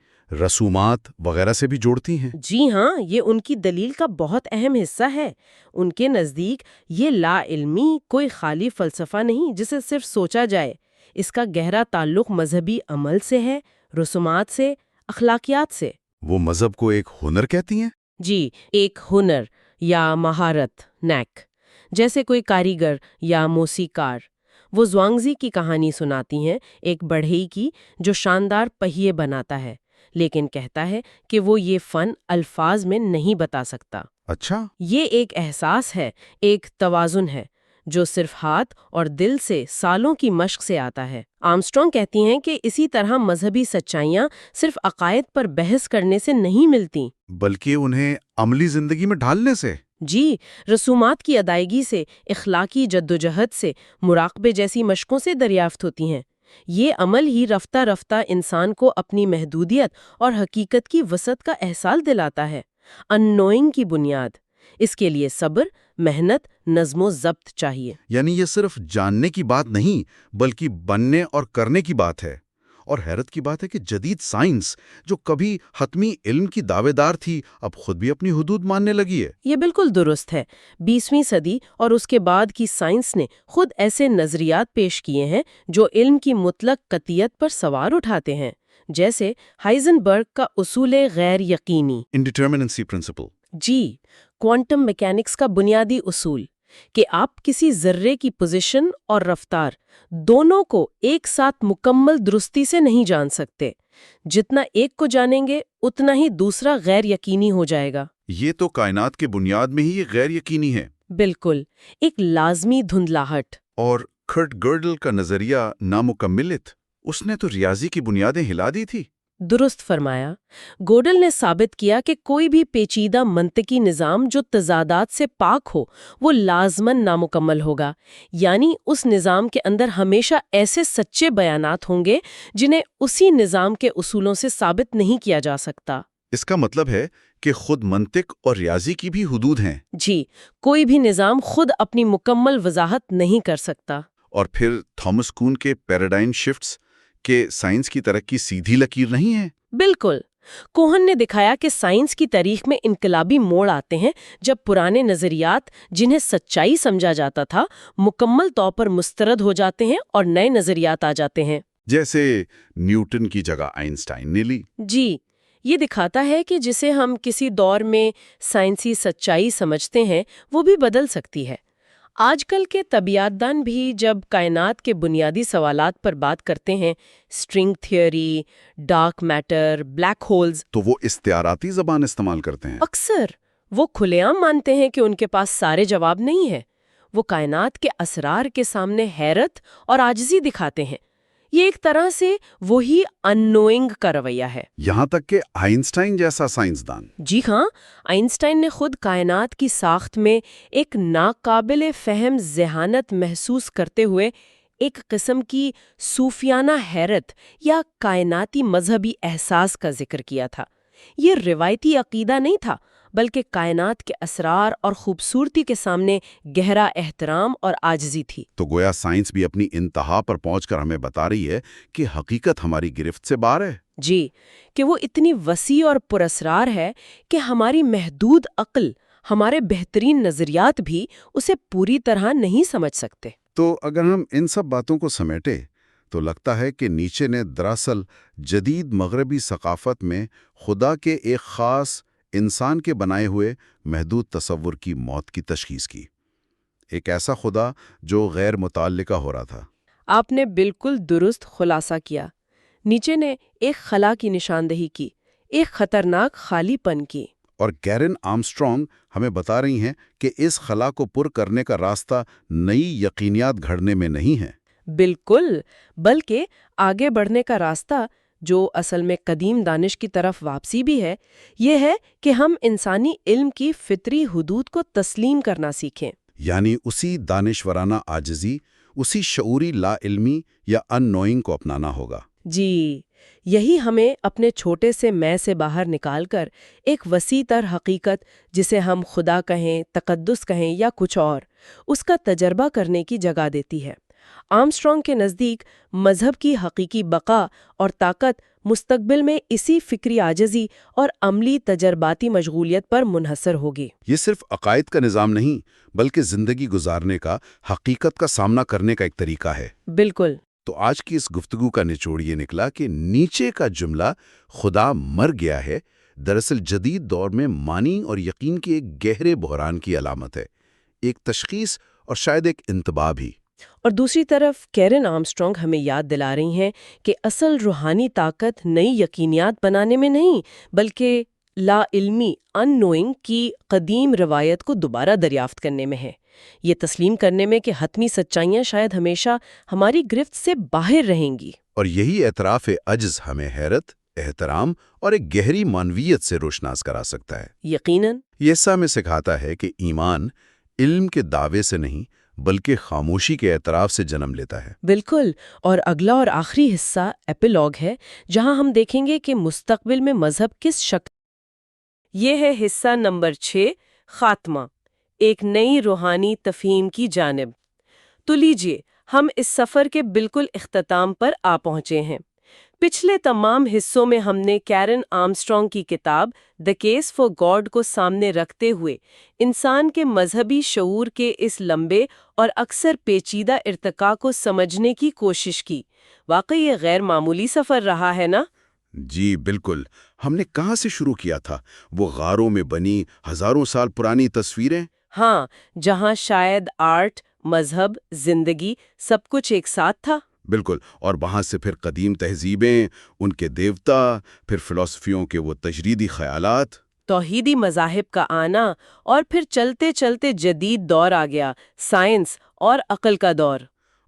رسومات وغیرہ سے بھی جوڑتی ہیں؟ جی ہاں، یہ ان کی دلیل کا بہت اہم حصہ ہے۔ ان کے نزدیک یہ لا علمی کوئی خالی فلسفہ نہیں جسے صرف سوچا جائے، اس کا گہرا تعلق مذہبی عمل سے ہے، رسومات سے، اخلاقیات سے۔ وہ مذہب کو ایک ہنر کہتی ہیں؟ جی، ایک ہنر یا مہارت، نیک، جیسے کوئی کاریگر یا موسیقار۔ وہ زوانگزی کی کہانی سناتی ہیں، ایک بڑھئی کی جو شاندار پہیے بناتا ہے، لیکن کہتا ہے کہ وہ یہ فن الفاظ میں نہیں بتا سکتا۔ اچھا، یہ ایک احساس ہے، ایک توازن ہے، جو صرف ہاتھ اور دل سے سالوں کی مشق سے آتا ہے۔ آرمسٹرانگ کہتی ہیں کہ اسی طرح مذہبی سچائیاں صرف عقائد پر بحث کرنے سے نہیں ملتی، بلکہ انہیں عملی زندگی میں ڈھالنے سے۔ جی، رسومات کی ادائیگی سے، اخلاقی جدوجہد سے، مراقبے جیسی مشقوں سے دریافت ہوتی ہیں۔ یہ عمل ہی رفتہ رفتہ انسان کو اپنی محدودیت اور حقیقت کی وسعت کا احساس دلاتا ہے۔ ان نوئنگ کی بنیاد، اس کے لیے صبر، محنت، نظم و ضبط چاہیے۔ یعنی یہ صرف جاننے کی بات نہیں بلکہ بننے اور کرنے کی بات ہے۔ اور حیرت کی بات ہے کہ جدید سائنس جو کبھی حتمی علم کی دعوے دار تھی اب خود بھی اپنی حدود ماننے لگی ہے۔ یہ بالکل درست ہے۔ 20ویں صدی اور اس کے بعد کی سائنس نے خود ایسے نظریات پیش کیے ہیں جو علم کی مطلق قطعیت پر سوار اٹھاتے ہیں، جیسے ہائزنبرگ کا اصول غیر یقینی۔ انڈیٹرمننسی پرنسپل۔ جی، کوانٹم میکینکس کا بنیادی اصول کہ آپ کسی ذرے کی پوزیشن اور رفتار دونوں کو ایک ساتھ مکمل درستی سے نہیں جان سکتے۔ جتنا ایک کو جانیں گے اتنا ہی دوسرا غیر یقینی ہو جائے گا۔ یہ تو کائنات کے بنیاد میں ہی غیر یقینی ہے۔ بالکل، ایک لازمی دھندلاہٹ۔ اور کرٹ گرڈل کا نظریہ نامکملت، اس نے تو ریاضی کی بنیادیں ہلا دی تھی۔ درست فرمایا۔ گوڈل نے ثابت کیا کہ کوئی بھی پیچیدہ منطقی نظام جو تضادات سے پاک ہو وہ لازماً نامکمل ہوگا، یعنی اس نظام کے اندر ہمیشہ ایسے سچے بیانات ہوں گے جنہیں اسی نظام کے اصولوں سے ثابت نہیں کیا جا سکتا۔ اس کا مطلب ہے کہ خود منطق اور ریاضی کی بھی حدود ہیں۔ جی، کوئی بھی نظام خود اپنی مکمل وضاحت نہیں کر سکتا۔ اور پھر تھامس کون کے پیراڈائم شفٹس کہ سائنس کی ترقی سیدھی لکیر نہیں ہے۔ بالکل، کوہن نے دکھایا کہ سائنس کی تاریخ میں انقلابی موڑ آتے ہیں جب پرانے نظریات جنہیں سچائی سمجھا جاتا تھا مکمل طور پر مسترد ہو جاتے ہیں اور نئے نظریات آ جاتے ہیں۔ جیسے نیوٹن کی جگہ آئنسٹائن نے لی۔ جی، یہ دکھاتا ہے کہ جسے ہم کسی دور میں سائنسی سچائی سمجھتے ہیں وہ بھی بدل سکتی ہے۔ آج کل کے طبیعت دان بھی جب کائنات کے بنیادی سوالات پر بات کرتے ہیں، string theory, dark matter, black holes, تو وہ استعاراتی زبان استعمال کرتے ہیں۔ اکثر وہ کھلے عام مانتے ہیں کہ ان کے پاس سارے جواب نہیں ہیں۔ وہ کائنات کے اسرار کے سامنے حیرت اور عاجزی دکھاتے ہیں۔ یہ ایک طرح سے وہی ان نوئنگ کا رویہ ہے۔ یہاں تک کہ آئنسٹائن جیسا سائنسدان۔ جی ہاں، آئنسٹائن نے خود کائنات کی ساخت میں ایک ناقابل فہم ذہانت محسوس کرتے ہوئے ایک قسم کی صوفیانہ حیرت یا کائناتی مذہبی احساس کا ذکر کیا تھا۔ یہ روایتی عقیدہ نہیں تھا، بلکہ کائنات کے اسرار اور خوبصورتی کے سامنے گہرا احترام اور عاجزی تھی۔ تو گویا سائنس بھی اپنی انتہا پر پہنچ کر ہمیں بتا رہی ہے کہ حقیقت ہماری گرفت سے باہر ہے۔ جی، کہ وہ اتنی وسیع اور پراسرار ہے کہ ہماری محدود عقل، ہمارے بہترین نظریات بھی اسے پوری طرح نہیں سمجھ سکتے۔ تو اگر ہم ان سب باتوں کو سمیٹیں تو لگتا ہے کہ نیچے نے دراصل جدید مغربی ثقافت میں خدا کے ایک خاص انسان کے بنائے ہوئے محدود تصور کی موت کی تشخیص کی۔ ایک ایسا خدا جو غیر متعلقہ ہو رہا تھا۔ آپ نے بالکل درست خلاصہ کیا۔ نیچے نے ایک خلا کی نشاندہی کی، ایک خطرناک خالی پن کی۔ اور کیرن آرمسٹرانگ ہمیں بتا رہی ہیں کہ اس خلا کو پر کرنے کا راستہ نئی یقینیات گھڑنے میں نہیں ہے۔ بالکل، بلکہ آگے بڑھنے کا راستہ، جو اصل میں قدیم دانش کی طرف واپسی بھی ہے، یہ ہے کہ ہم انسانی علم کی فطری حدود کو تسلیم کرنا سیکھیں۔ یعنی اسی دانشورانہ عاجزی، اسی شعوری لا علمی یا ان نوئنگ کو اپنانا ہوگا۔ جی، یہی ہمیں اپنے چھوٹے سے میں سے باہر نکال کر ایک وسیع تر حقیقت، جسے ہم خدا کہیں، تقدس کہیں یا کچھ اور، اس کا تجربہ کرنے کی جگہ دیتی ہے۔ آرمسٹرانگ کے نزدیک مذہب کی حقیقی بقا اور طاقت مستقبل میں اسی فکری عاجزی اور عملی تجرباتی مشغولیت پر منحصر ہوگی۔ یہ صرف عقائد کا نظام نہیں، بلکہ زندگی گزارنے کا، حقیقت کا سامنا کرنے کا ایک طریقہ ہے۔ بالکل۔ تو آج کی اس گفتگو کا نچوڑ یہ نکلا کہ نیچے کا جملہ خدا مر گیا ہے دراصل جدید دور میں معنی اور یقین کے ایک گہرے بحران کی علامت ہے، ایک تشخیص اور شاید ایک انتباہ بھی۔ اور دوسری طرف کیرن آرمسٹرانگ ہمیں یاد دلا رہی ہیں کہ اصل روحانی طاقت نئی یقینیات بنانے میں نہیں، بلکہ لا علمی ان نوئنگ کی قدیم روایت کو دوبارہ دریافت کرنے میں ہے، یہ تسلیم کرنے میں کہ حتمی سچائیاں شاید ہمیشہ ہماری گرفت سے باہر رہیں گی۔ اور یہی اعتراف عجز ہمیں حیرت، احترام اور ایک گہری معنویت سے روشناس کرا سکتا ہے۔ یقیناً۔ یہ حصہ ہمیں سکھاتا ہے کہ ایمان علم کے دعوے سے نہیں بلکہ خاموشی کے اعتراف سے جنم لیتا ہے۔ بالکل، اور اگلا اور آخری حصہ ایپیلوگ ہے، جہاں ہم دیکھیں گے کہ مستقبل میں مذہب کس شکل۔ یہ ہے حصہ نمبر 6، خاتمہ، ایک نئی روحانی تفہیم کی جانب۔ تو لیجئے، ہم اس سفر کے بالکل اختتام پر آ پہنچے ہیں۔ پچھلے تمام حصوں میں ہم نے کیرن آرمسٹرانگ کی کتاب دی کیس فار گاڈ کو سامنے رکھتے ہوئے انسان کے مذہبی شعور کے اس لمبے اور اکثر پیچیدہ ارتقاء کو سمجھنے کی کوشش کی۔ واقعی یہ غیر معمولی سفر رہا ہے نا؟ جی بالکل۔ ہم نے کہاں سے شروع کیا تھا؟ وہ غاروں میں بنی ہزاروں سال پرانی تصویریں؟ ہاں، جہاں شاید آرٹ، مذہب، زندگی سب کچھ ایک ساتھ تھا۔ بالکل، اور وہاں سے پھر قدیم تہذیبیں، ان کے دیوتا، پھر فلسفیوں کے وہ تجریدی خیالات، توحیدی مذاہب کا آنا، اور پھر چلتے چلتے جدید دور آ گیا، سائنس اور عقل کا دور۔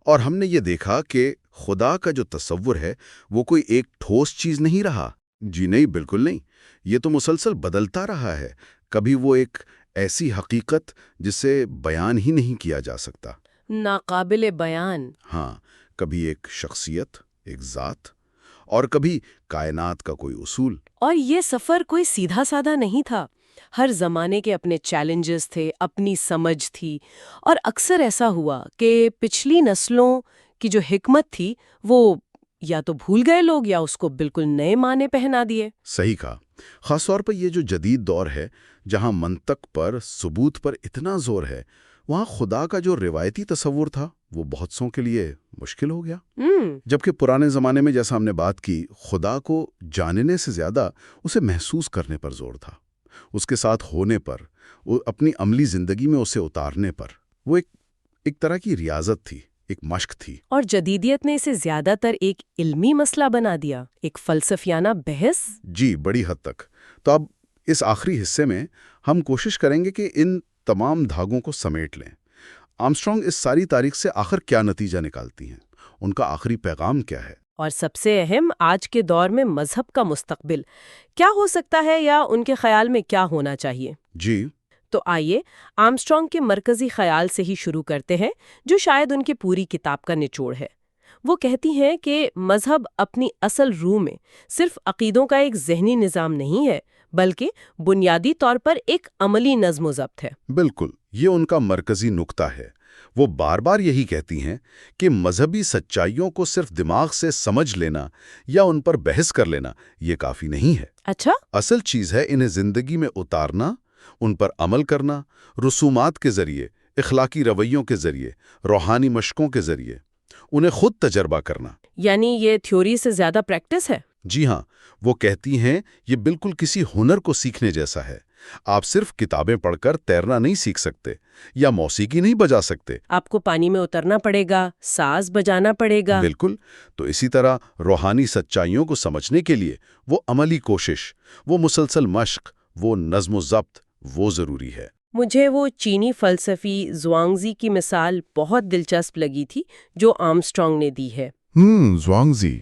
اور ہم نے یہ دیکھا کہ خدا کا جو تصور ہے وہ کوئی ایک ٹھوس چیز نہیں رہا۔ جی نہیں، بالکل نہیں، یہ تو مسلسل بدلتا رہا ہے۔ کبھی وہ ایک ایسی حقیقت جسے بیان ہی نہیں کیا جا سکتا، ناقابل بیان۔ ہاں، کبھی ایک شخصیت، ایک ذات، اور کبھی کائنات کا کوئی اصول۔ اور یہ سفر کوئی سیدھا سادہ نہیں تھا۔ ہر زمانے کے اپنے چیلنجز تھے، اپنی سمجھ تھی، اور اکثر ایسا ہوا کہ پچھلی نسلوں کی جو حکمت تھی وہ یا تو بھول گئے لوگ یا اس کو بالکل نئے معنی پہنا دیے۔ صحیح کہا۔ خاص طور پر یہ جو جدید دور ہے جہاں منطق پر، ثبوت پر اتنا زور ہے، وہاں خدا کا جو روایتی تصور تھا وہ بہت سوں کے لیے مشکل ہو گیا۔ جبکہ پرانے زمانے میں جیسا ہم نے بات کی، خدا کو جاننے سے زیادہ اسے محسوس کرنے پر زور تھا، اس کے ساتھ ہونے پر، اپنی عملی زندگی میں اسے اتارنے پر۔ وہ ایک طرح کی ریاضت تھی، ایک مشق تھی۔ اور جدیدیت نے اسے زیادہ تر ایک علمی مسئلہ بنا دیا، ایک فلسفیانہ بحث۔ جی، بڑی حد تک۔ تو اب اس آخری حصے میں ہم کوشش کریں گے کہ ان تمام دھاگوں کو سمیٹ لیں۔ آرمسٹرانگ اس ساری تاریخ سے آخر کیا نتیجہ نکالتی ہیں؟ ان کا آخری پیغام کیا ہے؟ اور سب سے اہم، آج کے دور میں مذہب کا مستقبل کیا ہو سکتا ہے، یا ان کے خیال میں کیا ہونا چاہیے؟ جی تو آئیے آرمسٹرانگ کے مرکزی خیال سے ہی شروع کرتے ہیں، جو شاید ان کی پوری کتاب کا نچوڑ ہے۔ وہ کہتی ہیں کہ مذہب اپنی اصل روح میں صرف عقیدوں کا ایک ذہنی نظام نہیں ہے، بلکہ بنیادی طور پر ایک عملی نظم و ضبط ہے۔ بالکل، یہ ان کا مرکزی نقطہ ہے۔ وہ بار بار یہی کہتی ہیں کہ مذہبی سچائیوں کو صرف دماغ سے سمجھ لینا یا ان پر بحث کر لینا یہ کافی نہیں ہے۔ اچھا، اصل چیز ہے انہیں زندگی میں اتارنا، ان پر عمل کرنا، رسومات کے ذریعے، اخلاقی رویوں کے ذریعے، روحانی مشقوں کے ذریعے، انہیں خود تجربہ کرنا۔ یعنی یہ تھیوری سے زیادہ پریکٹس ہے؟ جی ہاں، وہ کہتی ہیں یہ بالکل کسی ہنر کو سیکھنے جیسا ہے۔ آپ صرف کتابیں پڑھ کر تیرنا نہیں سیکھ سکتے یا موسیقی نہیں بجا سکتے۔ آپ کو پانی میں اترنا پڑے گا، ساز بجانا پڑے گا۔ بالکل، تو اسی طرح روحانی سچائیوں کو سمجھنے کے لیے وہ عملی کوشش، وہ مسلسل مشق، وہ نظم و ضبط، وہ ضروری ہے۔ مجھے وہ چینی فلسفی زوانگزی کی مثال بہت دلچسپ لگی تھی جو آرمسٹرانگ نے دی ہے۔ زوانگزی۔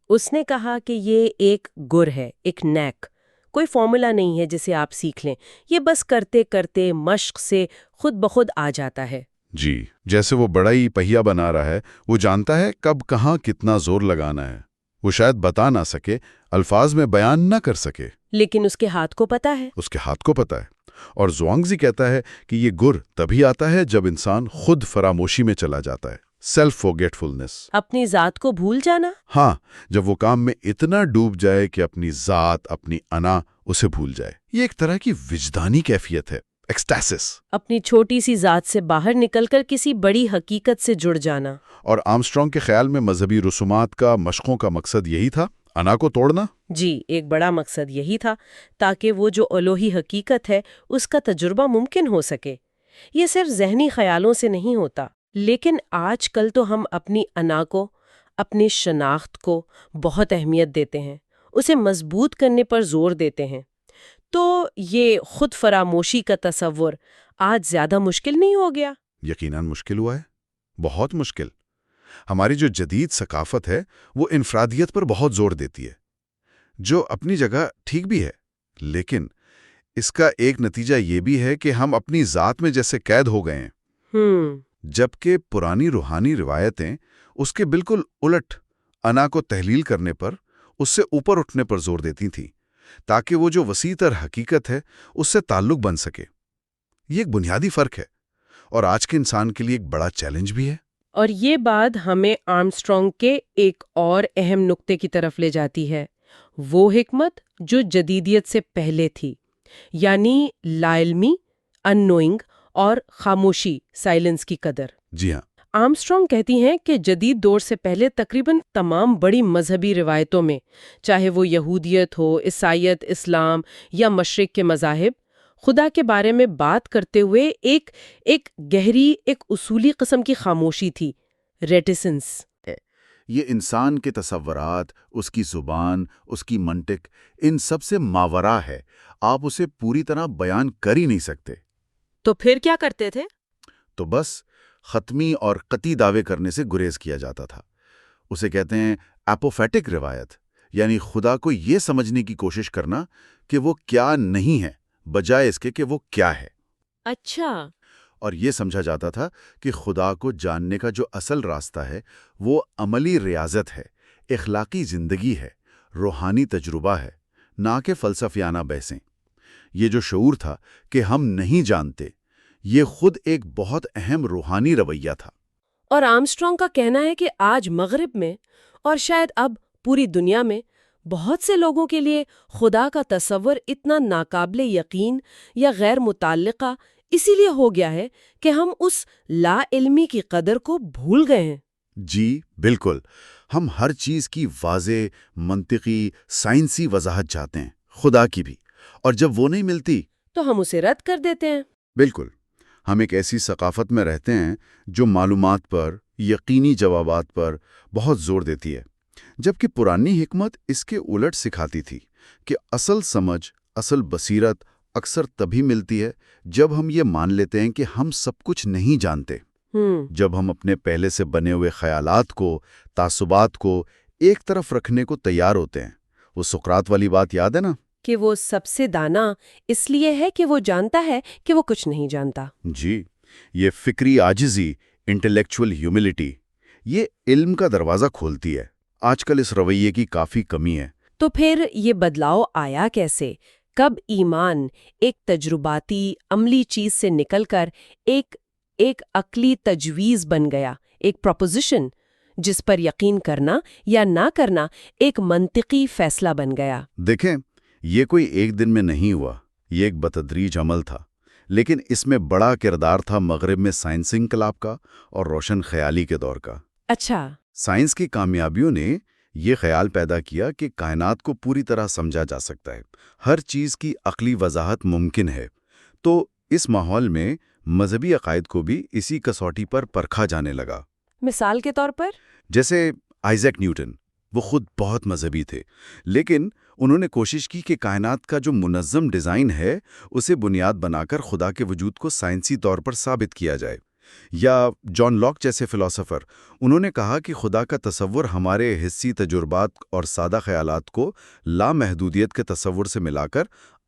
اس نے کہا کہ یہ ایک گر ہے، ایک نیک، کوئی فارمولا نہیں ہے جسے آپ سیکھ لیں، یہ بس کرتے کرتے مشق سے خود بخود آ جاتا ہے۔ جی، جیسے وہ بڑا ہی پہیا بنا رہا ہے، وہ جانتا ہے کب کہاں کتنا زور لگانا ہے۔ وہ شاید بتا نہ سکے، الفاظ میں بیان نہ کر سکے، لیکن اس کے ہاتھ کو پتہ ہے۔ اس کے ہاتھ کو پتہ ہے۔ اور زوانگزی کہتا ہے کہ یہ گر تبھی آتا ہے جب انسان خود فراموشی میں چلا جاتا ہے، سیلف فورگیٹفلنس۔ اپنی ذات کو بھول جانا۔ ہاں، جب وہ کام میں اتنا ڈوب جائے کہ اپنی ذات، اپنی انا اسے بھول جائے۔ یہ ایک طرح کی وجدانی کیفیت ہے، ایکسٹاسس۔ اپنی چھوٹی سی ذات سے باہر نکل کر کسی بڑی حقیقت سے جڑ جانا۔ اور آرمسٹرانگ کے خیال میں مذہبی رسومات کا، مشقوں کا مقصد یہی تھا، انا کو توڑنا۔ جی، ایک بڑا مقصد یہی تھا تاکہ وہ جو الوہی حقیقت ہے اس کا تجربہ ممکن ہو سکے۔ یہ صرف ذہنی خیالوں سے نہیں ہوتا، لیکن آج کل تو ہم اپنی انا کو، اپنی شناخت کو بہت اہمیت دیتے ہیں، اسے مضبوط کرنے پر زور دیتے ہیں۔ تو یہ خود فراموشی کا تصور آج زیادہ مشکل نہیں ہو گیا؟ یقیناً مشکل ہوا ہے، بہت مشکل۔ ہماری جو جدید ثقافت ہے وہ انفرادیت پر بہت زور دیتی ہے، جو اپنی جگہ ٹھیک بھی ہے، لیکن اس کا ایک نتیجہ یہ بھی ہے کہ ہم اپنی ذات میں جیسے قید ہو گئے ہیں۔ جبکہ پرانی روحانی روایتیں اس کے بالکل الٹ، انا کو تحلیل کرنے پر، اس سے اوپر اٹھنے پر زور دیتی تھیں، تاکہ وہ جو وسیع تر حقیقت ہے اس سے تعلق بن سکے۔ یہ ایک بنیادی فرق ہے اور آج کے انسان کے لیے ایک بڑا چیلنج بھی ہے۔ اور یہ بات ہمیں آرمسٹرانگ کے ایک اور اہم نقطے کی طرف لے جاتی ہے، وہ حکمت جو جدیدیت سے پہلے تھی، یعنی لا علمی، ان نوئنگ اور خاموشی، سائلنس کی قدر۔ جی ہاں، آرمسٹرانگ کہتی ہیں کہ جدید دور سے پہلے تقریباً تمام بڑی مذہبی روایتوں میں، چاہے وہ یہودیت ہو، عیسائیت، اسلام یا مشرق کے مذاہب، خدا کے بارے میں بات کرتے ہوئے ایک گہری، ایک اصولی قسم کی خاموشی تھی، ریٹیسنس۔ یہ انسان کے تصورات، اس کی زبان، اس کی منطق، ان سب سے ماورا ہے، آپ اسے پوری طرح بیان کر ہی نہیں سکتے۔ تو پھر کیا کرتے تھے؟ تو بس ختمی اور قطعی دعوے کرنے سے گریز کیا جاتا تھا۔ اسے کہتے ہیں اپوفیٹک روایت، یعنی خدا کو یہ سمجھنے کی کوشش کرنا کہ وہ کیا نہیں ہے، بجائے اس کے کہ وہ کیا ہے۔ اچھا، اور یہ سمجھا جاتا تھا کہ خدا کو جاننے کا جو اصل راستہ ہے وہ عملی ریاضت ہے، اخلاقی زندگی ہے، روحانی تجربہ ہے، نہ کہ فلسفیانہ بحثیں۔ یہ جو شعور تھا کہ ہم نہیں جانتے، یہ خود ایک بہت اہم روحانی رویہ تھا۔ اور آرمسٹرانگ کا کہنا ہے کہ آج مغرب میں، اور شاید اب پوری دنیا میں، بہت سے لوگوں کے لیے خدا کا تصور اتنا ناقابل یقین یا غیر متعلقہ اسی لیے ہو گیا ہے کہ ہم اس لا علمی کی قدر کو بھول گئے ہیں۔ جی بالکل، ہم ہر چیز کی واضح، منطقی، سائنسی وضاحت چاہتے ہیں، خدا کی بھی، اور جب وہ نہیں ملتی تو ہم اسے رد کر دیتے ہیں۔ بالکل، ہم ایک ایسی ثقافت میں رہتے ہیں جو معلومات پر، یقینی جوابات پر بہت زور دیتی ہے، جبکہ پرانی حکمت اس کے الٹ سکھاتی تھی کہ اصل سمجھ، اصل بصیرت اکثر تبھی ملتی ہے جب ہم یہ مان لیتے ہیں کہ ہم سب کچھ نہیں جانتے، جب ہم اپنے پہلے سے بنے ہوئے خیالات کو، تعصبات کو ایک طرف رکھنے کو تیار ہوتے ہیں۔ وہ سقراط والی بات یاد ہے نا کہ وہ سب سے دانا اس لیے ہے کہ وہ جانتا ہے کہ وہ کچھ نہیں جانتا۔ جی، یہ فکری عاجزی، انٹلیکچول ہیوملٹی، یہ علم کا دروازہ کھولتی ہے۔ آج کل اس رویے کی کافی کمی ہے۔ تو پھر یہ بدلاؤ آیا کیسے؟ کب ایمان ایک تجرباتی، عملی چیز سے نکل کر ایک ایک عقلی تجویز بن گیا، ایک پروپوزیشن جس پر یقین کرنا یا نہ کرنا ایک منطقی فیصلہ بن گیا۔ دیکھیں، یہ کوئی ایک دن میں نہیں ہوا، یہ ایک بتدریج عمل تھا، لیکن اس میں بڑا کردار تھا مغرب میں سائنسی انقلاب کا اور روشن خیالی کے دور کا۔ اچھا۔ سائنس کی کامیابیوں نے یہ خیال پیدا کیا کہ کائنات کو پوری طرح سمجھا جا سکتا ہے، ہر چیز کی عقلی وضاحت ممکن ہے۔ تو اس ماحول میں مذہبی عقائد کو بھی اسی کسوٹی پر پرکھا جانے لگا۔ مثال کے طور پر؟ جیسے آئزیک نیوٹن، وہ خود بہت مذہبی تھے، لیکن انہوں نے کوشش کی کہ کائنات کا جو منظم ڈیزائن ہے اسے بنیاد بنا کر خدا کے وجود کو سائنسی طور پر ثابت کیا جائے۔ یا جان لاک جیسے فلسفر، انہوں نے کہا کہ خدا کا تصور ہمارے حسی تجربات اور سادہ خیالات کو لامحدودیت کے تصور سے ملا کر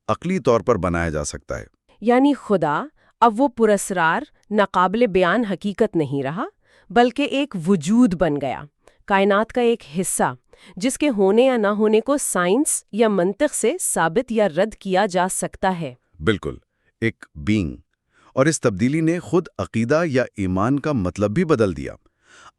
عقلی طور پر بنایا جا سکتا ہے۔ یعنی خدا اب وہ پراسرار، ناقابل بیان حقیقت نہیں رہا، بلکہ ایک وجود بن گیا، کائنات کا ایک حصہ جس کے ہونے یا نہ ہونے کو سائنس یا منطق سے ثابت یا رد کیا جا سکتا ہے۔ بالکل، ایک بینگ۔ اور اس تبدیلی نے خود عقیدہ یا ایمان کا مطلب بھی بدل دیا۔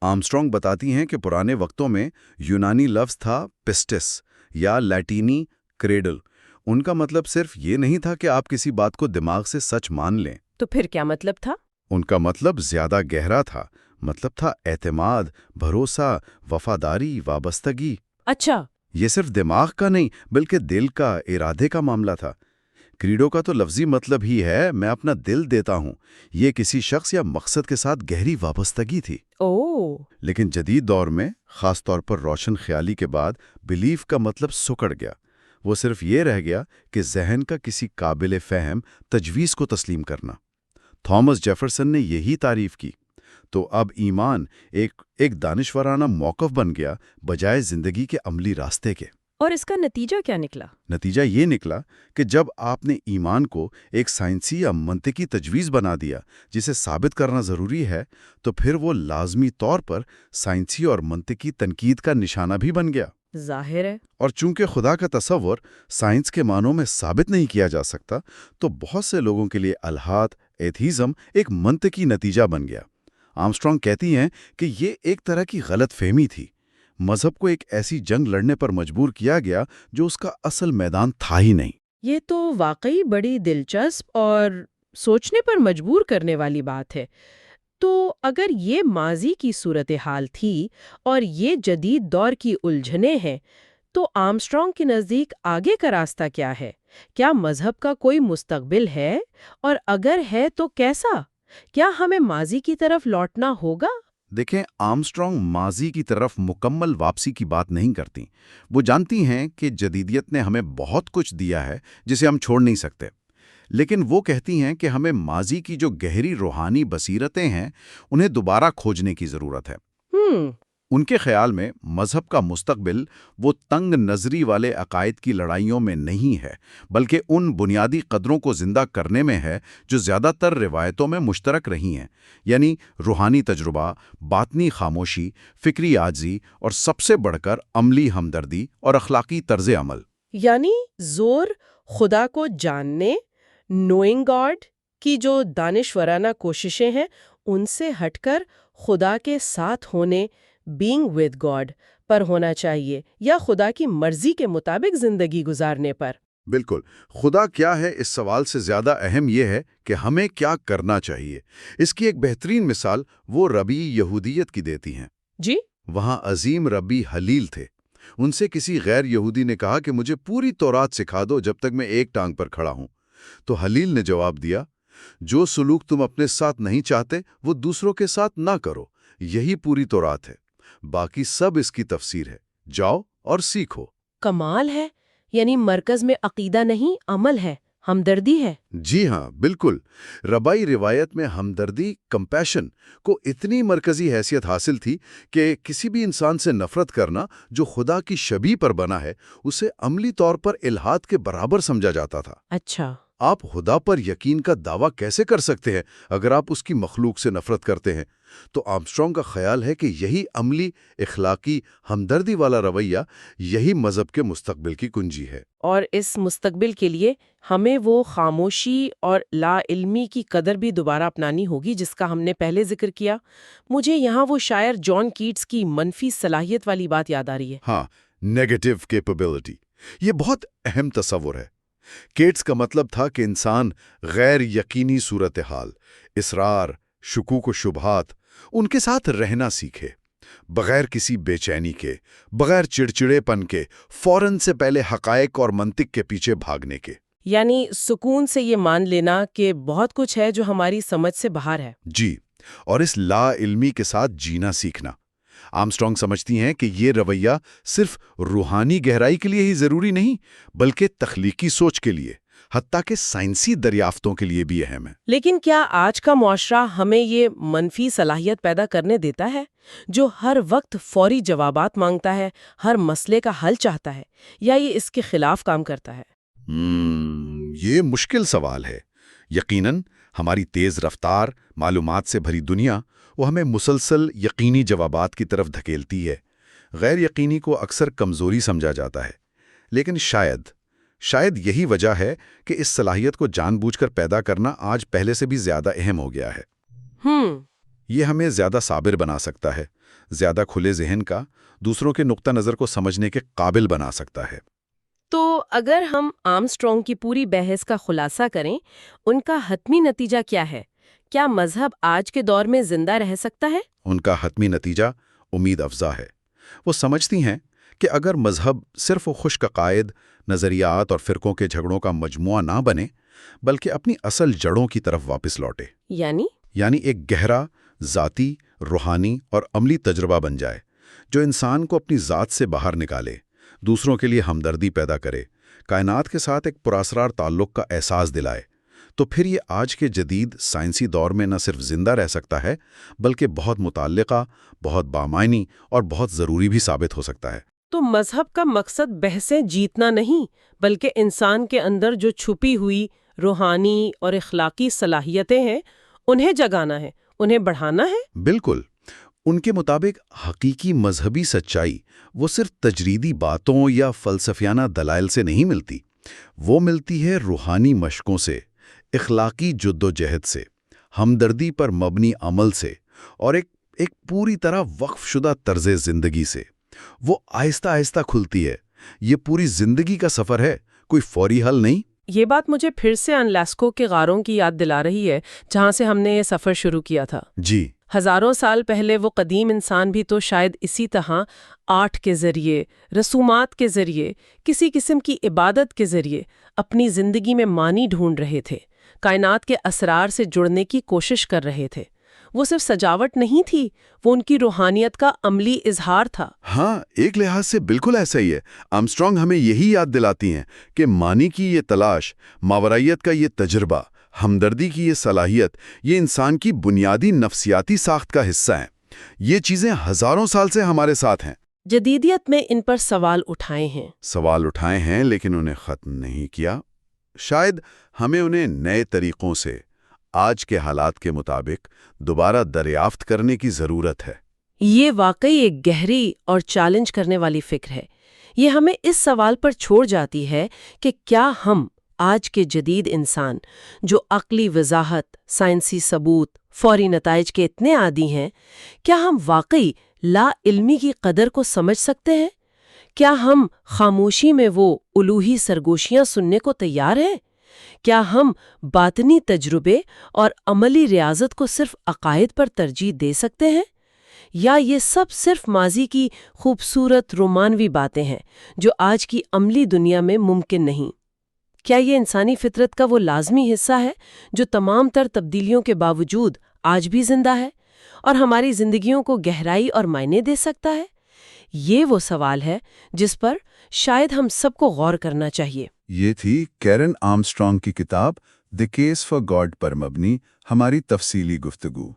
آرمسٹرانگ بتاتی ہیں کہ پرانے وقتوں میں یونانی لفظ تھا پسٹس یا لیٹینی کریڈل۔ ان کا مطلب صرف یہ نہیں تھا کہ آپ کسی بات کو دماغ سے سچ مان لیں۔ تو پھر کیا مطلب تھا؟ ان کا مطلب زیادہ گہرا تھا، مطلب تھا اعتماد، بھروسہ، وفاداری، وابستگی۔ اچھا۔ یہ صرف دماغ کا نہیں بلکہ دل کا، ارادے کا معاملہ تھا۔ کریڈو کا تو لفظی مطلب ہی ہے میں اپنا دل دیتا ہوں۔ یہ کسی شخص یا مقصد کے ساتھ گہری وابستگی تھی۔ اوہ۔ لیکن جدید دور میں، خاص طور پر روشن خیالی کے بعد، بلیف کا مطلب سکڑ گیا۔ وہ صرف یہ رہ گیا کہ ذہن کا کسی قابل فہم تجویز کو تسلیم کرنا۔ تھامس جیفرسن نے یہی تعریف کی۔ تو اب ایمان ایک دانشورانہ موقف بن گیا بجائے زندگی کے عملی راستے کے۔ اور اس کا نتیجہ کیا نکلا؟ نتیجہ یہ نکلا کہ جب آپ نے ایمان کو ایک سائنسی یا منطقی تجویز بنا دیا جسے ثابت کرنا ضروری ہے، تو پھر وہ لازمی طور پر سائنسی اور منطقی تنقید کا نشانہ بھی بن گیا۔ ظاہر ہے۔ اور چونکہ خدا کا تصور سائنس کے معنوں میں ثابت نہیں کیا جا سکتا، تو بہت سے لوگوں کے لیے الحاد، ایتھیزم ایک منطقی نتیجہ بن گیا۔ آرمسٹرانگ کہتی ہیں کہ یہ ایک طرح کی غلط فہمی تھی۔ مذہب کو ایک ایسی جنگ لڑنے پر مجبور کیا گیا جو اس کا اصل میدان تھا ہی نہیں۔ یہ تو واقعی بڑی دلچسپ اور سوچنے پر مجبور کرنے والی بات ہے۔ تو اگر یہ ماضی کی صورتحال تھی اور یہ جدید دور کی الجھنیں ہیں، تو آرمسٹرانگ کے نزدیک آگے کا راستہ کیا ہے؟ کیا مذہب کا کوئی مستقبل ہے؟ اور اگر ہے تو کیسا؟ کیا ہمیں ماضی کی طرف لوٹنا ہوگا؟ دیکھیں، آرمسٹرانگ ماضی کی طرف مکمل واپسی کی بات نہیں کرتی۔ وہ جانتی ہیں کہ جدیدیت نے ہمیں بہت کچھ دیا ہے جسے ہم چھوڑ نہیں سکتے، لیکن وہ کہتی ہیں کہ ہمیں ماضی کی جو گہری روحانی بصیرتیں ہیں انہیں دوبارہ کھوجنے کی ضرورت ہے۔ ان کے خیال میں مذہب کا مستقبل وہ تنگ نظری والے عقائد کی لڑائیوں میں نہیں ہے، بلکہ ان بنیادی قدروں کو زندہ کرنے میں ہے جو زیادہ تر روایتوں میں مشترک رہی ہیں، یعنی روحانی تجربہ، باطنی خاموشی، فکری عاجزی اور سب سے بڑھ کر عملی ہمدردی اور اخلاقی طرز عمل۔ یعنی زور خدا کو جاننے، نوئنگ گاڈ کی جو دانشورانہ کوششیں ہیں ان سے ہٹ کر خدا کے ساتھ ہونے، بینگ ود گاڈ پر ہونا چاہیے، یا خدا کی مرضی کے مطابق زندگی گزارنے پر۔ بالکل، خدا کیا ہے اس سوال سے زیادہ اہم یہ ہے کہ ہمیں کیا کرنا چاہیے۔ اس کی ایک بہترین مثال وہ ربی یہودیت کی دیتی ہیں۔ جی؟ وہاں عظیم ربی حلیل تھے۔ ان سے کسی غیر یہودی نے کہا کہ مجھے پوری تورات سکھا دو جب تک میں ایک ٹانگ پر کھڑا ہوں۔ تو حلیل نے جواب دیا، جو سلوک تم اپنے ساتھ نہیں چاہتے وہ دوسروں کے ساتھ نہ کرو، یہی پوری تورات ہے، باقی سب اس کی تفسیر ہے، جاؤ اور سیکھو۔ کمال ہے، یعنی مرکز میں عقیدہ نہیں، عمل ہے، ہمدردی ہے۔ جی ہاں، بالکل۔ ربائی روایت میں ہمدردی، کمپیشن کو اتنی مرکزی حیثیت حاصل تھی کہ کسی بھی انسان سے نفرت کرنا جو خدا کی شبیہ پر بنا ہے اسے عملی طور پر الحاد کے برابر سمجھا جاتا تھا۔ اچھا۔ آپ خدا پر یقین کا دعویٰ کیسے کر سکتے ہیں اگر آپ اس کی مخلوق سے نفرت کرتے ہیں؟ تو آرمسٹرانگ کا خیال ہے کہ یہی عملی، اخلاقی، ہمدردی والا رویہ یہی مذہب کے مستقبل کی کنجی ہے۔ اور اس مستقبل کے لیے ہمیں وہ خاموشی اور لا علمی کی قدر بھی دوبارہ اپنانی ہوگی جس کا ہم نے پہلے ذکر کیا۔ مجھے یہاں وہ شاعر جان کیٹس کی منفی صلاحیت والی بات یاد آ رہی ہے۔ ہاں، نیگیٹو کیپیبلٹی، یہ بہت اہم تصور ہے۔ کیٹس کا مطلب تھا کہ انسان غیر یقینی صورتحال، اصرار، شکوک و شبہات، ان کے ساتھ رہنا سیکھے، بغیر کسی بے چینی کے، بغیر چڑچڑے پن کے، فوراً سے پہلے حقائق اور منطق کے پیچھے بھاگنے کے۔ یعنی سکون سے یہ مان لینا کہ بہت کچھ ہے جو ہماری سمجھ سے باہر ہے۔ جی، اور اس لا علمی کے ساتھ جینا سیکھنا۔ آرمسٹرانگ سمجھتی ہیں کہ یہ رویہ صرف روحانی گہرائی کے لیے ہی ضروری نہیں، بلکہ تخلیقی سوچ کے لیے، حتیٰ کہ سائنسی دریافتوں کے لیے بھی اہم ہے۔ لیکن کیا آج کا معاشرہ ہمیں یہ منفی صلاحیت پیدا کرنے دیتا ہے، جو ہر وقت فوری جوابات مانگتا ہے، ہر مسئلے کا حل چاہتا ہے، یا یہ اس کے خلاف کام کرتا ہے؟ یہ مشکل سوال ہے۔ یقیناً ہماری تیز رفتار، معلومات سے بھری دنیا وہ ہمیں مسلسل یقینی جوابات کی طرف دھکیلتی ہے۔ غیر یقینی کو اکثر کمزوری سمجھا جاتا ہے، لیکن شاید یہی وجہ ہے کہ اس صلاحیت کو جان بوجھ کر پیدا کرنا آج پہلے سے بھی زیادہ اہم ہو گیا ہے۔ یہ ہمیں زیادہ صابر بنا سکتا ہے، زیادہ کھلے ذہن کا، دوسروں کے نقطہ نظر کو سمجھنے کے قابل بنا سکتا ہے۔ تو اگر ہم آرمسٹرانگ کی پوری بحث کا خلاصہ کریں، ان کا حتمی نتیجہ کیا ہے؟ کیا مذہب آج کے دور میں زندہ رہ سکتا ہے؟ ان کا حتمی نتیجہ امید افزا ہے۔ وہ سمجھتی ہیں کہ اگر مذہب صرف خشک عقائد، نظریات اور فرقوں کے جھگڑوں کا مجموعہ نہ بنے، بلکہ اپنی اصل جڑوں کی طرف واپس لوٹے، یعنی ایک گہرا، ذاتی، روحانی اور عملی تجربہ بن جائے جو انسان کو اپنی ذات سے باہر نکالے، دوسروں کے لیے ہمدردی پیدا کرے، کائنات کے ساتھ ایک پراسرار تعلق کا احساس دلائے، تو پھر یہ آج کے جدید سائنسی دور میں نہ صرف زندہ رہ سکتا ہے، بلکہ بہت متعلقہ، بہت بامعنی اور بہت ضروری بھی ثابت ہو سکتا ہے۔ تو مذہب کا مقصد بحثیں جیتنا نہیں، بلکہ انسان کے اندر جو چھپی ہوئی روحانی اور اخلاقی صلاحیتیں ہیں انہیں جگانا ہے، انہیں بڑھانا ہے۔ بالکل، ان کے مطابق حقیقی مذہبی سچائی وہ صرف تجریدی باتوں یا فلسفیانہ دلائل سے نہیں ملتی، وہ ملتی ہے روحانی مشقوں سے، اخلاقی جد و جہد سے، ہمدردی پر مبنی عمل سے، اور ایک پوری طرح وقف شدہ طرز زندگی سے۔ وہ آہستہ آہستہ کھلتی ہے، یہ پوری زندگی کا سفر ہے، کوئی فوری حل نہیں۔ یہ بات مجھے پھر سے انلاسکو کے غاروں کی یاد دلا رہی ہے جہاں سے ہم نے یہ سفر شروع کیا تھا۔ جی، ہزاروں سال پہلے وہ قدیم انسان بھی تو شاید اسی طرح آرٹ کے ذریعے، رسومات کے ذریعے، کسی قسم کی عبادت کے ذریعے اپنی زندگی میں معنی ڈھونڈ رہے تھے، کائنات کے اسرار سے جڑنے کی کوشش کر رہے تھے۔ وہ صرف سجاوٹ نہیں تھی، وہ ان کی روحانیت کا عملی اظہار تھا۔ ہاں، ایک لحاظ سے بالکل ایسا ہی ہے۔ آرمسٹرانگ ہمیں یہی یاد دلاتی ہیں کہ معنی کی یہ تلاش، ماورائیت کا یہ تجربہ، ہمدردی کی یہ صلاحیت، یہ انسان کی بنیادی نفسیاتی ساخت کا حصہ ہیں۔ یہ چیزیں ہزاروں سال سے ہمارے ساتھ ہیں۔ جدیدیت میں ان پر سوال اٹھائے ہیں لیکن انہیں ختم نہیں کیا۔ شاید ہمیں انہیں نئے طریقوں سے، آج کے حالات کے مطابق دوبارہ دریافت کرنے کی ضرورت ہے۔ یہ واقعی ایک گہری اور چیلنج کرنے والی فکر ہے۔ یہ ہمیں اس سوال پر چھوڑ جاتی ہے کہ کیا ہم آج کے جدید انسان جو عقلی وضاحت، سائنسی ثبوت، فوری نتائج کے اتنے عادی ہیں، کیا ہم واقعی لا علمی کی قدر کو سمجھ سکتے ہیں؟ کیا ہم خاموشی میں وہ الوہی سرگوشیاں سننے کو تیار ہیں؟ کیا ہم باطنی تجربے اور عملی ریاضت کو صرف عقائد پر ترجیح دے سکتے ہیں؟ یا یہ سب صرف ماضی کی خوبصورت رومانوی باتیں ہیں جو آج کی عملی دنیا میں ممکن نہیں؟ کیا یہ انسانی فطرت کا وہ لازمی حصہ ہے جو تمام تر تبدیلیوں کے باوجود آج بھی زندہ ہے اور ہماری زندگیوں کو گہرائی اور معنی دے سکتا ہے؟ یہ وہ سوال ہے جس پر شاید ہم سب کو غور کرنا چاہیے۔ یہ تھی کیرن آرمسٹرانگ کی کتاب دی کیس فار گاڈ پر مبنی ہماری تفصیلی گفتگو،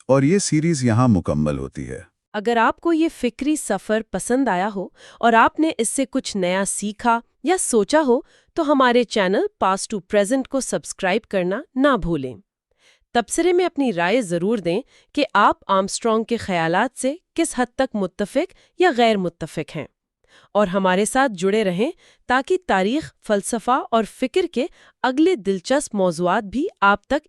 اور یہ سیریز یہاں مکمل ہوتی ہے۔ اگر آپ کو یہ فکری سفر پسند آیا ہو اور آپ نے اس سے کچھ نیا سیکھا، یا سوچا ہو تو ہمارے چینل پاسٹ ٹو پریزنٹ کو سبسکرائب کرنا نہ بھولیں۔ تبصرے میں اپنی رائے ضرور دیں کہ آپ آرمسٹرانگ کے خیالات سے کس حد تک متفق یا غیر متفق ہیں، اور ہمارے ساتھ جڑے رہیں تاکہ تاریخ، فلسفہ اور فکر کے اگلے دلچسپ موضوعات بھی آپ تک